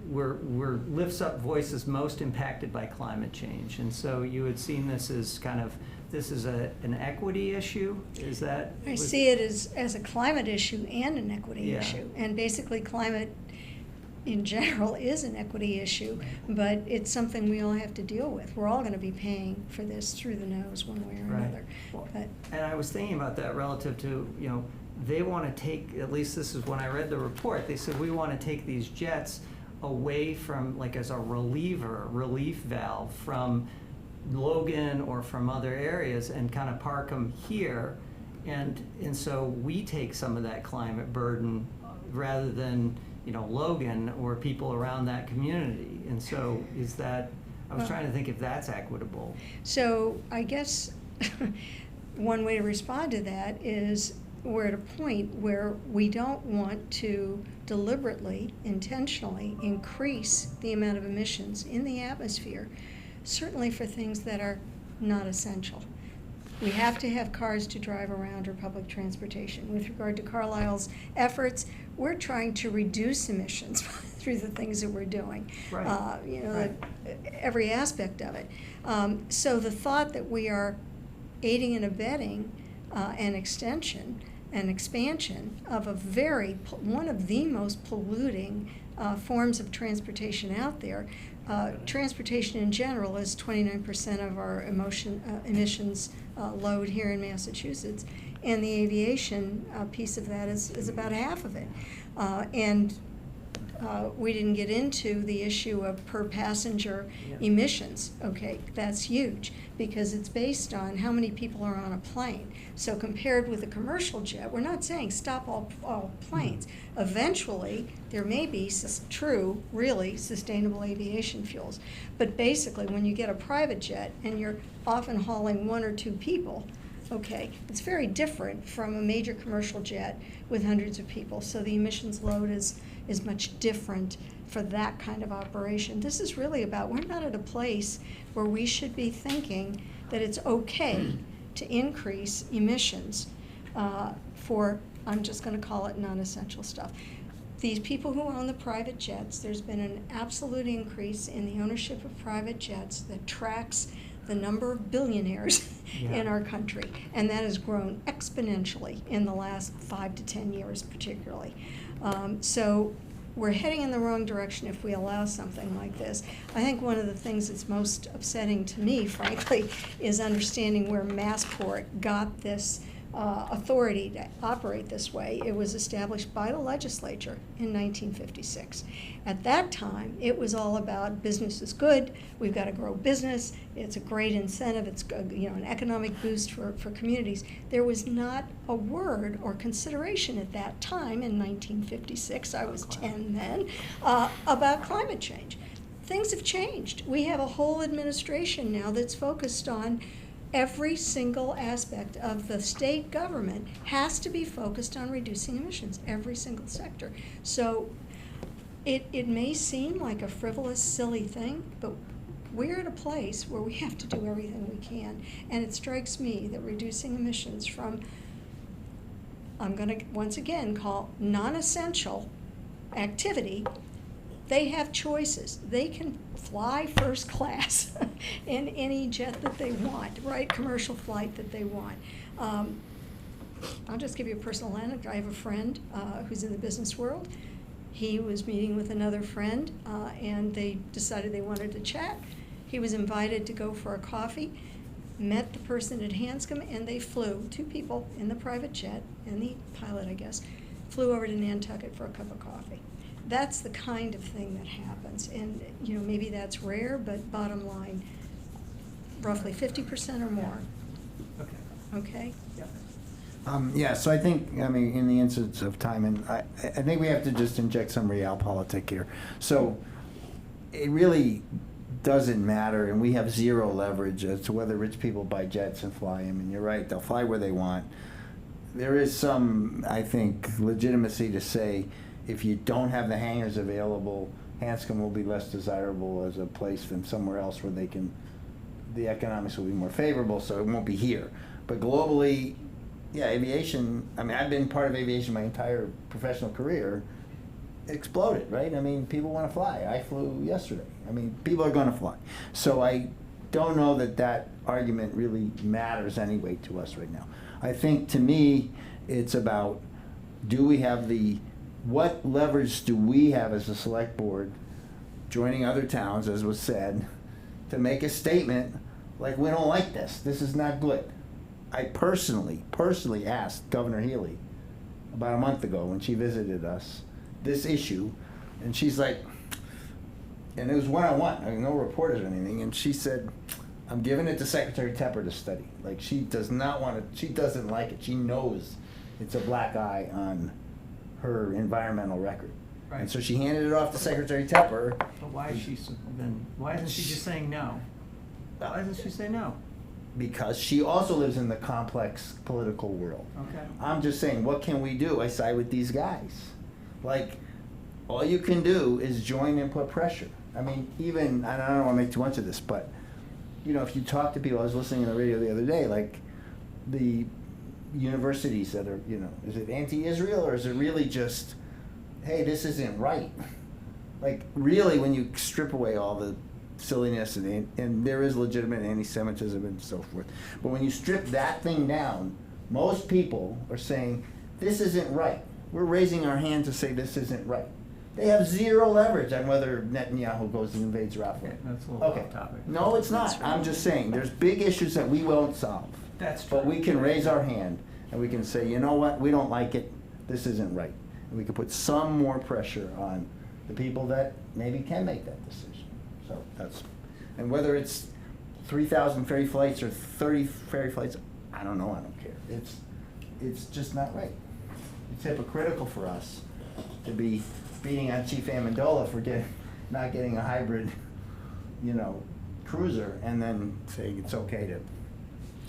lifts up voices most impacted by climate change. And so you had seen this as kind of, this is an equity issue? Is that? I see it as a climate issue and an equity Yeah. issue. And basically climate in general is an equity issue, but it's something we all have to deal with. We're all going to be paying for this through the nose one way or Right. another. Well, But And I was thinking about that relative to, they want to take, at least this is when I read the report, they said, we want to take these jets away from, like as a relief valve from Logan or from other areas and kind of park them here. And so we take some of that climate burden rather than, Logan or people around that community. And so I was trying to think if that's equitable. So I guess one way to respond to that is we're at a point where we don't want to deliberately, intentionally increase the amount of emissions in the atmosphere, certainly for things that are not essential. We have to have cars to drive around or public transportation. With regard to Carlisle's efforts, we're trying to reduce emissions through the things that we're doing. Right. Right. Every aspect of it. So the thought that we are aiding and abetting an extension, an expansion of one of the most polluting forms of transportation out there. Transportation in general is 29% of our emissions load here in Massachusetts, and the aviation piece of that is about half of it. We didn't get into the issue of per passenger emissions. Okay, that's huge because it's based on how many people are on a plane. So compared with a commercial jet, we're not saying stop all planes. Eventually, there may be true, really sustainable aviation fuels. But basically, when you get a private jet and you're often hauling 1 or 2 people, okay, it's very different from a major commercial jet with hundreds of people. So the emissions load is much different for that kind of operation. This is really about, we're not at a place where we should be thinking that it's okay to increase emissions for, I'm just going to call it non-essential stuff. These people who own the private jets, there's been an absolute increase in the ownership of private jets that tracks the number of billionaires in our country, and that has grown exponentially in the last 5 to 10 years particularly. So we're heading in the wrong direction if we allow something like this. I think one of the things that's most upsetting to me, frankly, is understanding where Massport got this authority to operate this way. It was established by the legislature in 1956. At that time, it was all about business is good, we've got to grow business, it's a great incentive, it's an economic boost for communities. There was not a word or consideration at that time in 1956, I was 10 then, about climate change. Things have changed. We have a whole administration now that's focused on every single aspect of the state government has to be focused on reducing emissions, every single sector. So it may seem like a frivolous, silly thing, but we're at a place where we have to do everything we can. And it strikes me that reducing emissions from, I'm going to once again call non-essential activity, they have choices. They can fly first class in any jet that they want, right? Commercial flight that they want. I'll just give you a personal anecdote. I have a friend who's in the business world. He was meeting with another friend, and they decided they wanted to chat. He was invited to go for a coffee, met the person at Hanscom, and they flew, 2 people in the private jet, and the pilot, I guess, flew over to Nantucket for a cup of coffee. That's the kind of thing that happens, and maybe that's rare, but bottom line, roughly 50% or more. Okay? Yeah, so I think, in the instance of time, and I think we have to just inject some realpolitik here. So it really doesn't matter, and we have zero leverage as to whether rich people buy jets and fly them, and you're right, they'll fly where they want. There is some, I think, legitimacy to say, if you don't have the hangars available, Hanscom will be less desirable as a place than somewhere else where the economics will be more favorable, so it won't be here. But globally, yeah, aviation, I've been part of aviation my entire professional career, it exploded, right? People want to fly. I flew yesterday. People are going to fly. So I don't know that argument really matters anyway to us right now. I think, to me, it's about, do we have the what leverage do we have as a select board, joining other towns, as was said, to make a statement like, we don't like this is not good. I personally asked Governor Healy about a month ago when she visited us, this issue, and she's like, and it was one-on-one, I mean, no reporters or anything, and she said, I'm giving it to Secretary Tepper to study. Like, she does not want to, she doesn't like it. She knows it's a black eye on her environmental record. Right. And so she handed it off to Secretary Tepper. But why is she, then, why isn't she just saying no? Why doesn't she say no? Because she also lives in the complex political world. Okay. I'm just saying, what can we do? I side with these guys. Like, all you can do is join and put pressure. I mean, even, I don't want to make too much of this, but, you know, if you talk to people, I was listening on the radio the other day, like, the universities that are, you know, is it anti-Israel or is it really just, hey, this isn't right? Like, really, when you strip away all the silliness and there is legitimate anti-Semitism and so forth, but when you strip that thing down, most people are saying, this isn't right. We're raising our hand to say this isn't right. They have zero leverage on whether Netanyahu goes and invades Rafah. Okay, that's a little Okay. off topic. No, it's not. I'm just saying, there's big issues that we won't solve. That's true. But we can raise our hand and we can say, you know what, we don't like it, this isn't right. And we can put some more pressure on the people that maybe can make that decision. So that's, and whether it's 3,000 ferry flights or 30 ferry flights, I don't know, I don't care. It's just not right. It's hypocritical for us to be beating on Chief Amendola for not getting a hybrid, you know, cruiser, and then saying it's okay to,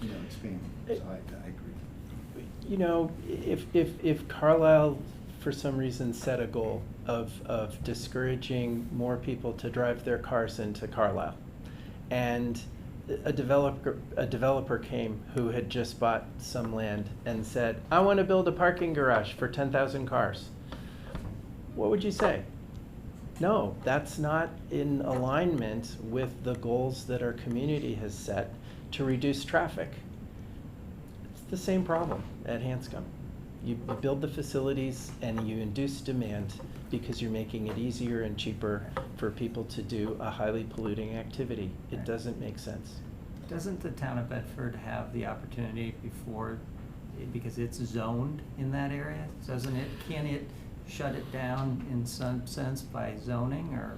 you know, expand. So I agree. You know, if Carlisle, for some reason, set a goal of discouraging more people to drive their cars into Carlisle, and a developer came who had just bought some land and said, I want to build a parking garage for 10,000 cars, what would you say? No, that's not in alignment with the goals that our community has set to reduce traffic. It's the same problem at Hanscom. You build the facilities and you induce demand because you're making it easier and cheaper for people to do a highly polluting activity. It doesn't make sense. Doesn't the town of Bedford have the opportunity before, because it's zoned in that area? Doesn't it, can it shut it down in some sense by zoning, or?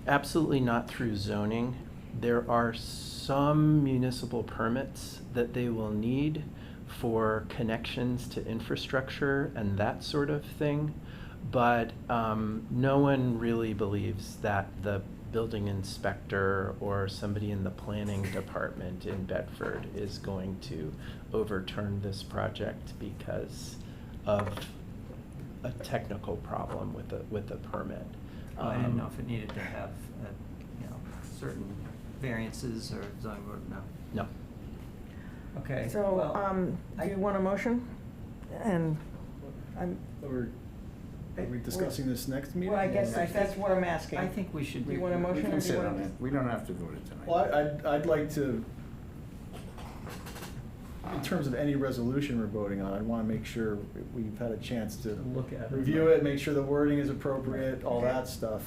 Absolutely not through zoning. There are some municipal permits that they will need for connections to infrastructure and that sort of thing. But no one really believes that the building inspector or somebody in the planning department in Bedford is going to overturn this project because of a technical problem with the permit. I didn't know if it needed to have, you know, certain variances or zoning board, no. No. Okay, So, well, do you want a motion? And I'm, Are we discussing this next meeting? well, I guess that's what I'm asking. I think we should. Do you want a We motion or can do you sit want on it. We don't have to vote it tonight. Well, I'd like to, in terms of any resolution we're voting on, I'd want to make sure we've had a chance to Look at it. review it, make sure the wording is appropriate, all Okay. that stuff.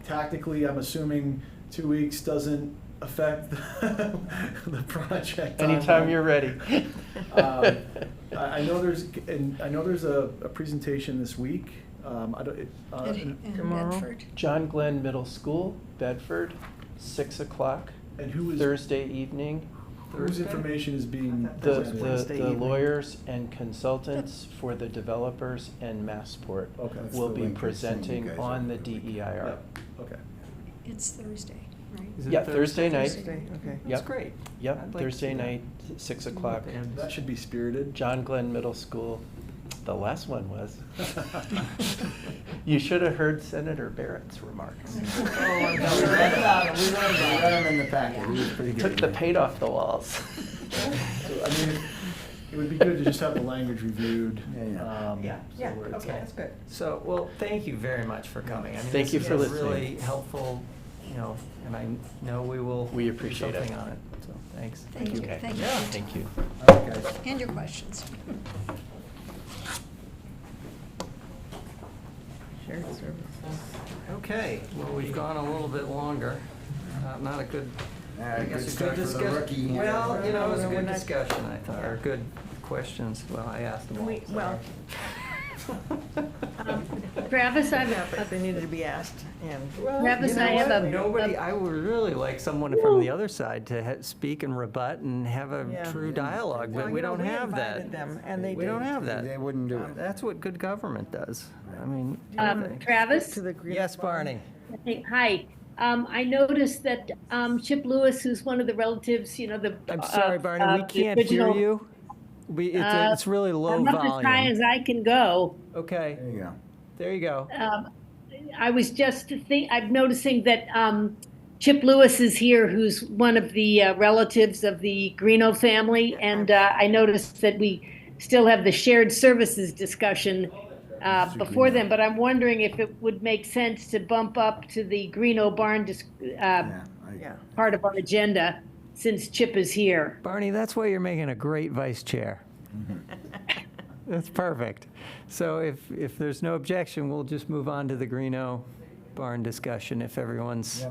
Tactically, I'm assuming 2 weeks doesn't affect the project. Anytime timeline. you're ready. I know there's a presentation this week. I don't, In Tomorrow? Bedford. John Glenn Middle School, Bedford, 6 o'clock, and who is, Thursday evening. whose Thursday? information is being The, presented? the lawyers and consultants for the developers and Massport Okay. That's will the be link you're saying you presenting guys on are the doing. DEIR. Okay. It's Thursday, right? Is it Yeah, Thursday night. Thursday, okay. That's Yep. great. I'd Yep, like to Thursday see that. night, 6 o'clock. They have That should be spirited. John Glenn Middle School. The last one was. You should have heard Senator Barrett's remarks. We read about him. We read him in the packet. He was pretty good. Took the paint off the walls. So, I mean, it would be good to just have the language reviewed. Yeah. Yeah, so yeah, where it's okay, all- that's good. So, well, thank you very much for coming. I mean, Thank this you has for been listening. really helpful, you know, and I know we will. We do appreciate it. something on it, so, thanks. Thank you, Okay. thank you. Thank you. Okay. And your questions. Shared services. Okay, well, we've gone a little bit longer. Not a good, I guess a good discussion. Well, you know, it was a good discussion, I thought, or good questions. Well, I asked them all. Well, Travis, but they needed to be asked, and Travis, I have a. Nobody, I would really like someone from the other side to speak and rebut and have a Yeah. true dialogue, but we don't have invited that. them, and they We don't did. have They that. wouldn't do it. That's what good government does. I mean, Travis? To the green. yes, Barney. Hey, hi. I noticed that Chip Lewis, who's one of the relatives, you know, the. I'm sorry, Barney, we the can't hear original- you. It's really low I'm up as high volume. as I can go. Okay, There you go. there you go. I was just I'm noticing that Chip Lewis is here, who's one of the relatives of the Greeno family, and I noticed that we still have the shared services discussion before them. But I'm wondering if it would make sense to bump up to the Greeno barn Yeah. Yeah. part of our agenda, since Chip is here. Barney, that's why you're making a great vice chair. That's perfect. So if there's no objection, we'll just move on to the Greeno barn discussion if everyone's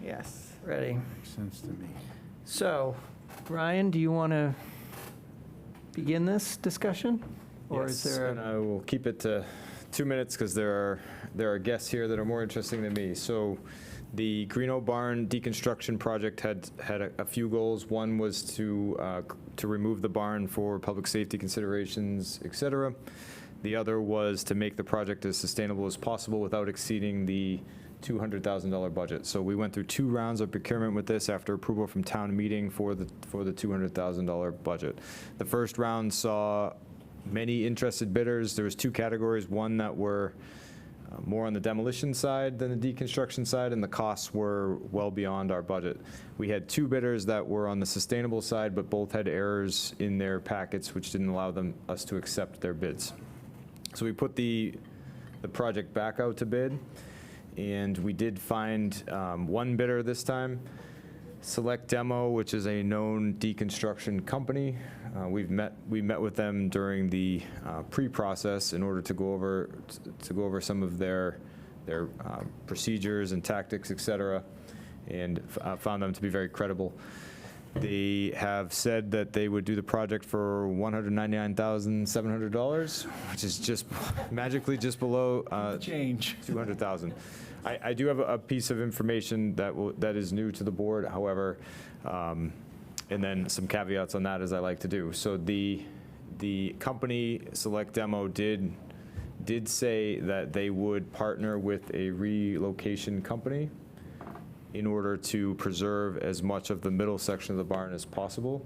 Yes. ready. Makes sense to me. So, Ryan, do you want to begin this discussion? Or is Yes, there and a, I will keep it to 2 minutes because there are guests here that are more interesting than me. So the Greeno Barn deconstruction project had a few goals. One was to remove the barn for public safety considerations, et cetera. The other was to make the project as sustainable as possible without exceeding the $200,000 budget. So we went through 2 rounds of procurement with this after approval from town meeting for the $200,000 budget. The first round saw many interested bidders. There was 2 categories, one that were more on the demolition side than the deconstruction side, and the costs were well beyond our budget. We had 2 bidders that were on the sustainable side, but both had errors in their packets, which didn't allow us to accept their bids. So we put the project back out to bid, and we did find one bidder this time, Select Demo, which is a known deconstruction company. We met with them during the pre-process in order to go over some of their procedures and tactics, et cetera, and found them to be very credible. They have said that they would do the project for $199,700, which is just magically just below Change. $200,000. I do have a piece of information that is new to the board, however, and then some caveats on that, as I like to do. So the company Select Demo did say that they would partner with a relocation company in order to preserve as much of the middle section of the barn as possible.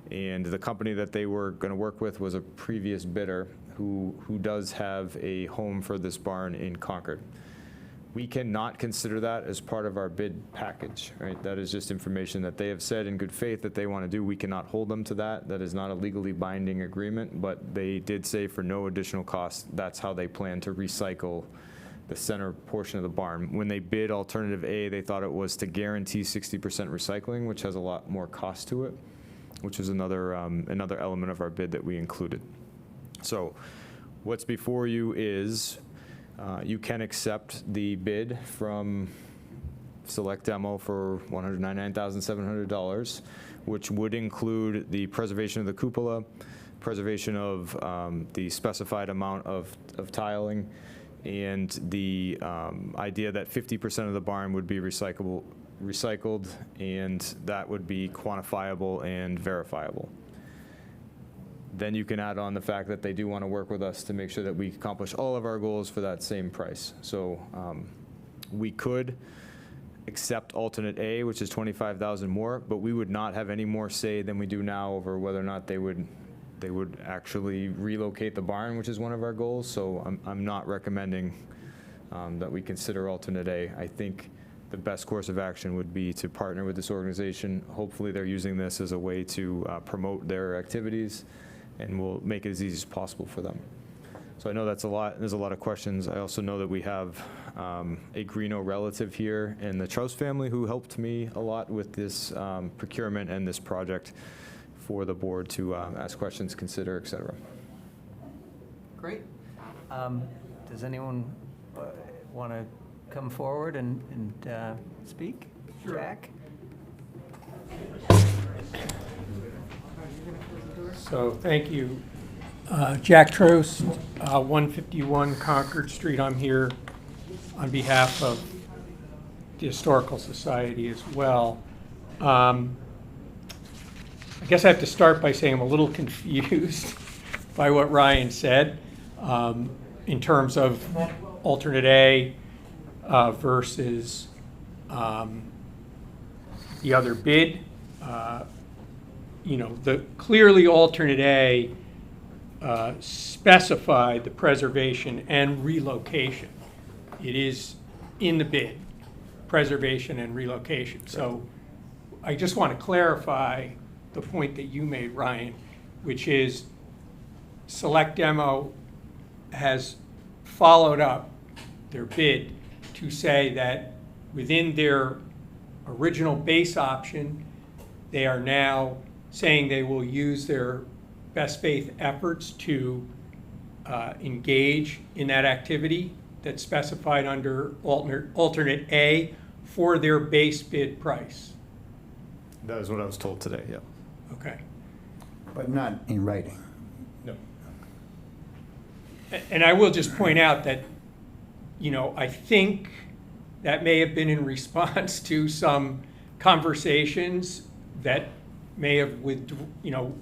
And the company that they were going to work with was a previous bidder who does have a home for this barn in Concord. We cannot consider that as part of our bid package, right? That is just information that they have said in good faith that they want to do. We cannot hold them to that. That is not a legally binding agreement, but they did say for no additional cost, that's how they plan to recycle the center portion of the barn. When they bid alternative A, they thought it was to guarantee 60% recycling, which has a lot more cost to it, which is another element of our bid that we included. So what's before you is you can accept the bid from Select Demo for $199,700, which would include the preservation of the cupola, preservation of the specified amount of tiling, and the idea that 50% of the barn would be recycled, and that would be quantifiable and verifiable. Then you can add on the fact that they do want to work with us to make sure that we accomplish all of our goals for that same price. So we could accept alternate A, which is $25,000 more, but we would not have any more say than we do now over whether or not they would actually relocate the barn, which is one of our goals. So I'm not recommending that we consider alternate A. I think the best course of action would be to partner with this organization. Hopefully they're using this as a way to promote their activities, and we'll make it as easy as possible for them. So I know that's a lot. There's a lot of questions. I also know that we have a Greeno relative here in the Trouse family who helped me a lot with this procurement and this project for the board to ask questions, consider, et cetera. Great. Does anyone want to come forward and speak? Jack? So, thank you. Jack Trost, 151 Concord Street. I'm here on behalf of the Historical Society as well. I guess I have to start by saying I'm a little confused by what Ryan said in terms of alternate A versus the other bid. Clearly alternate A specified the preservation and relocation. It is in the bid, preservation and relocation. So I just want to clarify the point that you made, Ryan, which is Select Demo has followed up their bid to say that within their original base option, they are now saying they will use their best faith efforts to engage in that activity that's specified under alternate A for their base bid price. That is what I was told today, yeah. Okay. But not in writing. No. And I will just point out that, I think that may have been in response to some conversations that may have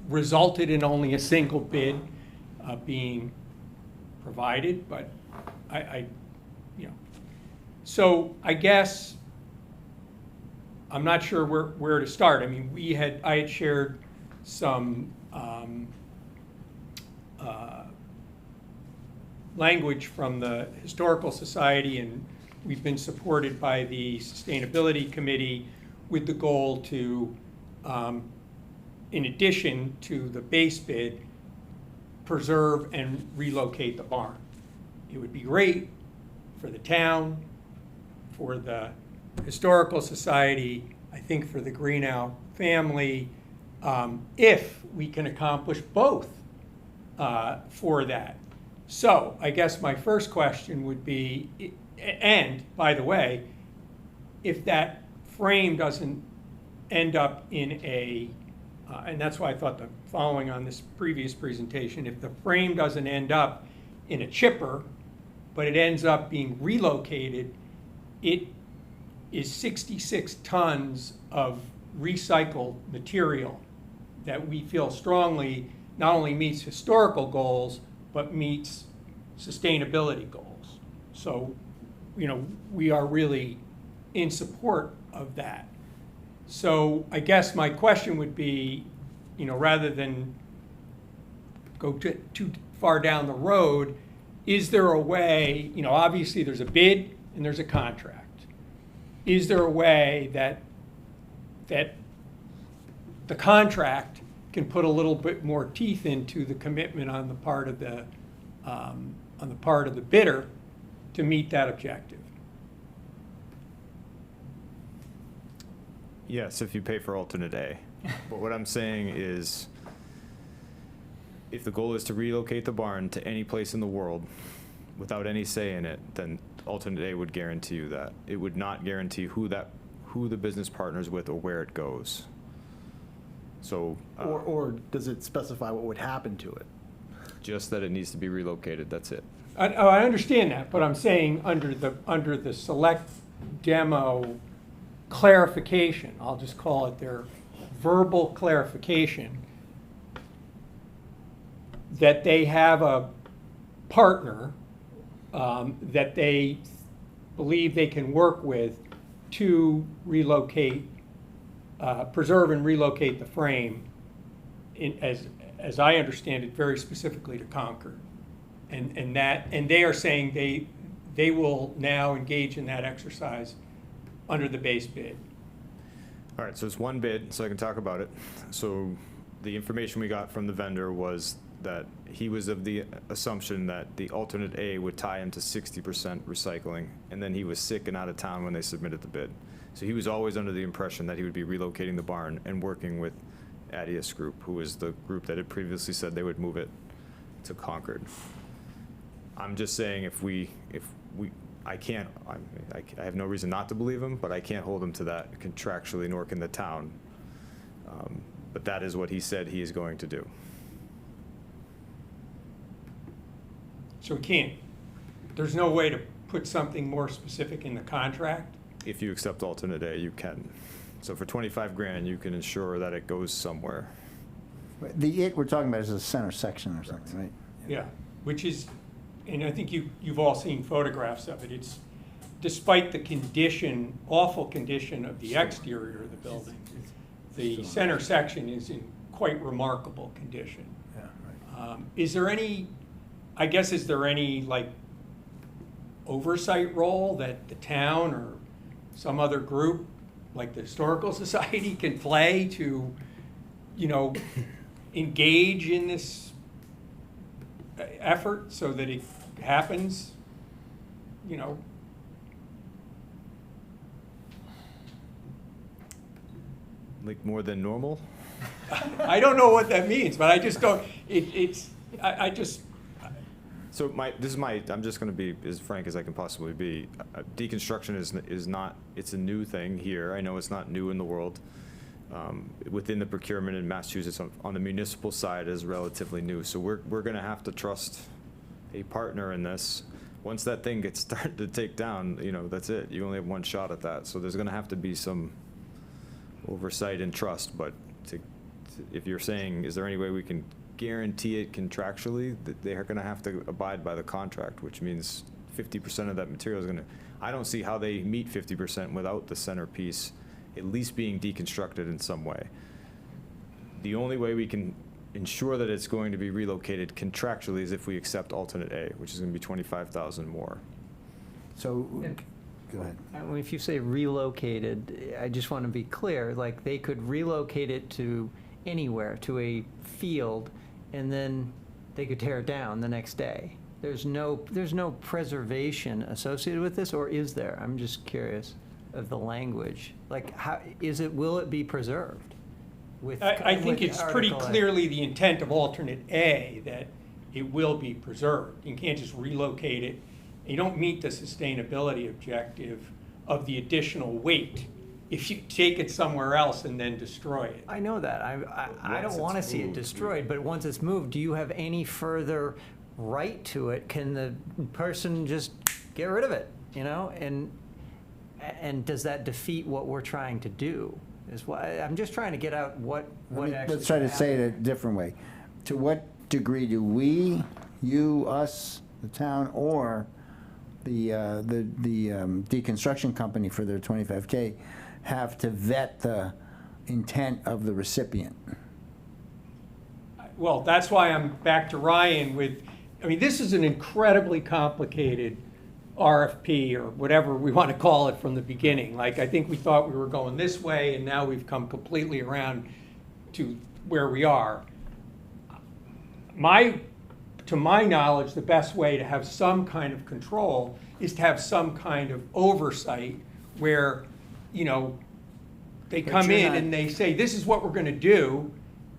resulted in only a single bid being provided, but so I guess I'm not sure where to start. I mean, I had shared some language from the Historical Society, and we've been supported by the Sustainability Committee with the goal to, in addition to the base bid, preserve and relocate the barn. It would be great for the town, for the Historical Society, I think for the Greenough family, if we can accomplish both for that. So I guess my first question would be, and by the way, if that frame doesn't end up in a, and that's why I thought the following on this previous presentation, if the frame doesn't end up in a chipper, but it ends up being relocated, it is 66 tons of recycled material that we feel strongly not only meets historical goals, but meets sustainability goals. So, we are really in support of that. So I guess my question would be, rather than go too far down the road, is there a way, obviously there's a bid and there's a contract. Is there a way that the contract can put a little bit more teeth into the commitment on the part of the bidder to meet that objective? Yes, if you pay for alternate A. But what I'm saying is, if the goal is to relocate the barn to any place in the world without any say in it, then alternate A would guarantee you that. It would not guarantee who the business partners with or where it goes. So. Or does it specify what would happen to it? Just that it needs to be relocated, that's it. I understand that, but I'm saying under the Select Demo clarification, I'll just call it their verbal clarification, that they have a partner that they believe they can work with to relocate, preserve and relocate the frame, as I understand it, very specifically to Concord. And they are saying they will now engage in that exercise under the base bid. All right, so it's one bid, so I can talk about it. So the information we got from the vendor was that he was of the assumption that the alternate A would tie him to 60% recycling, and then he was sick and out of town when they submitted the bid. So he was always under the impression that he would be relocating the barn and working with Adius Group, who was the group that had previously said they would move it to Concord. I'm just saying if we I can't, I have no reason not to believe him, but I can't hold him to that contractually, nor can the town. But that is what he said he is going to do. So we can't, there's no way to put something more specific in the contract? If you accept alternate A, you can. So for 25 grand, you can ensure that it goes somewhere. The we're talking about is a center section or something, right? Yeah, which is, and I think you've all seen photographs of it. It's, despite the condition, awful condition of the exterior of the building, the center section is in quite remarkable condition. Yeah, right. Is there any, I guess, is there any like oversight role that the town or some other group, like the Historical Society, can play to, you know, engage in this effort so that it happens, you know? Like more than normal? I don't know what that means, but I just don't, I just, So I'm just going to be as frank as I can possibly be. Deconstruction is not, it's a new thing here. I know it's not new in the world. Within the procurement in Massachusetts, on the municipal side, is relatively new. So we're going to have to trust a partner in this. Once that thing gets started to take down, you know, that's it. You only have one shot at that. So there's going to have to be some oversight and trust. But if you're saying, is there any way we can guarantee it contractually, that they are going to have to abide by the contract, which means 50% of that material is going to, I don't see how they meet 50% without the centerpiece at least being deconstructed in some way. The only way we can ensure that it's going to be relocated contractually is if we accept alternate A, which is going to be 25,000 more. So, go ahead. I mean, if you say relocated, I just want to be clear, like they could relocate it to anywhere, to a field, and then they could tear it down the next day. There's no preservation associated with this, or is there? I'm just curious of the language. Like, how will it be preserved? I think with it's pretty Article A? clearly the intent of alternate A that it will be preserved. You can't just relocate it. You don't meet the sustainability objective of the additional weight if you take it somewhere else and then destroy it. I know that. I Once don't want to it's see it moved, destroyed, but once it's moved, do you have any further right to it? Can the person just get rid of it, you know? And does that defeat what we're trying to do? Is why I'm just trying to get out what actually. Let's try to should say it a happen. different way. To what degree do we, you, us, the town, or the deconstruction company for their 25K have to vet the intent of the recipient? Well, that's why I'm back to Ryan with, I mean, this is an incredibly complicated RFP or whatever we want to call it from the beginning. Like, I think we thought we were going this way, and now we've come completely around to where we are. To my knowledge, the best way to have some kind of control is to have some kind of oversight where, you know, they come you're in not- and they say, this is what we're going to do,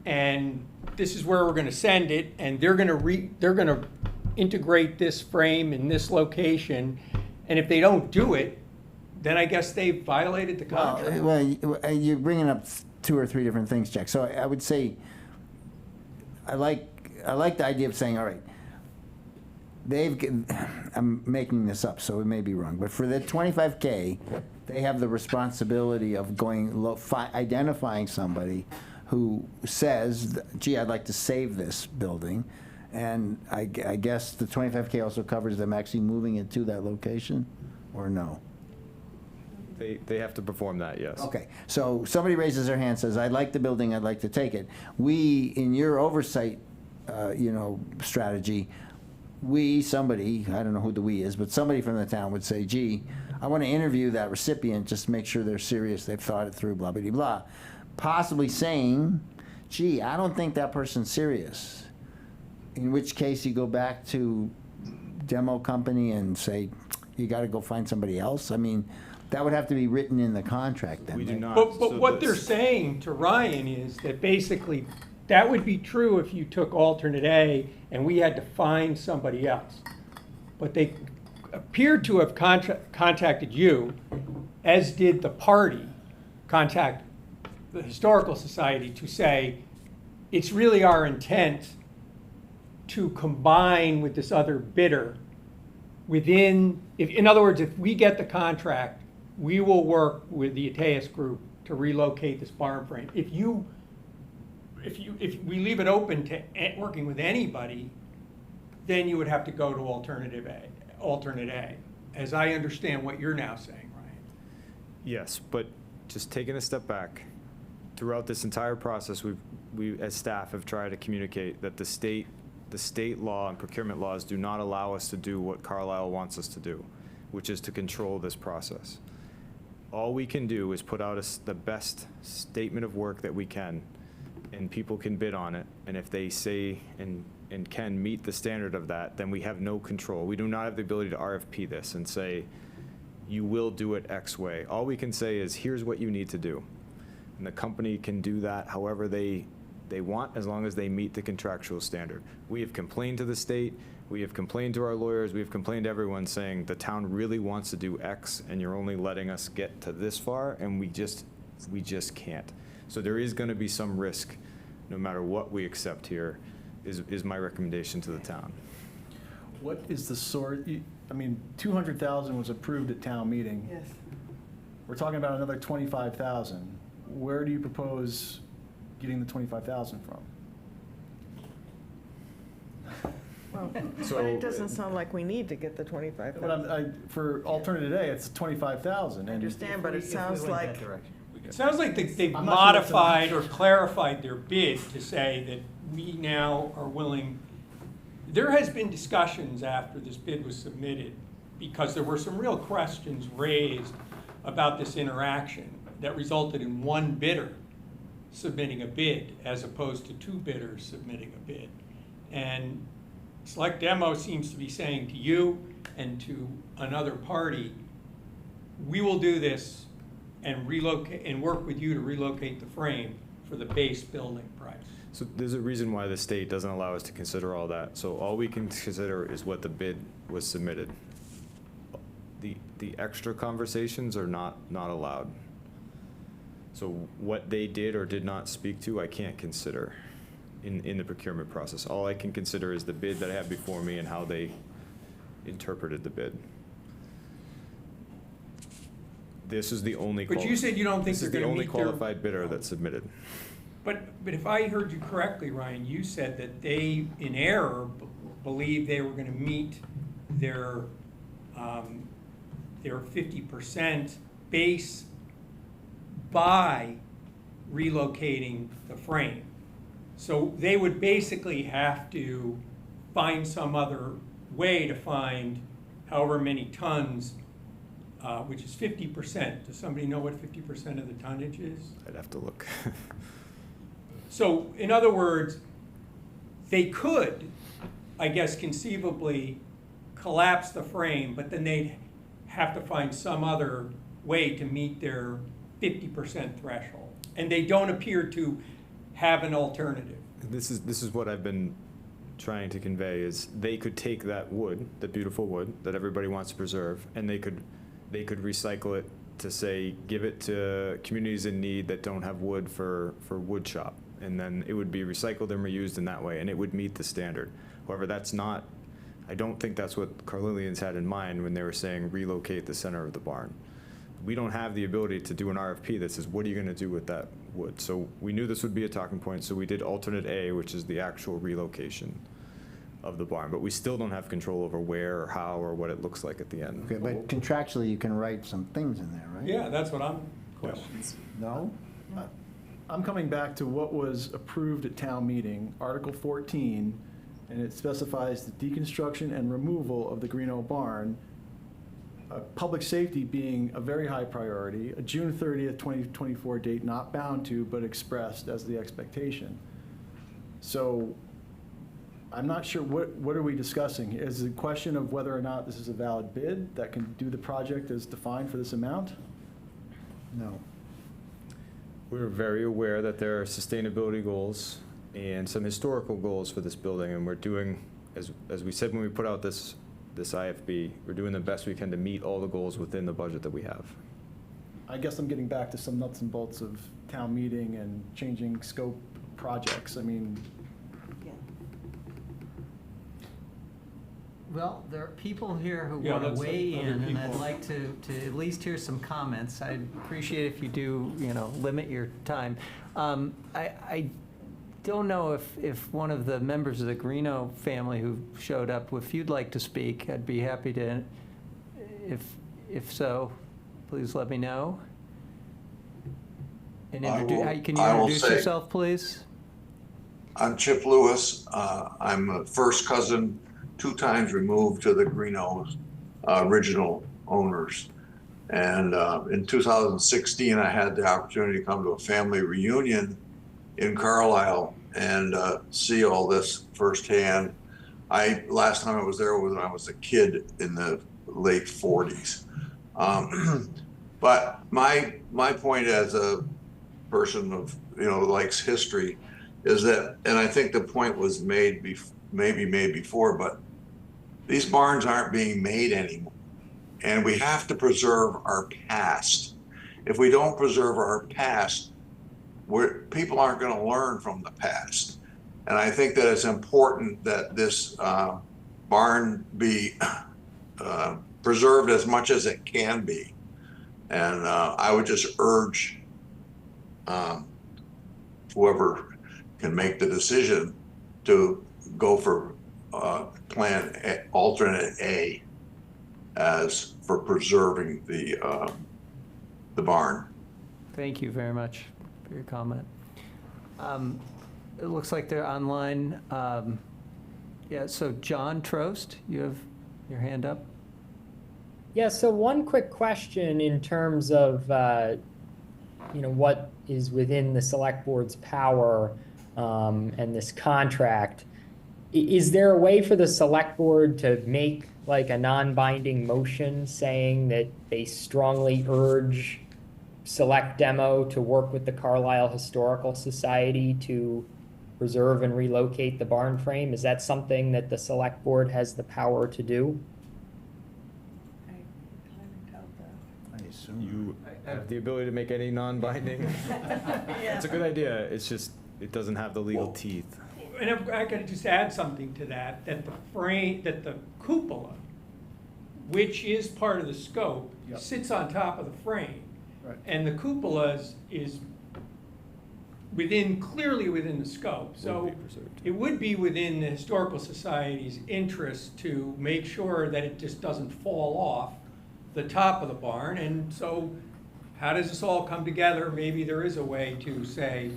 and this is where we're going to send it, and they're going to integrate this frame in this location, and if they don't do it, then I guess they've violated the contract. Well, you're bringing up 2 or 3 different things, Jack. So I would say, I like the idea of saying, all right, I'm making this up, so it may be wrong, but for the 25K, they have the responsibility of identifying somebody who says, gee, I'd like to save this building. And I guess the 25K also covers them actually moving it to that location, or no? They have to perform that, yes. Okay, so somebody raises their hand, says, I like the building, I'd like to take it. We, in your oversight, strategy, somebody, I don't know who the we is, but somebody from the town would say, gee, I want to interview that recipient, just to make sure they're serious, they've thought it through, blah, blah, blah. Possibly saying, gee, I don't think that person's serious. In which case you go back to demo company and say, you got to go find somebody else? I mean, that would have to be written in the contract then. We do right? not. But so what they're this- saying to Ryan is that basically, that would be true if you took alternate A and we had to find somebody else. But appeared to have contacted you, as did the party, contact the Historical Society to say, it's really our intent to combine with this other bidder within, in other words, if we get the contract, we will work with the Ateus Group to relocate this barn frame. If we leave it open to working with anybody, then you would have to go to alternate A, as I understand what you're now saying, Ryan. Yes, but just taking a step back, throughout this entire process, we as staff have tried to communicate that the state law and procurement laws do not allow us to do what Carlisle wants us to do, which is to control this process. All we can do is put out the best statement of work that we can, and people can bid on it. And if they say and can meet the standard of that, then we have no control. We do not have the ability to RFP this and say, you will do it X way. All we can say is, here's what you need to do. And the company can do that however they want, as long as they meet the contractual standard. We have complained to the state, we have complained to our lawyers, we have complained to everyone saying the town really wants to do X and you're only letting us get to this far, and we just can't. So there is gonna be some risk, no matter what we accept here, is my recommendation to the town. What is the source, I mean, 200,000 was approved at town meeting. Yes. We're talking about another 25,000. Where do you propose getting the 25,000 from? Well, So- but it doesn't sound like we need to get the 25,000. But for alternate A, it's 25,000. I understand, but it sounds like, It sounds like they've I'm not sure that's modified or clarified their bid to say that we now are willing. There has been discussions after this bid was submitted, because there were some real questions raised about this interaction that resulted in one bidder submitting a bid as opposed to two bidders submitting a bid. And Select Demo seems to be saying to you and to another party, we will do this and relocate and work with you to relocate the frame for the base building price. So there's a reason why the state doesn't allow us to consider all that. So all we can consider is what the bid was submitted. The extra conversations are not allowed. So what they did or did not speak to, I can't consider in the procurement process. All I can consider is the bid that I have before me and how they interpreted the bid. This is the only. But you said you don't think this is they're the gonna only meet their- qualified bidder that submitted. But if I heard you correctly, Ryan, you said that they, in error, believed they were gonna meet their 50% base by relocating the frame. So they would basically have to find some other way to find however many tons, which is 50%. Does somebody know what 50% of the tonnage is? I'd have to look. So, in other words, they could, I guess conceivably, collapse the frame, but then they'd have to find some other way to meet their 50% threshold. And they don't appear to have an alternative. This is what I've been trying to convey, is they could take that wood, the beautiful wood that everybody wants to preserve, and they could recycle it to say, give it to communities in need that don't have wood for wood shop. And then it would be recycled and reused in that way, and it would meet the standard. However, I don't think that's what Carlilians had in mind when they were saying relocate the center of the barn. We don't have the ability to do an RFP that says, what are you gonna do with that wood? So we knew this would be a talking point, so we did alternate A, which is the actual relocation of the barn. But we still don't have control over where or how or what it looks like at the end. Okay, but contractually, you can write some things in there, right? Yeah, that's what I'm questioning. No? I'm coming back to what was approved at town meeting, Article 14, and it specifies the deconstruction and removal of the Greeno barn, public safety being a very high priority, a June 30th, 2024 date not bound to, but expressed as the expectation. So I'm not sure, what are we discussing? Is the question of whether or not this is a valid bid that can do the project as defined for this amount? No. We're very aware that there are sustainability goals and some historical goals for this building, and we're doing, as we said when we put out this this IFB. We're doing the best we can to meet all the goals within the budget that we have. I guess I'm getting back to some nuts and bolts of town meeting and changing scope projects. I mean, Well, there are people here who Yeah, want to let's let weigh other in, and I'd people. like to at least hear some comments. I'd appreciate if you do, limit your time. I don't know if one of the members of the Greeno family who showed up, if you'd like to speak, I'd be happy to. If so, please let me know. And can you introduce yourself, please? I'm Chip Lewis. I'm a first cousin, 2 times removed to the Greenos, original owners. And in 2016, I had the opportunity to come to a family reunion in Carlisle and see all this firsthand. Last time I was there was when I was a kid in the late 40s. But my point as a person of, likes history is that, and I think the point was maybe made before, but these barns aren't being made anymore. And we have to preserve our past. If we don't preserve our past, people aren't going to learn from the past. And I think that it's important that this barn be preserved as much as it can be. And I would just urge whoever can make the decision to go for alternate A as for preserving the barn. Thank you very much for your comment. It looks like they're online. Yeah, so John Trost, you have your hand up. Yeah, so one quick question in terms of, what is within the select board's power and this contract. Is there a way for the select board to make like a non-binding motion saying that they strongly urge Select Demo to work with the Carlisle Historical Society to preserve and relocate the barn frame? Is that something that the select board has the power to do? I assume. You have the ability to make any non-binding. It's a good idea. It's just, it doesn't have the legal teeth. And if I could just add something to that, that the cupola, which is part of the scope, Yep. sits on top of the frame. Right. And the cupola is clearly within the scope. So it would be within the Historical Society's interest to make sure that it just doesn't fall off the top of the barn. And so how does this all come together? Maybe there is a way to say,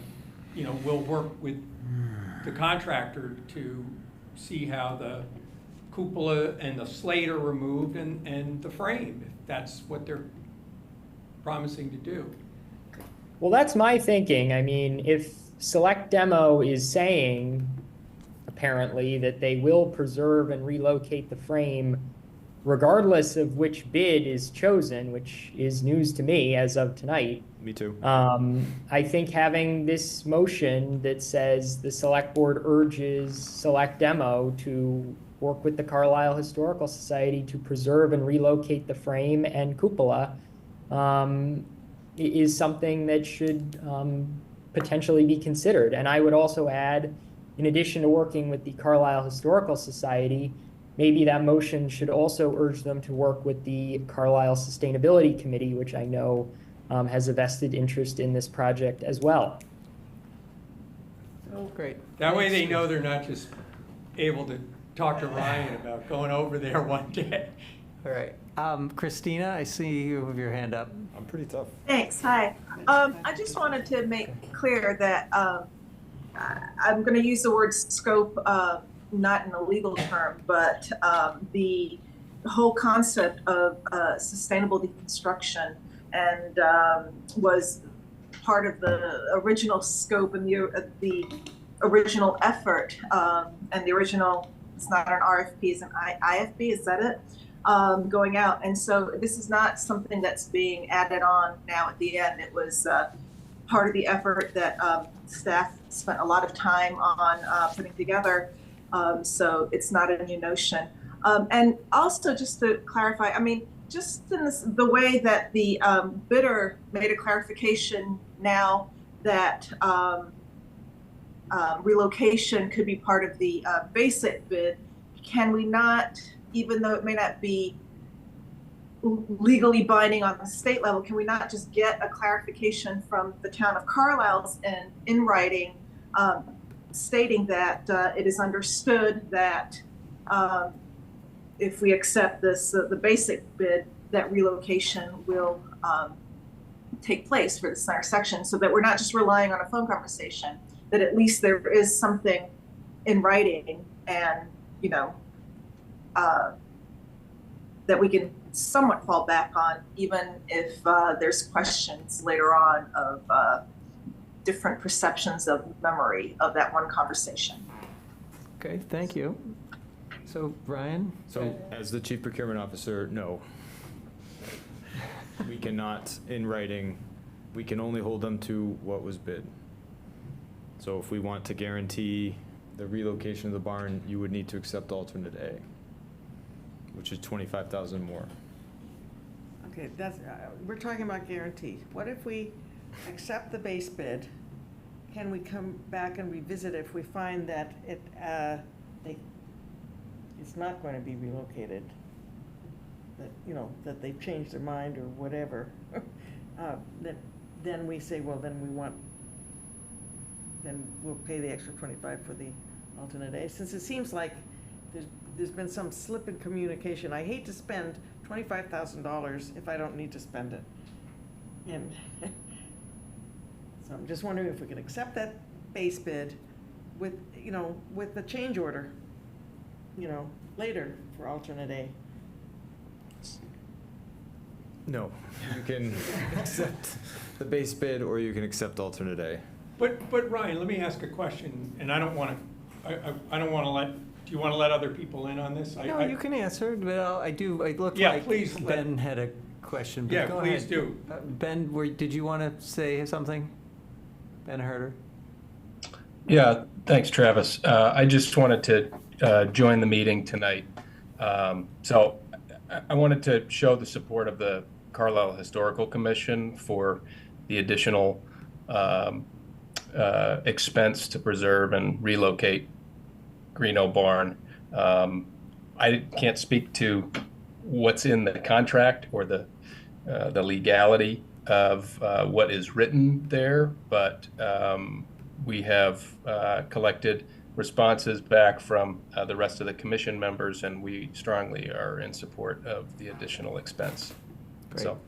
we'll work with the contractor to see how the cupola and the slate are removed and the frame, if that's what they're promising to do. Well, that's my thinking. I mean, if Select Demo is saying, apparently, that they will preserve and relocate the frame regardless of which bid is chosen, which is news to me as of tonight. Me too. I think having this motion that says the select board urges Select Demo to work with the Carlisle Historical Society to preserve and relocate the frame and cupola is something that should potentially be considered. And I would also add, in addition to working with the Carlisle Historical Society, maybe that motion should also urge them to work with the Carlisle Sustainability Committee, which I know has a vested interest in this project as well. Oh, great. That way they know they're not just able to talk to Ryan about going over there one day. All right. Christina, I see you with your hand up. I'm pretty tough. Thanks. Hi. I just wanted to make clear that I'm going to use the word scope, not in a legal term, but the whole concept of sustainable deconstruction and was part of the original scope and the original effort and the original, it's not an RFP, it's an IFB, is that it? Going out. And so this is not something that's being added on now at the end. It was part of the effort that staff spent a lot of time on putting together. So it's not a new notion. And also, just to clarify, I mean, just in the way that the bidder made a clarification now that relocation could be part of the basic bid, can we not, even though it may not be legally binding on the state level, can we not just get a clarification from the town of Carlisle's in writing stating that it is understood that if we accept this, the basic bid, that relocation will take place for this intersection, so that we're not just relying on a phone conversation, that at least there is something in writing, and, you know, that we can somewhat fall back on, even if there's questions later on of different perceptions of memory of that one conversation. Okay, thank you. So, Brian? So, as the Chief Procurement Officer, no. We cannot, in writing, we can only hold them to what was bid. So if we want to guarantee the relocation of the barn, you would need to accept alternate A, which is 25,000 more. Okay, that's, we're talking about guarantee. What if we accept the base bid? Can we come back and revisit if we find that it's not going to be relocated? That, you know, that they've changed their mind or whatever, then we say, well, then we'll pay the extra 25 for the alternate A. Since it seems like there's been some slip in communication. I hate to spend $25,000 if I don't need to spend it. And so I'm just wondering if we can accept that base bid with, you know, with the change order, you know, later for alternate A. No, you can accept the base bid or you can accept alternate A. But Ryan, let me ask a question, and I don't want to let, do you want to let other people in on this? No, you can answer, but I look Yeah, like please Ben had a question. But Yeah, go please ahead. do. Ben, did you want to say something? Ben Herter? Yeah, thanks, Travis. I just wanted to join the meeting tonight. So I wanted to show the support of the Carlisle Historical Commission for the additional expense to preserve and relocate Greeno Barn. I can't speak to what's in the contract or the legality of what is written there, but we have collected responses back from the rest of the commission members, and we strongly are in support of the additional expense. Great. So,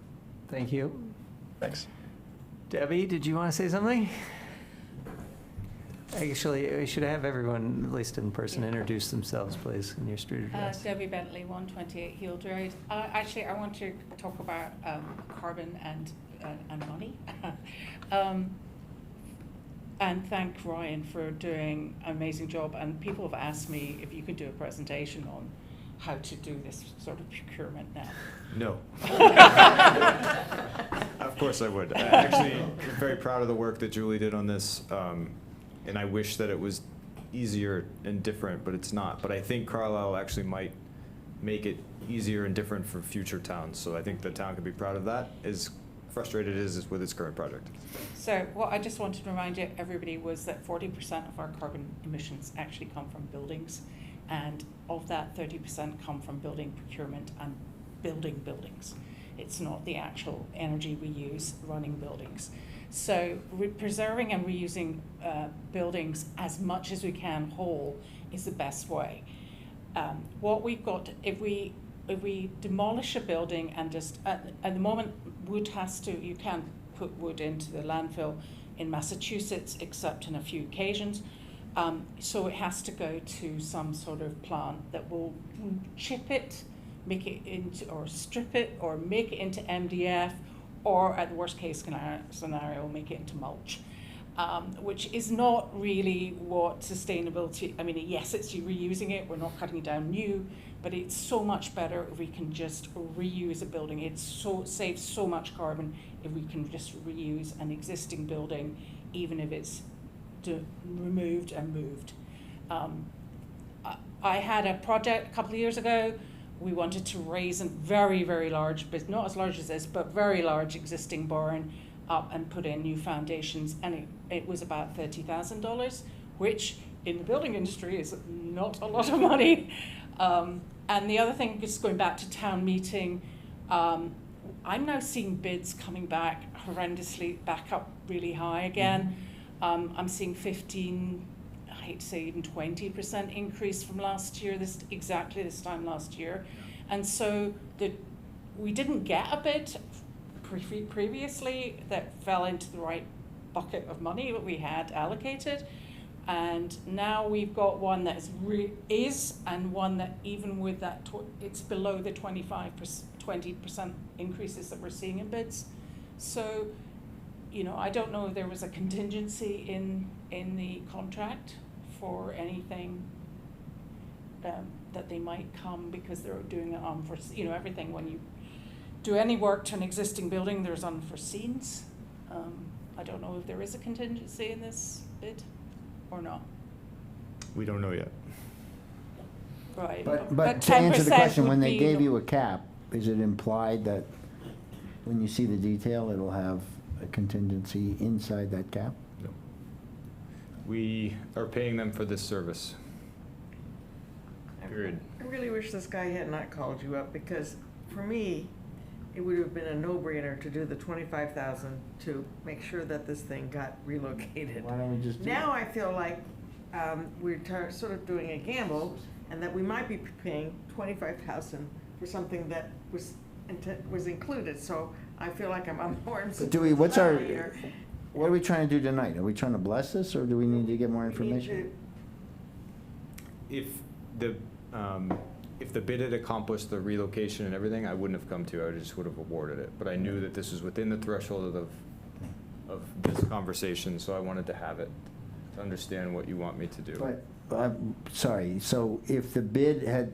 thank you. thanks. Debbie, did you want to say something? Actually, we should have everyone, at least in person, introduce themselves, please, in your street address. Debbie Bentley, 128 Heald Road. Actually, I want to talk about carbon and money. And thank Ryan for doing an amazing job. And people have asked me if you could do a presentation on how to do this sort of procurement now. No. Of course I would. Actually, I'm very proud of the work that Julie did on this. And I wish that it was easier and different, but it's not. But I think Carlisle actually might make it easier and different for future towns. So I think the town can be proud of that, as frustrated it is with its current project. So what I just wanted to remind everybody was that 40% of our carbon emissions actually come from buildings. And of that, 30% come from building procurement and building buildings. It's not the actual energy we use running buildings. So preserving and reusing buildings as much as we can whole is the best way. What we've got, if we demolish a building and just, at the moment, you can't put wood into the landfill in Massachusetts, except in a few occasions. So it has to go to some sort of plant that will chip it, make it into, or strip it, or make it into MDF, or at the worst case scenario, make it into mulch, which is not really what sustainability, I mean, yes, it's you reusing it, we're not cutting it down new, but it's so much better if we can just reuse a building. It saves so much carbon if we can just reuse an existing building, even if it's removed and moved. I had a project a couple of years ago. We wanted to raise a very, very large, but not as large as this, but very large existing barn up and put in new foundations, and it was about $30,000, which in the building industry is not a lot of money. And the other thing, just going back to town meeting, I'm now seeing bids coming back horrendously, back up really high again. I'm seeing 15, I hate to say even 20% increase from last year, exactly this time last year. And so we didn't get a bid previously that fell into the right bucket of money that we had allocated. And now we've got one that is and one that even with that, it's below the 20% increases that we're seeing in bids. So, you know, I don't know if there was a contingency in the contract for anything that they might come because they're doing it unforeseen. You know, everything when you do any work to an existing building, there's unforeseens. I don't know if there is a contingency in this bid or not. We don't know yet. Right. But to answer the 10% question, when would they be gave you a cap, is it implied that when you see the detail, it'll have a contingency inside that cap? No. We are paying them for this service. Period. I really wish this guy had not called you up, because for me, it would have been a no-brainer to do the 25,000 to make sure that this thing got relocated. Why don't we just do Now I feel like we're sort of doing a gamble, and that we might be paying 25,000 for something that was included. So I feel like I'm more in But do we, what are we trying to do tonight? Are we trying to bless this, or do we need to get more information? If the bid had accomplished the relocation and everything, I wouldn't have come to you, I just would have awarded it. But I knew that this was within the threshold of this conversation, so I wanted to have it, to understand what you want me to do. But, I'm sorry, so if the bid had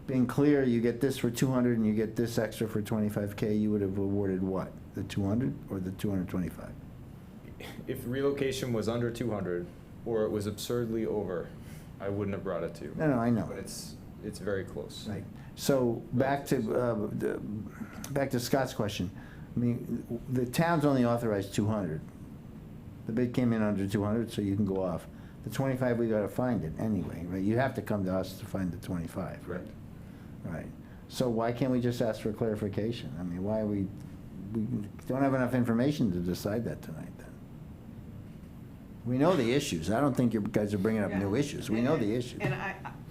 been clear, you get this for 200 and you get this extra for 25K, you would have awarded what? The 200 or the 225? If relocation was under 200, or it was absurdly over, I wouldn't have brought it to you. No, I know. But it's very close. Right. So back to Scott's question. I mean, the town's only authorized 200. The bid came in under 200, so you can go off. The 25, we gotta find it anyway, right? You have to come to us to find the 25. Correct. Right. So why can't we just ask for clarification? I mean, why we don't have enough information to decide that tonight then? We know the issues. I don't think you guys are bringing up new issues. We know the issues. And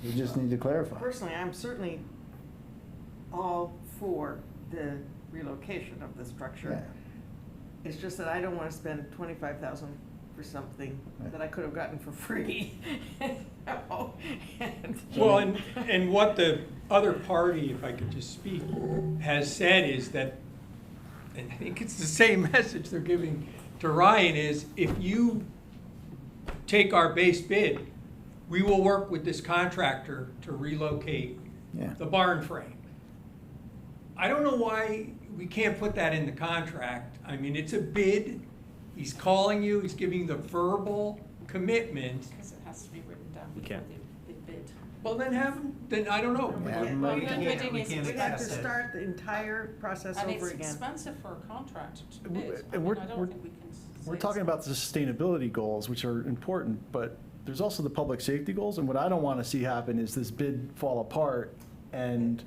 You just need to clarify. personally, I'm certainly all for the relocation of the structure. Yeah. It's just that I don't want to spend 25,000 for something Right. that I could have gotten for free. No. Well, and what the other party, if I could just speak, has said is that, and I think it's the same message they're giving to Ryan, is if you take our base bid, we will work with this contractor to relocate Yeah. the barn frame. I don't know why we can't put that in the contract. I mean, it's a bid. He's calling you, he's giving the verbal commitment. Because it has to be written down We before can't. they bid. Well, then have him, then I don't know. Yeah. Well, We the can't- bidding is we have to expensive. start the entire process And over it's again. expensive for a contractor to And bid. we're- I mean, I we're- don't think we can We're say talking about the sustainability goals, which are important, but there's also the public safety goals, and what I don't want to see happen is this bid fall apart, and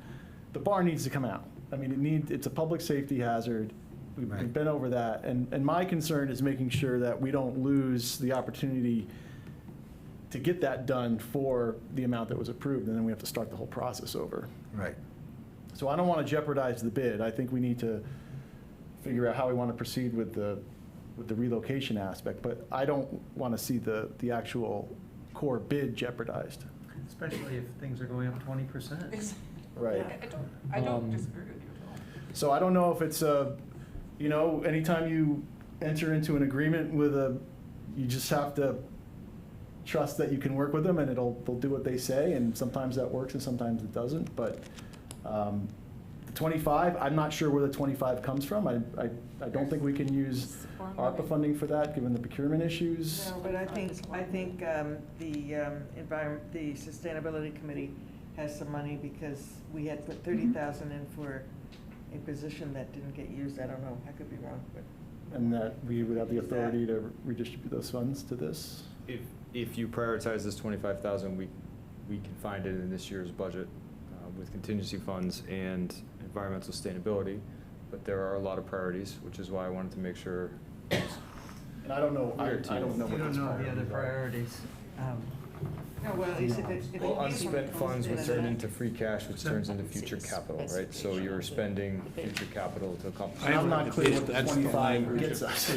the barn needs to come out. I mean, it's a public safety hazard. We've Right. been over that, and my concern is making sure that we don't lose the opportunity to get that done for the amount that was approved, and then we have to start the whole process over. Right. So I don't want to jeopardize the bid. I think we need to figure out how we want to proceed with the relocation aspect, but I don't want to see the actual core bid jeopardized. Especially if things are going up 20%. Right. I don't disagree with you at all. So I don't know if it's anytime you enter into an agreement with you just have to trust that you can work with them and they'll do what they say, and sometimes that works and sometimes it doesn't, but The 25, I'm not sure where the 25 comes from. I don't think we can use ARPA funding for that, given the procurement issues. No, but I think the Sustainability Committee has some money because we had put 30,000 in for a position that didn't get used. I don't know, I could be wrong, but. And that we would have the authority to redistribute those funds to this? If you prioritize this 25,000, we can find it in this year's budget with contingency funds and environmental sustainability, but there are a lot of priorities, which is why I wanted to make sure. And I don't know, I You don't know what don't those know the other priorities priorities. No, well, at least if it. Well, unspent funds would turn into free cash, which turns into future capital, right? So you're spending future capital to accomplish. I'm not clear what the That's the 25 language gets of us.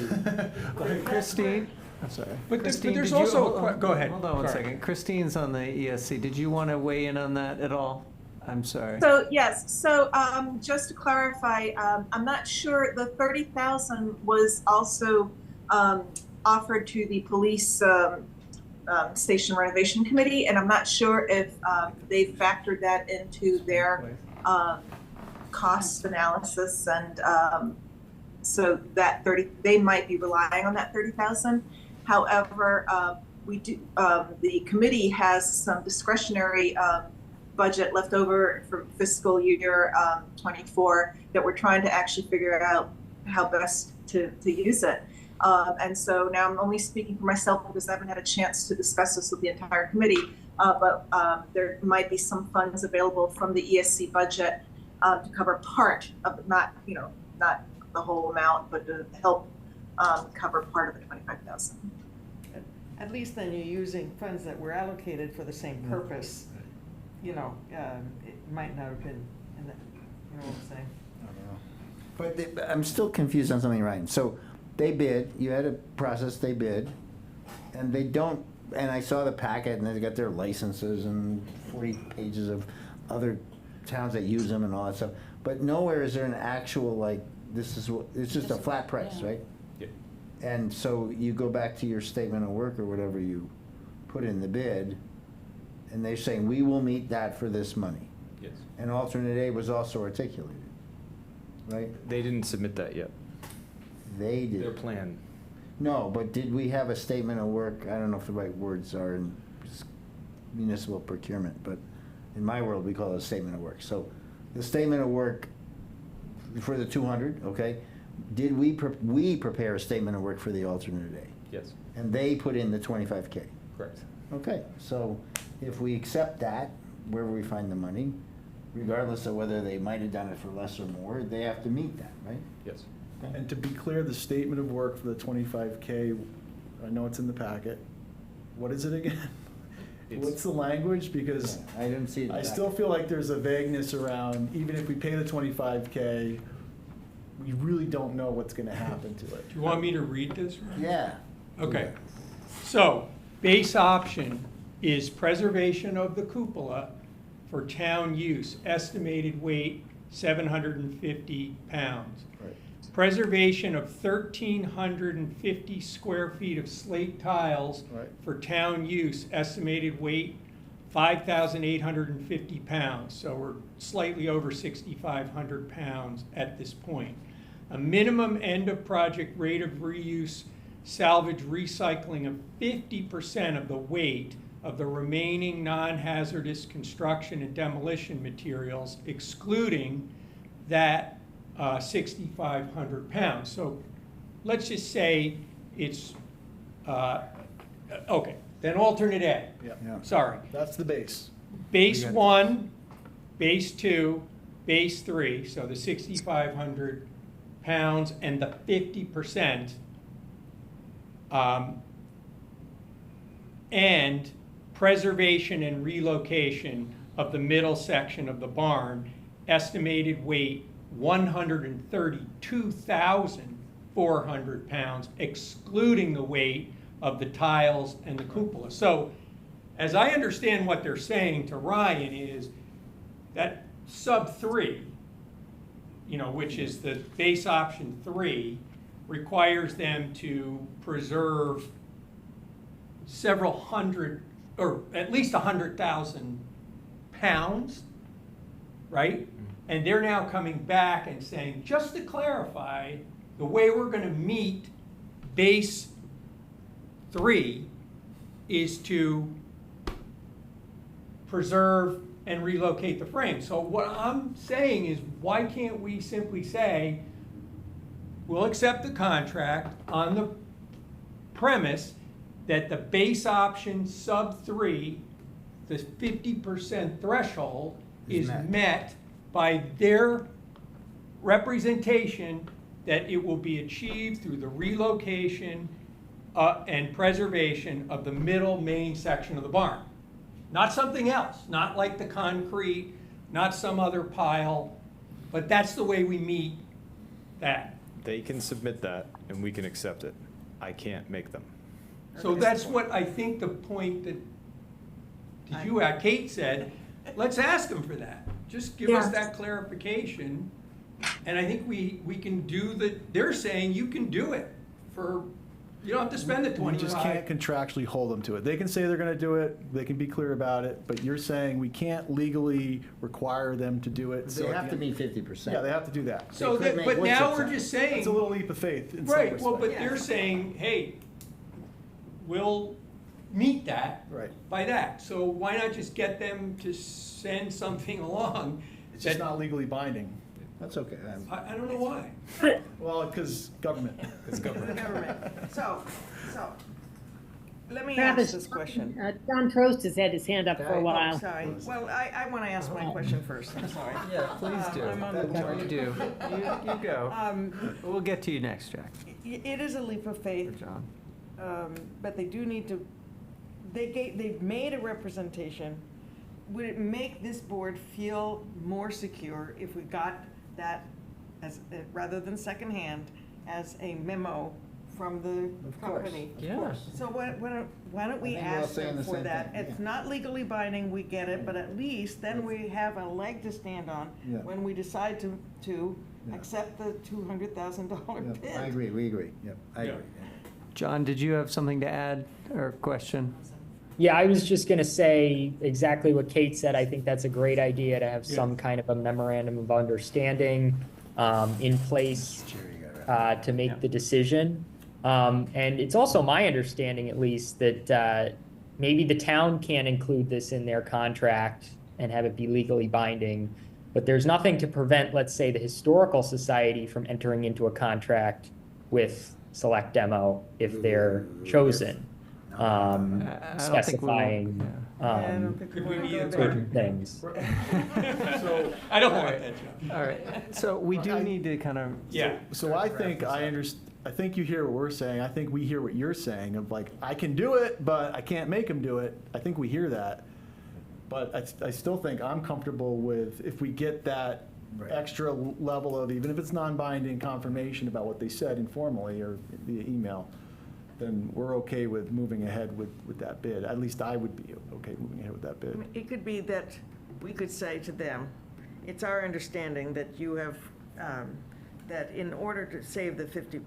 Christine? I'm sorry. But Christine, there's did you- also, hold on- go ahead. Hold on one Sorry. second. Christine's on the ESC. Did you want to weigh in on that at all? I'm sorry. So, yes, so just to clarify, I'm not sure, the 30,000 was also offered to the police station renovation committee, and I'm not sure if they factored that into their cost analysis, and so that they might be relying on that 30,000. However, we do, the committee has some discretionary budget left over for fiscal year 24 that we're trying to actually figure out how best to use it. And so now I'm only speaking for myself because I haven't had a chance to discuss this with the entire committee, but there might be some funds available from the ESC budget to cover part of, not the whole amount, but to help cover part of the 25,000. At least then you're using funds that were allocated for the same purpose. You know, it might not have been, in the, you know what I'm saying? But I'm still confused on something, Ryan. So they bid, you had a process, they bid, and they don't, and I saw the packet, and they got their licenses and 40 pages of other towns that use them and all that stuff. But nowhere is there an actual, like, this is what, it's just a flat price, right? Yeah. And so you go back to your statement of work or whatever you put in the bid, and they're saying, we will meet that for this money. Yes. And alternate A was also articulated, right? They didn't submit that yet. They did. Their plan. No, but did we have a statement of work? I don't know if the right words are in municipal procurement, but in my world, we call it a statement of work. So the statement of work for the 200, okay? Did we prepare a statement of work for the alternate A? Yes. And they put in the 25K? Correct. Okay, so if we accept that, wherever we find the money, regardless of whether they might have done it for less or more, they have to meet that, right? Yes. And to be clear, the statement of work for the 25K, I know it's in the packet. What is it again? What's the language? Because I didn't see it. I still feel like there's a vagueness around, even if we pay the 25K, we really don't know what's going to happen to it. Do you want me to read this? Yeah. Okay. So, base option is preservation of the cupola for town use, estimated weight 750 pounds. Right. Preservation of 1,350 square feet of slate tiles Right. for town use, estimated weight 5,850 pounds. So we're slightly over 6,500 pounds at this point. A minimum end of project rate of reuse, salvage recycling of 50% of the weight of the remaining non-hazardous construction and demolition materials, excluding that 6,500 pounds. So let's just say it's, okay, then alternate A. Yeah. Sorry. That's the base. Base 1, base 2, base 3, so the 6,500 pounds and the 50%. And preservation and relocation of the middle section of the barn, estimated weight 132,400 pounds, excluding the weight of the tiles and the cupola. So, as I understand what they're saying to Ryan is that sub 3, which is the base option 3, requires them to preserve several hundred, or at least 100,000 pounds, right? And they're now coming back and saying, just to clarify, the way we're gonna meet base 3 is to preserve and relocate the frame. So what I'm saying is, why can't we simply say, we'll accept the contract on the premise that the base option sub 3, the 50% threshold, is met by their representation that it will be achieved through the relocation and preservation of the middle main section of the barn. Not something else, not like the concrete, not some other pile, but that's the way we meet that. They can submit that and we can accept it. I can't make them. So that's what I think the point that Kate said, let's ask them for that. Just give us that clarification. And I think we can do they're saying you can do it for, you don't have to spend the 25. We just can't contractually hold them to it. They can say they're gonna do it, they can be clear about it, but you're saying we can't legally require them to do it. They have to be 50%. Yeah, they have to do that. So but now we're just saying. It's a little leap of faith in some Right, well, but respects. they're saying, hey, we'll meet that by that. So why not just get them to send something along? It's just not legally binding. That's okay. I don't know why. Well, because government. It's government. So, let me Travis, ask this question. John Trost has had his hand up for a Oh, while. sorry. Well, I want to ask my question first, I'm sorry. Yeah, please do. I'm on the board. You do. You go. We'll get to you next, Jack. It is a leap of faith, John. but they do need to, they've made a representation. Would it make this board feel more secure if we got that as, rather than secondhand, as a memo from the company? Yeah. So why don't we I think we're all ask saying them the for same that? thing, It's yeah. not legally binding, we get it, but at least then we have a leg to stand on Yeah. when we decide to Yeah. accept the $200,000 Yeah, bid. I agree, we agree, yep, I agree. John, did you have something to add or question? Yeah, I was just going to say exactly what Kate said. I think that's a great idea to have some kind of a memorandum of understanding in place to make the decision. And it's also my understanding, at least, that maybe the town can include this in their contract and have it be legally binding. But there's nothing to prevent, let's say, the Historical Society from entering into a contract with Select Demo if they're chosen. Specifying certain things. I don't want that, John. All right, so we do need to kind of. Yeah. So I think I think you hear what we're saying. I think we hear what you're saying of like, I can do it, but I can't make them do it. I think we hear that. But I still think I'm comfortable with if we get that extra level of, even if it's non-binding confirmation about what they said informally or via email, then we're okay with moving ahead with that bid. At least I would be okay moving ahead with that bid. It could be that we could say to them, it's our understanding that you have, that in order to save the 50,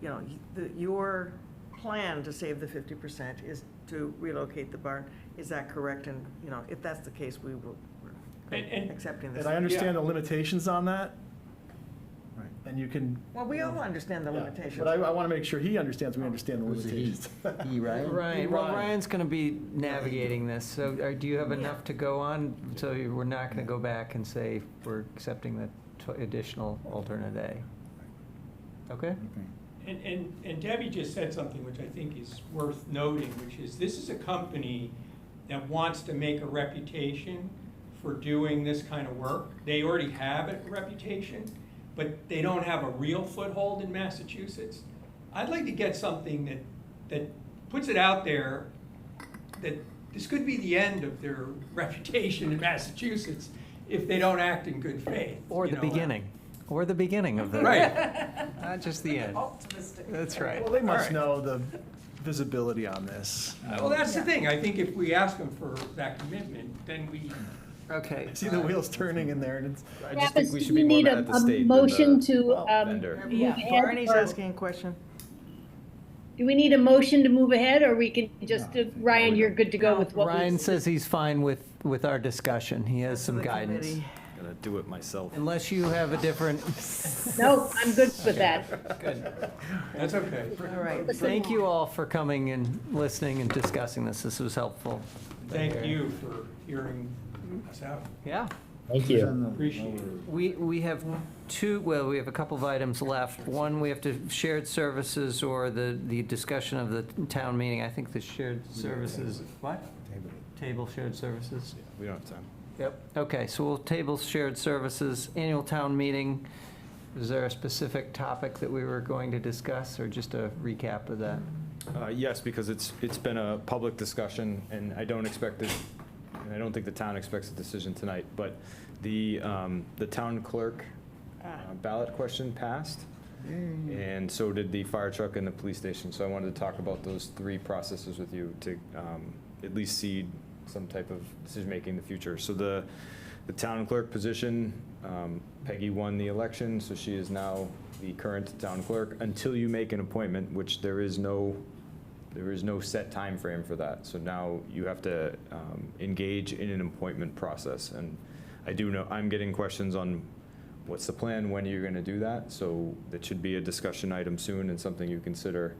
your plan to save the 50% is to relocate the barn. Is that correct? And, if that's the case, we're accepting this. And I understand the limitations on that. Right. And you can. Well, we all understand the Yeah, limitations. But I want to make sure he understands we understand the Was it limitations. he, Ryan? Right, well, Ryan's going to be navigating this, so do you have enough to go on? So we're not going to go back and say we're accepting the additional alternate A? Okay? And Debbie just said something which I think is worth noting, which is this is a company that wants to make a reputation for doing this kind of work. They already have a reputation, but they don't have a real foothold in Massachusetts. I'd like to get something that puts it out there that this could be the end of their reputation in Massachusetts if they don't act in good faith. Or the beginning. Or the beginning of the. Right. Not just the end. Optimistic. That's right. Well, they must All right. know the visibility on this. Well, that's the thing. I think if we ask them for that commitment, then we. Okay. I see the wheels turning in there, and it's. I just think we Travis, should do be we more need mad a at the state motion than to the vendor. move Yeah, ahead, Barney's or asking a question. do we need a motion to move ahead, or we can just, Ryan, you're good to go with what we. Ryan says he's fine with our discussion. He has some The guidance. committee. gonna do it myself. Unless you have a different. No, I'm good with that. Good. That's okay. All right. Thank you all for coming and listening and discussing this. This was helpful. Thank you for hearing us out. Yeah. Thank you. Appreciate it. We have we have a couple of items left. One, we have to shared services or the discussion of the town meeting. I think the shared services, what? Table shared services. We don't have time. Yep. Okay, so we'll table shared services, annual town meeting. Is there a specific topic that we were going to discuss, or just a recap of that? Yes, because it's been a public discussion, and I don't expect it, and I don't think the town expects a decision tonight, but the town clerk ballot question passed, and so did the fire truck and the police station. So I wanted to talk about those three processes with you to at least seed some type of decision-making in the future. So the town clerk position, Peggy won the election, so she is now the current town clerk until you make an appointment, which there is no set time frame for that. So now you have to engage in an appointment process. And I do know, I'm getting questions on what's the plan, when are you gonna do that? So that should be a discussion item soon and something you consider.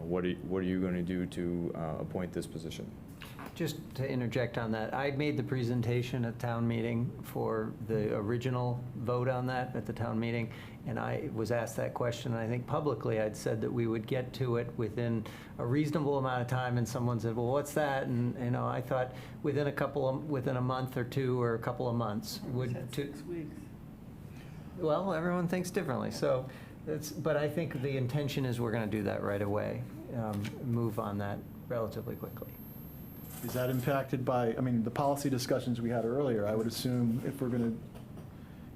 What are you gonna do to appoint this position? Just to interject on that, I made the presentation at town meeting for the original vote on that at the town meeting, and I was asked that question, and I think publicly I'd said that we would get to it within a reasonable amount of time, and someone said, well, what's that? And, you know, I thought within a month or two or a couple of months. Well, everyone thinks differently, so but I think the intention is we're gonna do that right away, move on that relatively quickly. Is that impacted by, I mean, the policy discussions we had earlier? I would assume if we're going to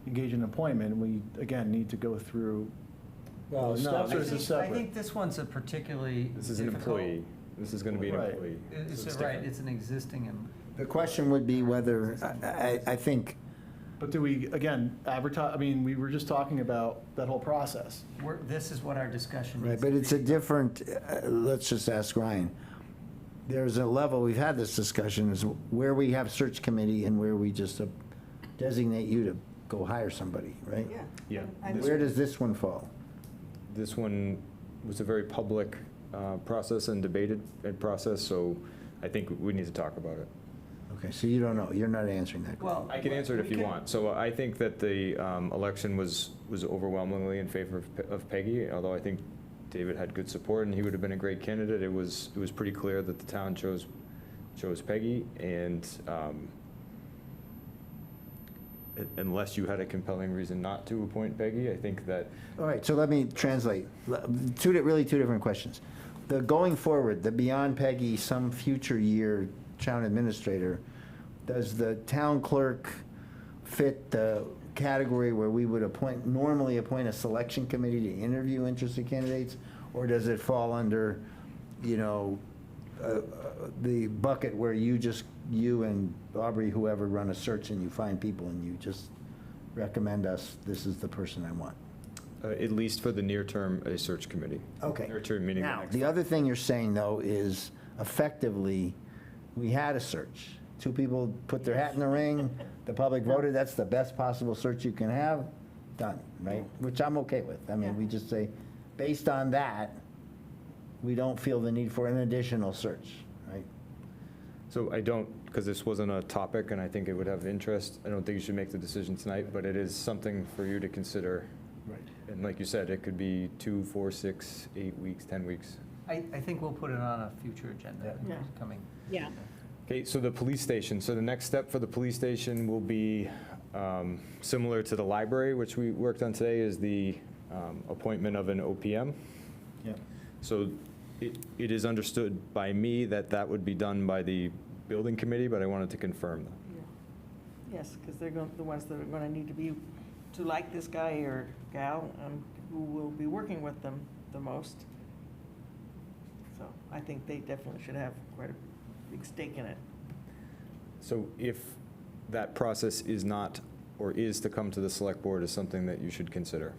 engage in an appointment, we, again, need to go through Well, those steps, or is it I separate? think this one's a particularly This is an difficult- employee. This is gonna be an Right. employee. It's So it's right, different. it's an existing, The question would be whether, I think, But do we, again, advertise, I mean, we were just talking about that whole process. this is what our discussion right, needs but to it's a be. different, let's just ask Ryan. There's a level, we've had this discussion, is where we have search committee and where we just designate you to go hire somebody, right? Yeah. Where does this one fall? This one was a very public process and debated process, so I think we need to talk about it. Okay, so you don't know, you're not answering that question. Well, I can answer it if you want. So I think that the election was overwhelmingly in favor of Peggy, although I think David had good support and he would have been a great candidate. It was pretty clear that the town chose Peggy, and unless you had a compelling reason not to appoint Peggy, I think that. All right, so let me translate. Two different questions. The going forward, the beyond Peggy, some future year town administrator, does the town clerk fit the category where we would normally appoint a selection committee to interview interested candidates? Or does it fall under, you know, the bucket where you and Aubrey, whoever, run a search and you find people and you just recommend us, this is the person I want? At least for the near term, a search committee. Okay. Near term meaning the Now, next. the other thing you're saying, though, is effectively, we had a search. Two people put their hat in the ring, the public voted, that's the best possible search you can have, done, right? Which I'm okay with. I mean, we just say, based on that, we don't feel the need for an additional search, right? So I don't, because this wasn't a topic and I think it would have interest, I don't think you should make the decision tonight, but it is something for you to consider. Right. And like you said, it could be 2, 4, 6, 8 weeks, 10 weeks. I think we'll put it on a future agenda coming. Yeah. Okay, so the police station. So the next step for the police station will be similar to the library, which we worked on today, is the appointment of an OPM. Yeah. So it is understood by me that that would be done by the building committee, but I wanted to confirm that. Yes, because they're the ones that are going to need to like this guy or gal, who will be working with them the most. So I think they definitely should have quite a big stake in it. So if that process is not, or is to come to the select board, is something that you should consider.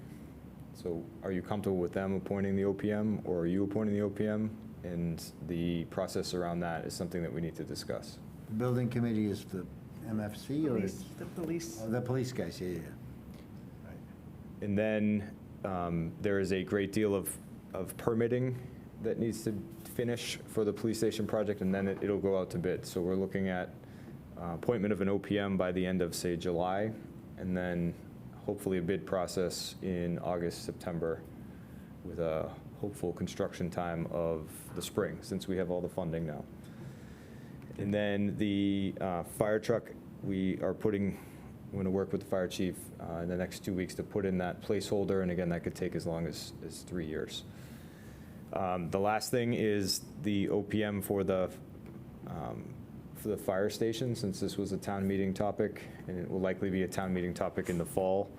So are you comfortable with them appointing the OPM, or are you appointing the OPM? And the process around that is something that we need to discuss. The building committee is MFC or? The police. Oh, the police guys, yeah. And then there is a great deal of permitting that needs to finish for the police station project, and then it'll go out to bid. So we're looking at appointment of an OPM by the end of, say, July, and then hopefully a bid process in August, September, with a hopeful construction time of the spring, since we have all the funding now. And then the fire truck, we are putting, I'm going to work with the fire chief in the next 2 weeks to put in that placeholder, and again, that could take as long as 3 years. The last thing is the OPM for the fire station, since this was a town meeting topic, and it will likely be a town meeting topic in the fall.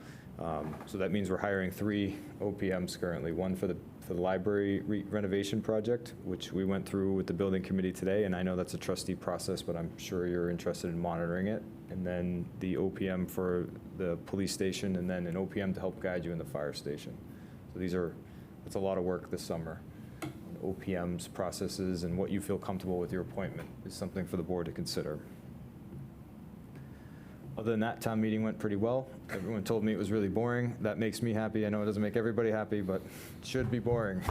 So that means we're hiring 3 OPMs currently, one for the library renovation project, which we went through with the building committee today, and I know that's a trustee process, but I'm sure you're interested in monitoring it. And then the OPM for the police station, and then an OPM to help guide you in the fire station. So it's a lot of work this summer. OPMs, processes, and what you feel comfortable with your appointment is something for the board to consider. Other than that, town meeting went pretty well. Everyone told me it was really boring. That makes me happy. I know it doesn't make everybody happy, but it should be boring.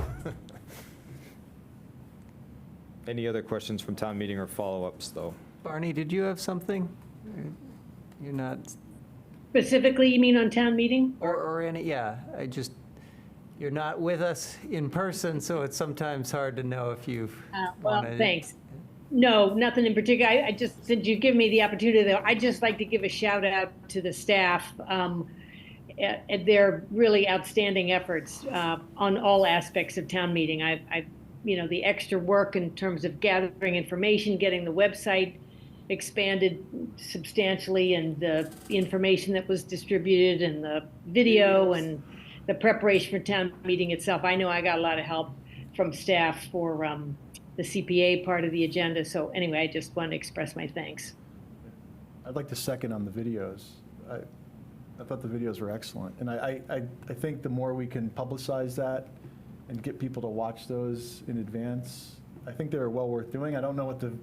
Any other questions from town meeting or follow-ups, though? Barney, did you have something? You're not, Specifically, you mean on town meeting? or any, yeah, you're not with us in person, so it's sometimes hard to know if you've. Well, thanks. No, nothing in particular. I just, since you've given me the opportunity, though, I'd just like to give a shout out to the staff at their really outstanding efforts on all aspects of town meeting. The extra work in terms of gathering information, getting the website expanded substantially, and the information that was distributed, and the video, and the preparation for town meeting itself. I know I got a lot of help from staff for the CPA part of the agenda. So anyway, I just want to express my thanks. I'd like to second on the videos. I thought the videos were excellent. And I think the more we can publicize that and get people to watch those in advance, I think they're well worth doing. I don't know what the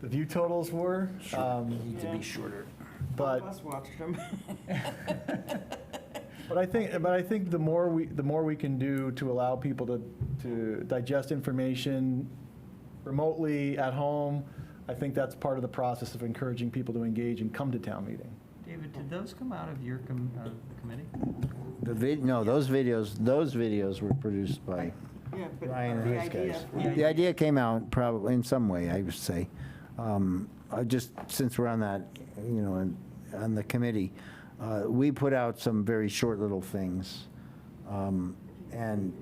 view totals were. Need to be shorter. But All of us watched them. But I think the more we can do to allow people to digest information remotely at home, I think that's part of the process of encouraging people to engage and come to town meeting. David, did those come out of your committee? Those videos were produced by Yeah, but Ryan and the his idea. guys. The idea came out probably in some way, I would say. Since we're on that, on the committee, we put out some very short little things, and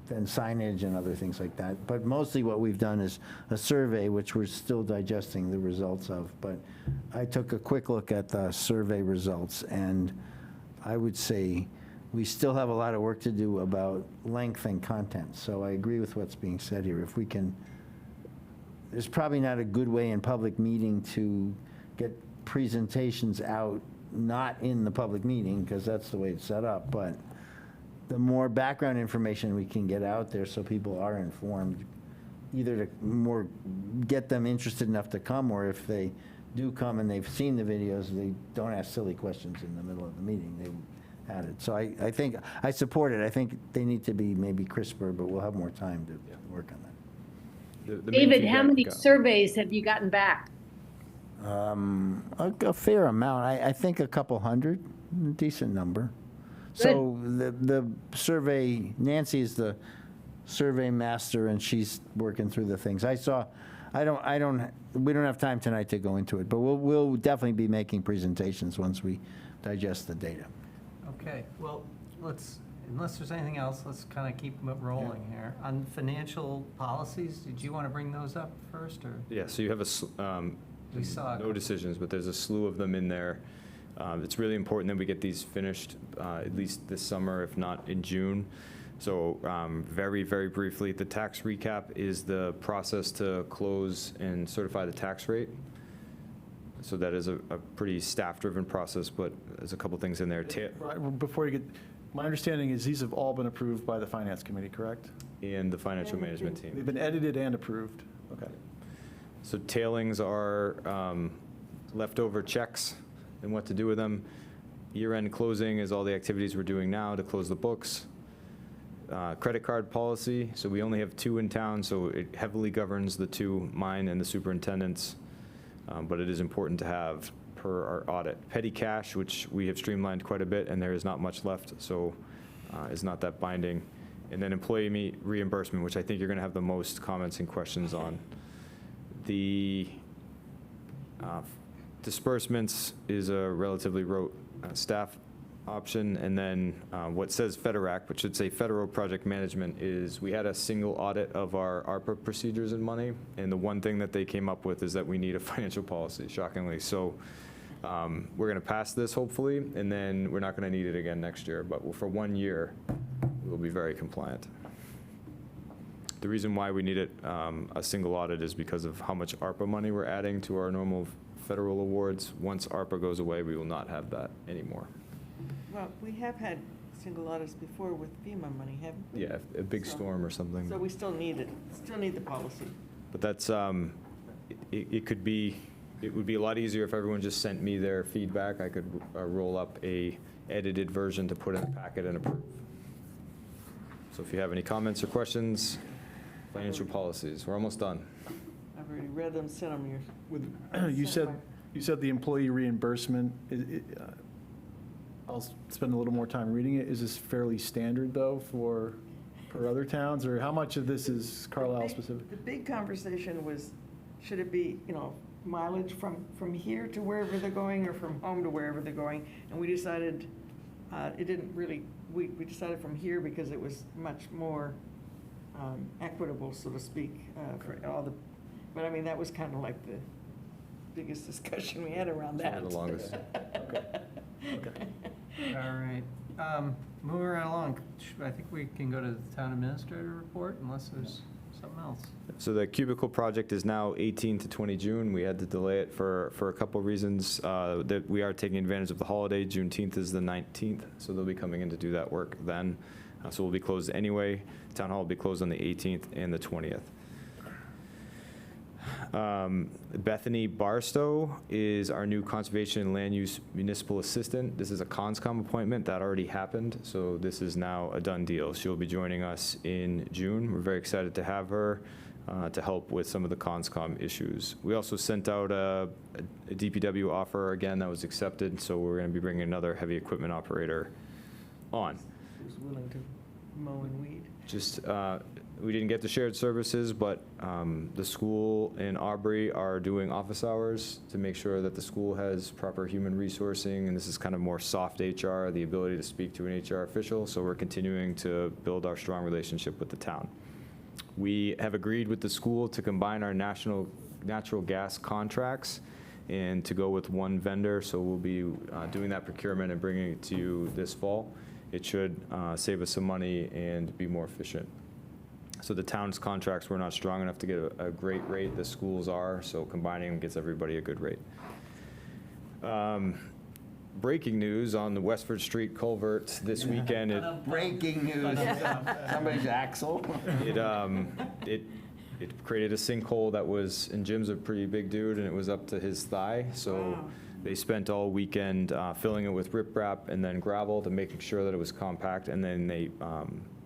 signage and other things like that. But mostly what we've done is a survey, which we're still digesting the results of. But I took a quick look at the survey results, and I would say we still have a lot of work to do about length and content. So I agree with what's being said here. If we can, there's probably not a good way in public meeting to get presentations out, not in the public meeting, because that's the way it's set up, but the more background information we can get out there so people are informed, either to get them interested enough to come, or if they do come and they've seen the videos, they don't ask silly questions in the middle of the meeting. They had it. So I think I support it. I think they need to be maybe crisper, but we'll have more time to work on that. David, how many surveys have you gotten back? A fair amount. I think a couple hundred, decent number. So the survey, Nancy is the survey master, and she's working through the things. We don't have time tonight to go into it, but we'll definitely be making presentations once we digest the data. Okay, well, unless there's anything else, let's kind of keep it rolling here. On financial policies, did you want to bring those up first, or? Yeah, so you have We saw no decisions, but there's a slew of them in there. It's really important that we get these finished at least this summer, if not in June. So very, very briefly, the tax recap is the process to close and certify the tax rate. So that is a pretty staff-driven process, but there's a couple things in there. Before you get, my understanding is these have all been approved by the Finance Committee, correct? And the financial management team. They've been edited and approved. Okay. So tailings are leftover checks and what to do with them. Year-end closing is all the activities we're doing now to close the books. Credit card policy, so we only have 2 in town, so it heavily governs the 2, mine and the superintendent's, but it is important to have per our audit. Petty cash, which we have streamlined quite a bit, and there is not much left, so is not that binding. And then employee reimbursement, which I think you're going to have the most comments and questions on. The disbursements is a relatively rote staff option, and then what says FEDERAC, but should say Federal Project Management, is we had a single audit of our ARPA procedures and money, and the one thing that they came up with is that we need a financial policy, shockingly. So we're going to pass this, hopefully, and then we're not going to need it again next year, but for 1 year, we'll be very compliant. The reason why we need it, a single audit, is because of how much ARPA money we're adding to our normal federal awards. Once ARPA goes away, we will not have that anymore. Well, we have had single audits before with FEMA money, haven't we? Yeah, a big storm or something. So we still need it, still need the policy. But that's, it could be, it would be a lot easier if everyone just sent me their feedback. I could roll up a edited version to put in the packet and approve. So if you have any comments or questions, financial policies, we're almost done. I've already read them, sent them You said the employee reimbursement, I'll spend a little more time reading it. Is this fairly standard, though, for other towns, or how much of this is Carlisle specific? The big conversation was, should it be, mileage from here to wherever they're going, or from home to wherever they're going? And we decided, it didn't really, we decided from here because it was much more equitable, so to speak, for all the, but I mean, that was kind of like the biggest discussion we had around that. The longest. Okay. All right. Moving right along, I think we can go to the town administrator report unless there's something else. So the cubicle project is now 18 to 20 June. We had to delay it for a couple of reasons. That we are taking advantage of the holiday. Juneteenth is the 19th, so they'll be coming in to do that work then. So we'll be closed anyway. Town hall will be closed on the 18th and the 20th. Bethany Barstow is our new Conservation and Land Use Municipal Assistant. This is a CONSCOM appointment that already happened, so this is now a done deal. She'll be joining us in June. We're very excited to have her to help with some of the CONSCOM issues. We also sent out a DPW offer again that was accepted, so we're going to be bringing another heavy equipment operator on. Who's willing to mow and weed? Just, we didn't get the shared services, but the school in Aubrey are doing office hours to make sure that the school has proper human resourcing, and this is kind of more soft HR, the ability to speak to an HR official, so we're continuing to build our strong relationship with the town. We have agreed with the school to combine our natural gas contracts and to go with one vendor, so we'll be doing that procurement and bringing it to you this fall. It should save us some money and be more efficient. So the town's contracts were not strong enough to get a great rate. The schools are, so combining them gets everybody a good rate. Breaking news on the Westford Street culvert this weekend. Breaking news. Somebody's axle. It created a sinkhole that was, and Jim's a pretty big dude, and it was up to his thigh. So Wow. They spent all weekend filling it with riprap and then gravel to making sure that it was compact, and then they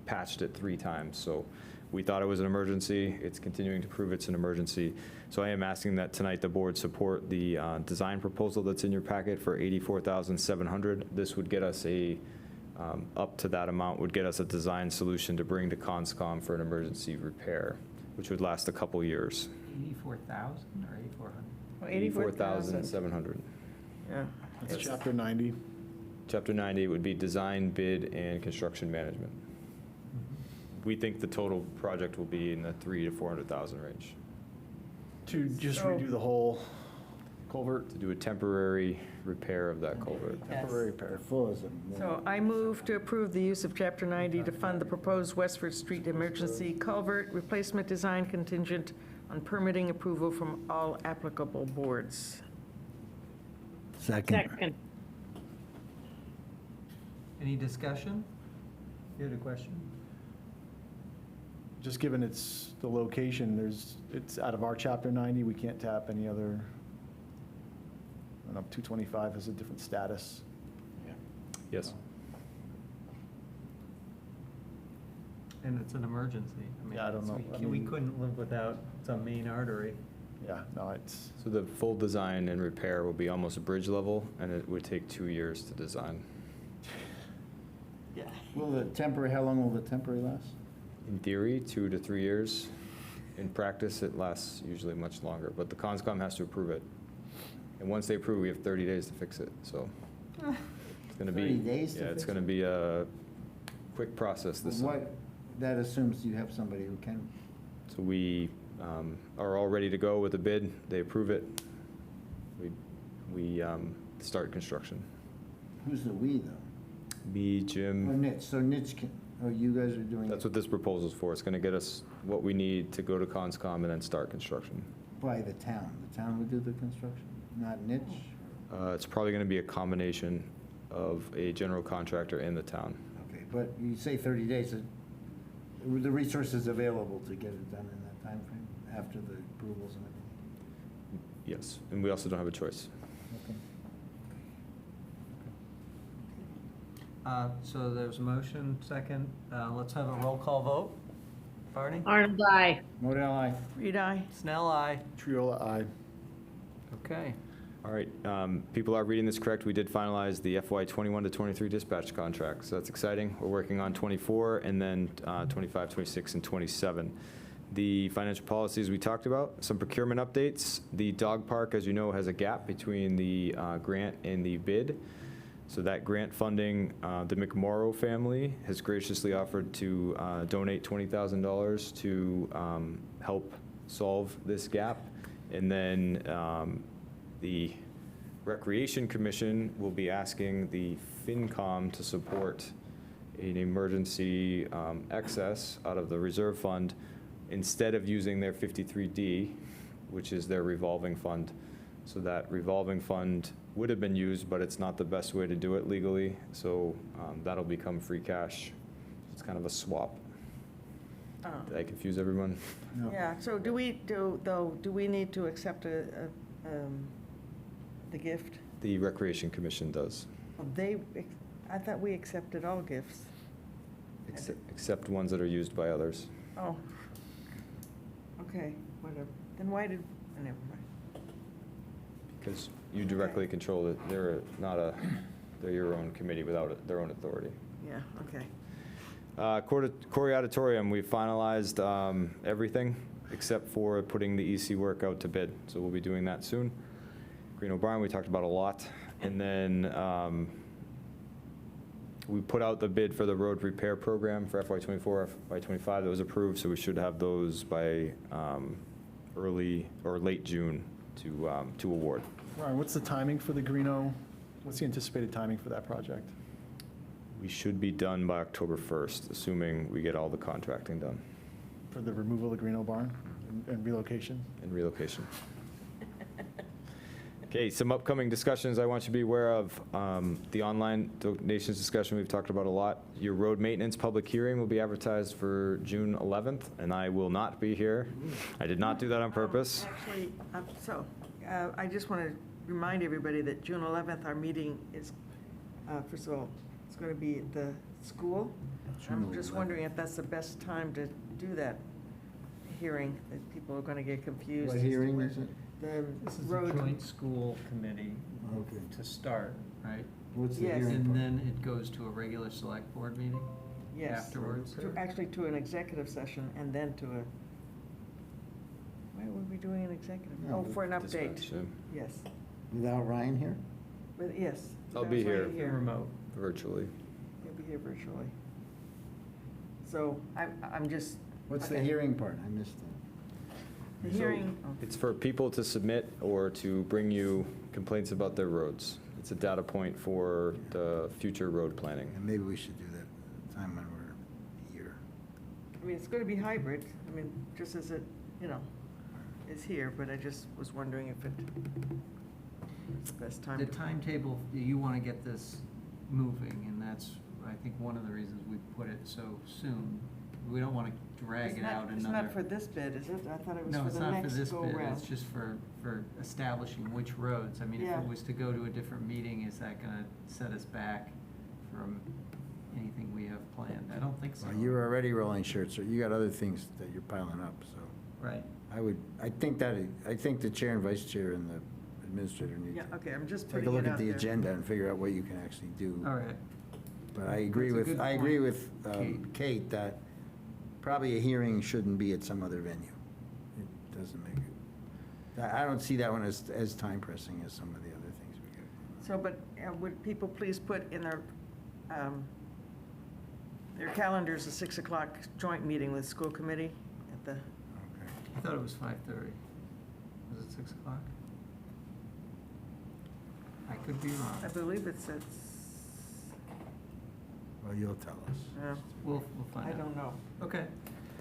patched it 3 times. So we thought it was an emergency. It's continuing to prove it's an emergency. So I am asking that tonight the board support the design proposal that's in your packet for $84,700. This would get us up to that amount would get us a design solution to bring to CONSCOM for an emergency repair, which would last a couple years. 84,000 or 8,400? Well, 84,700. Yeah. That's Chapter 90. Chapter 90 would be design, bid, and construction management. We think the total project will be in the $300,000 to $400,000 range. To just redo the whole culvert? To do a temporary repair of that culvert. Temporary repair. So I move to approve the use of Chapter 90 to fund the proposed Westford Street emergency culvert replacement design contingent on permitting approval from all applicable boards. Second. Any discussion? You had a question? Just given it's the location, it's out of our Chapter 90, we can't tap any other don't know, 225 has a different status. Yes. And it's an emergency. I mean, Yeah, I don't know. I We mean- couldn't live without some main artery. Yeah, no, it's, So the full design and repair will be almost bridge level, and it would take 2 years to design. Yeah. Will the temporary, how long will the temporary last? In theory, 2 to 3 years. In practice, it lasts usually much longer, but the CONSCOM has to approve it. And once they approve, we have 30 days to fix it, so it's going to be. 30 days to Yeah, it's fix going to be a quick process this summer. What, that assumes you have somebody who can. So we are all ready to go with the bid. They approve it. We start construction. Who's the "we" though? Me, Or Jim. Nitch, so Nitch can, oh, you guys are doing That's it what this proposal's for. It's going to get us what we need to go to CONSCOM and then start construction. by the town. The town would do the construction, not Nitch? It's probably going to be a combination of a general contractor and the town. Okay, but you say 30 days, the resources available to get it done in that time frame after the approvals and everything? Yes, and we also don't have a choice. Okay. So there's a motion, second. Let's have a roll call vote. Barney? Arnold, aye. Model I. Reed, aye. Snell, aye. Triola, aye. Okay. All right, people are reading this correct. We did finalize the FY '21 to '23 dispatch contract, so that's exciting. We're working on '24 and then '25, '26, and '27. The financial policies we talked about, some procurement updates. The dog park, as you know, has a gap between the grant and the bid. So that grant funding, the McMorrow family has graciously offered to donate $20,000 to help solve this gap. And then the Recreation Commission will be asking the FinCom to support an emergency excess out of the reserve fund instead of using their 53D, which is their revolving fund. So that revolving fund would have been used, but it's not the best way to do it legally. So that'll become free cash. It's kind of a swap. Oh. Did I confuse everyone? No. Yeah, so do we need to accept the gift? The Recreation Commission does, I thought we accepted all gifts. except ones that are used by others. Oh. Okay, whatever. Then why did, never mind. Because you directly control it. They're your own committee without their own authority. Yeah, okay. Corey Auditorium, we finalized everything except for putting the EC work out to bid. So we'll be doing that soon. Green Barn, we talked about a lot. And then we put out the bid for the road repair program for FY24, FY25 that was approved. So we should have those by early or late June to award. Ryan, what's the timing for the Greeno? What's the anticipated timing for that project? We should be done by October 1st, assuming we get all the contracting done. For the removal of the Greeno barn and relocation? And relocation. Okay, some upcoming discussions I want you to be aware of. The online donations discussion we've talked about a lot. Your road maintenance public hearing will be advertised for June 11th, and I will not be here. I did not do that on purpose. Actually, I just want to remind everybody that June 11th, our meeting is, first of all, it's going to be at the school. I'm just wondering if that's the best time to do that hearing, that people are going to get confused. What as to hearing where is it? The This is road. a joint school committee Okay. to start, right? What's the Yes. hearing And part? then it goes to a regular select board meeting Yes. afterwards? Actually, to an executive session and then to a, why would we doing an executive? No, Oh, for an update. Dispatch, yeah. Yes, Without Ryan here? but yes. I'll be that's here. right Remote. Virtually. He'll be here virtually. So I'm just. What's the okay. hearing part? I missed that. The hearing, It's for people to submit or to bring you complaints about their roads. It's a data point for the future road planning. And maybe we should do that at the time when we're here. I mean, it's going to be hybrid, I mean, just as it, is here, but I just was wondering if it's the best time. The to- timetable, you want to get this moving, and that's, I think, one of the reasons we put it so soon. We don't want to drag it out It's another. not for this bid, is it? I thought it was No, for it's the not for next this bid, go-round. it's just for establishing which roads. I mean, if Yeah. it was to go to a different meeting, is that gonna set us back from anything we have planned? I don't think so. Well, you're already rolling shirts, so you got other things that you're piling up, so. Right. I think the chair and vice chair and the administrator need Yeah, to okay, I'm just take a putting look it at out the there. agenda and figure out what you can actually do. All right. But I agree That's a with, good I agree point, with Kate. Kate that probably a hearing shouldn't be at some other venue. It doesn't make it, I don't see that one as time pressing as some of the other things we got. So, but would people please put in their calendars a 6 o'clock joint meeting with school committee at the, I thought it was 5:30. Was it 6 o'clock? I could be I wrong. believe it's, Well, you'll tell us. We'll find I out. don't know. Okay.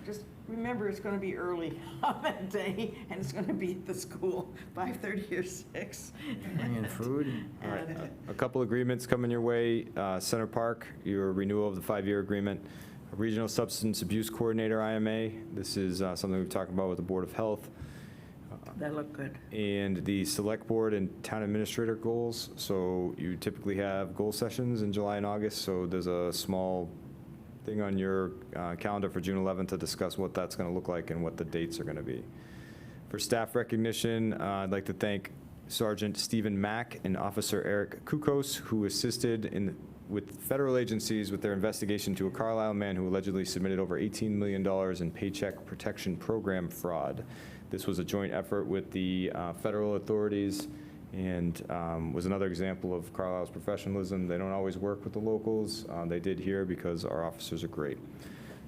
Just remember, it's going to be early on that day, and it's going to be at the school, 5:30 or 6. Bring in food. All right, a couple agreements coming your way. Center Park, your renewal of the 5-year agreement. A Regional Substance Abuse Coordinator, IMA. This is something we've talked about with the Board of Health. That looked good. And the Select Board and Town Administrator goals. So you typically have goal sessions in July and August, so there's a small thing on your calendar for June 11th to discuss what that's going to look like and what the dates are going to be. For staff recognition, I'd like to thank Sergeant Stephen Mack and Officer Eric Kukos, who assisted with federal agencies with their investigation to a Carlisle man who allegedly submitted over $18 million in Paycheck Protection Program fraud. This was a joint effort with the federal authorities and was another example of Carlisle's professionalism. They don't always work with the locals. They did here because our officers are great.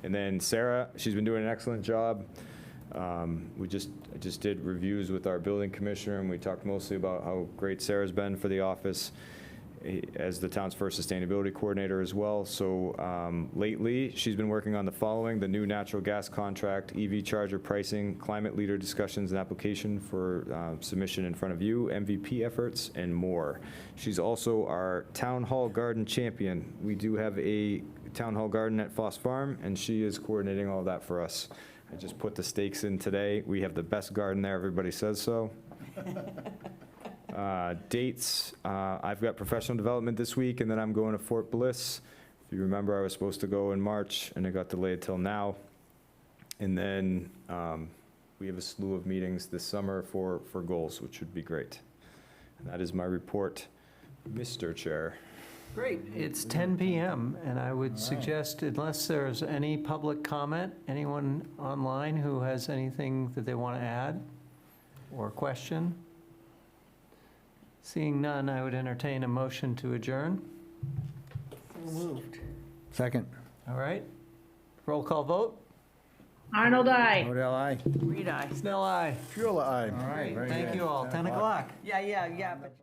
And then Sarah, she's been doing an excellent job. I just did reviews with our building commissioner, and we talked mostly about how great Sarah's been for the office as the town's first sustainability coordinator as well. So lately, she's been working on the following: the new natural gas contract, EV charger pricing, climate leader discussions and application for submission in front of you, MVP efforts, and more. She's also our town hall garden champion. We do have a town hall garden at Foss Farm, and she is coordinating all of that for us. I just put the stakes in today. We have the best garden there, everybody says so. Dates, I've got professional development this week, and then I'm going to Fort Bliss. If you remember, I was supposed to go in March, and it got delayed till now. And then we have a slew of meetings this summer for goals, which would be great. And that is my report, Mr. Chair. Great. It's 10 PM, and I would suggest, unless there's any public comment, anyone online who has anything that they want to add or question? Seeing none, I would entertain a motion to adjourn. So moved. Second. All right. Roll call vote. Arnold, aye. Odell, aye. Reed, aye. Snell, aye. Fuel, aye. All right, very Thank good. you all. 10 o'clock. Yeah, but.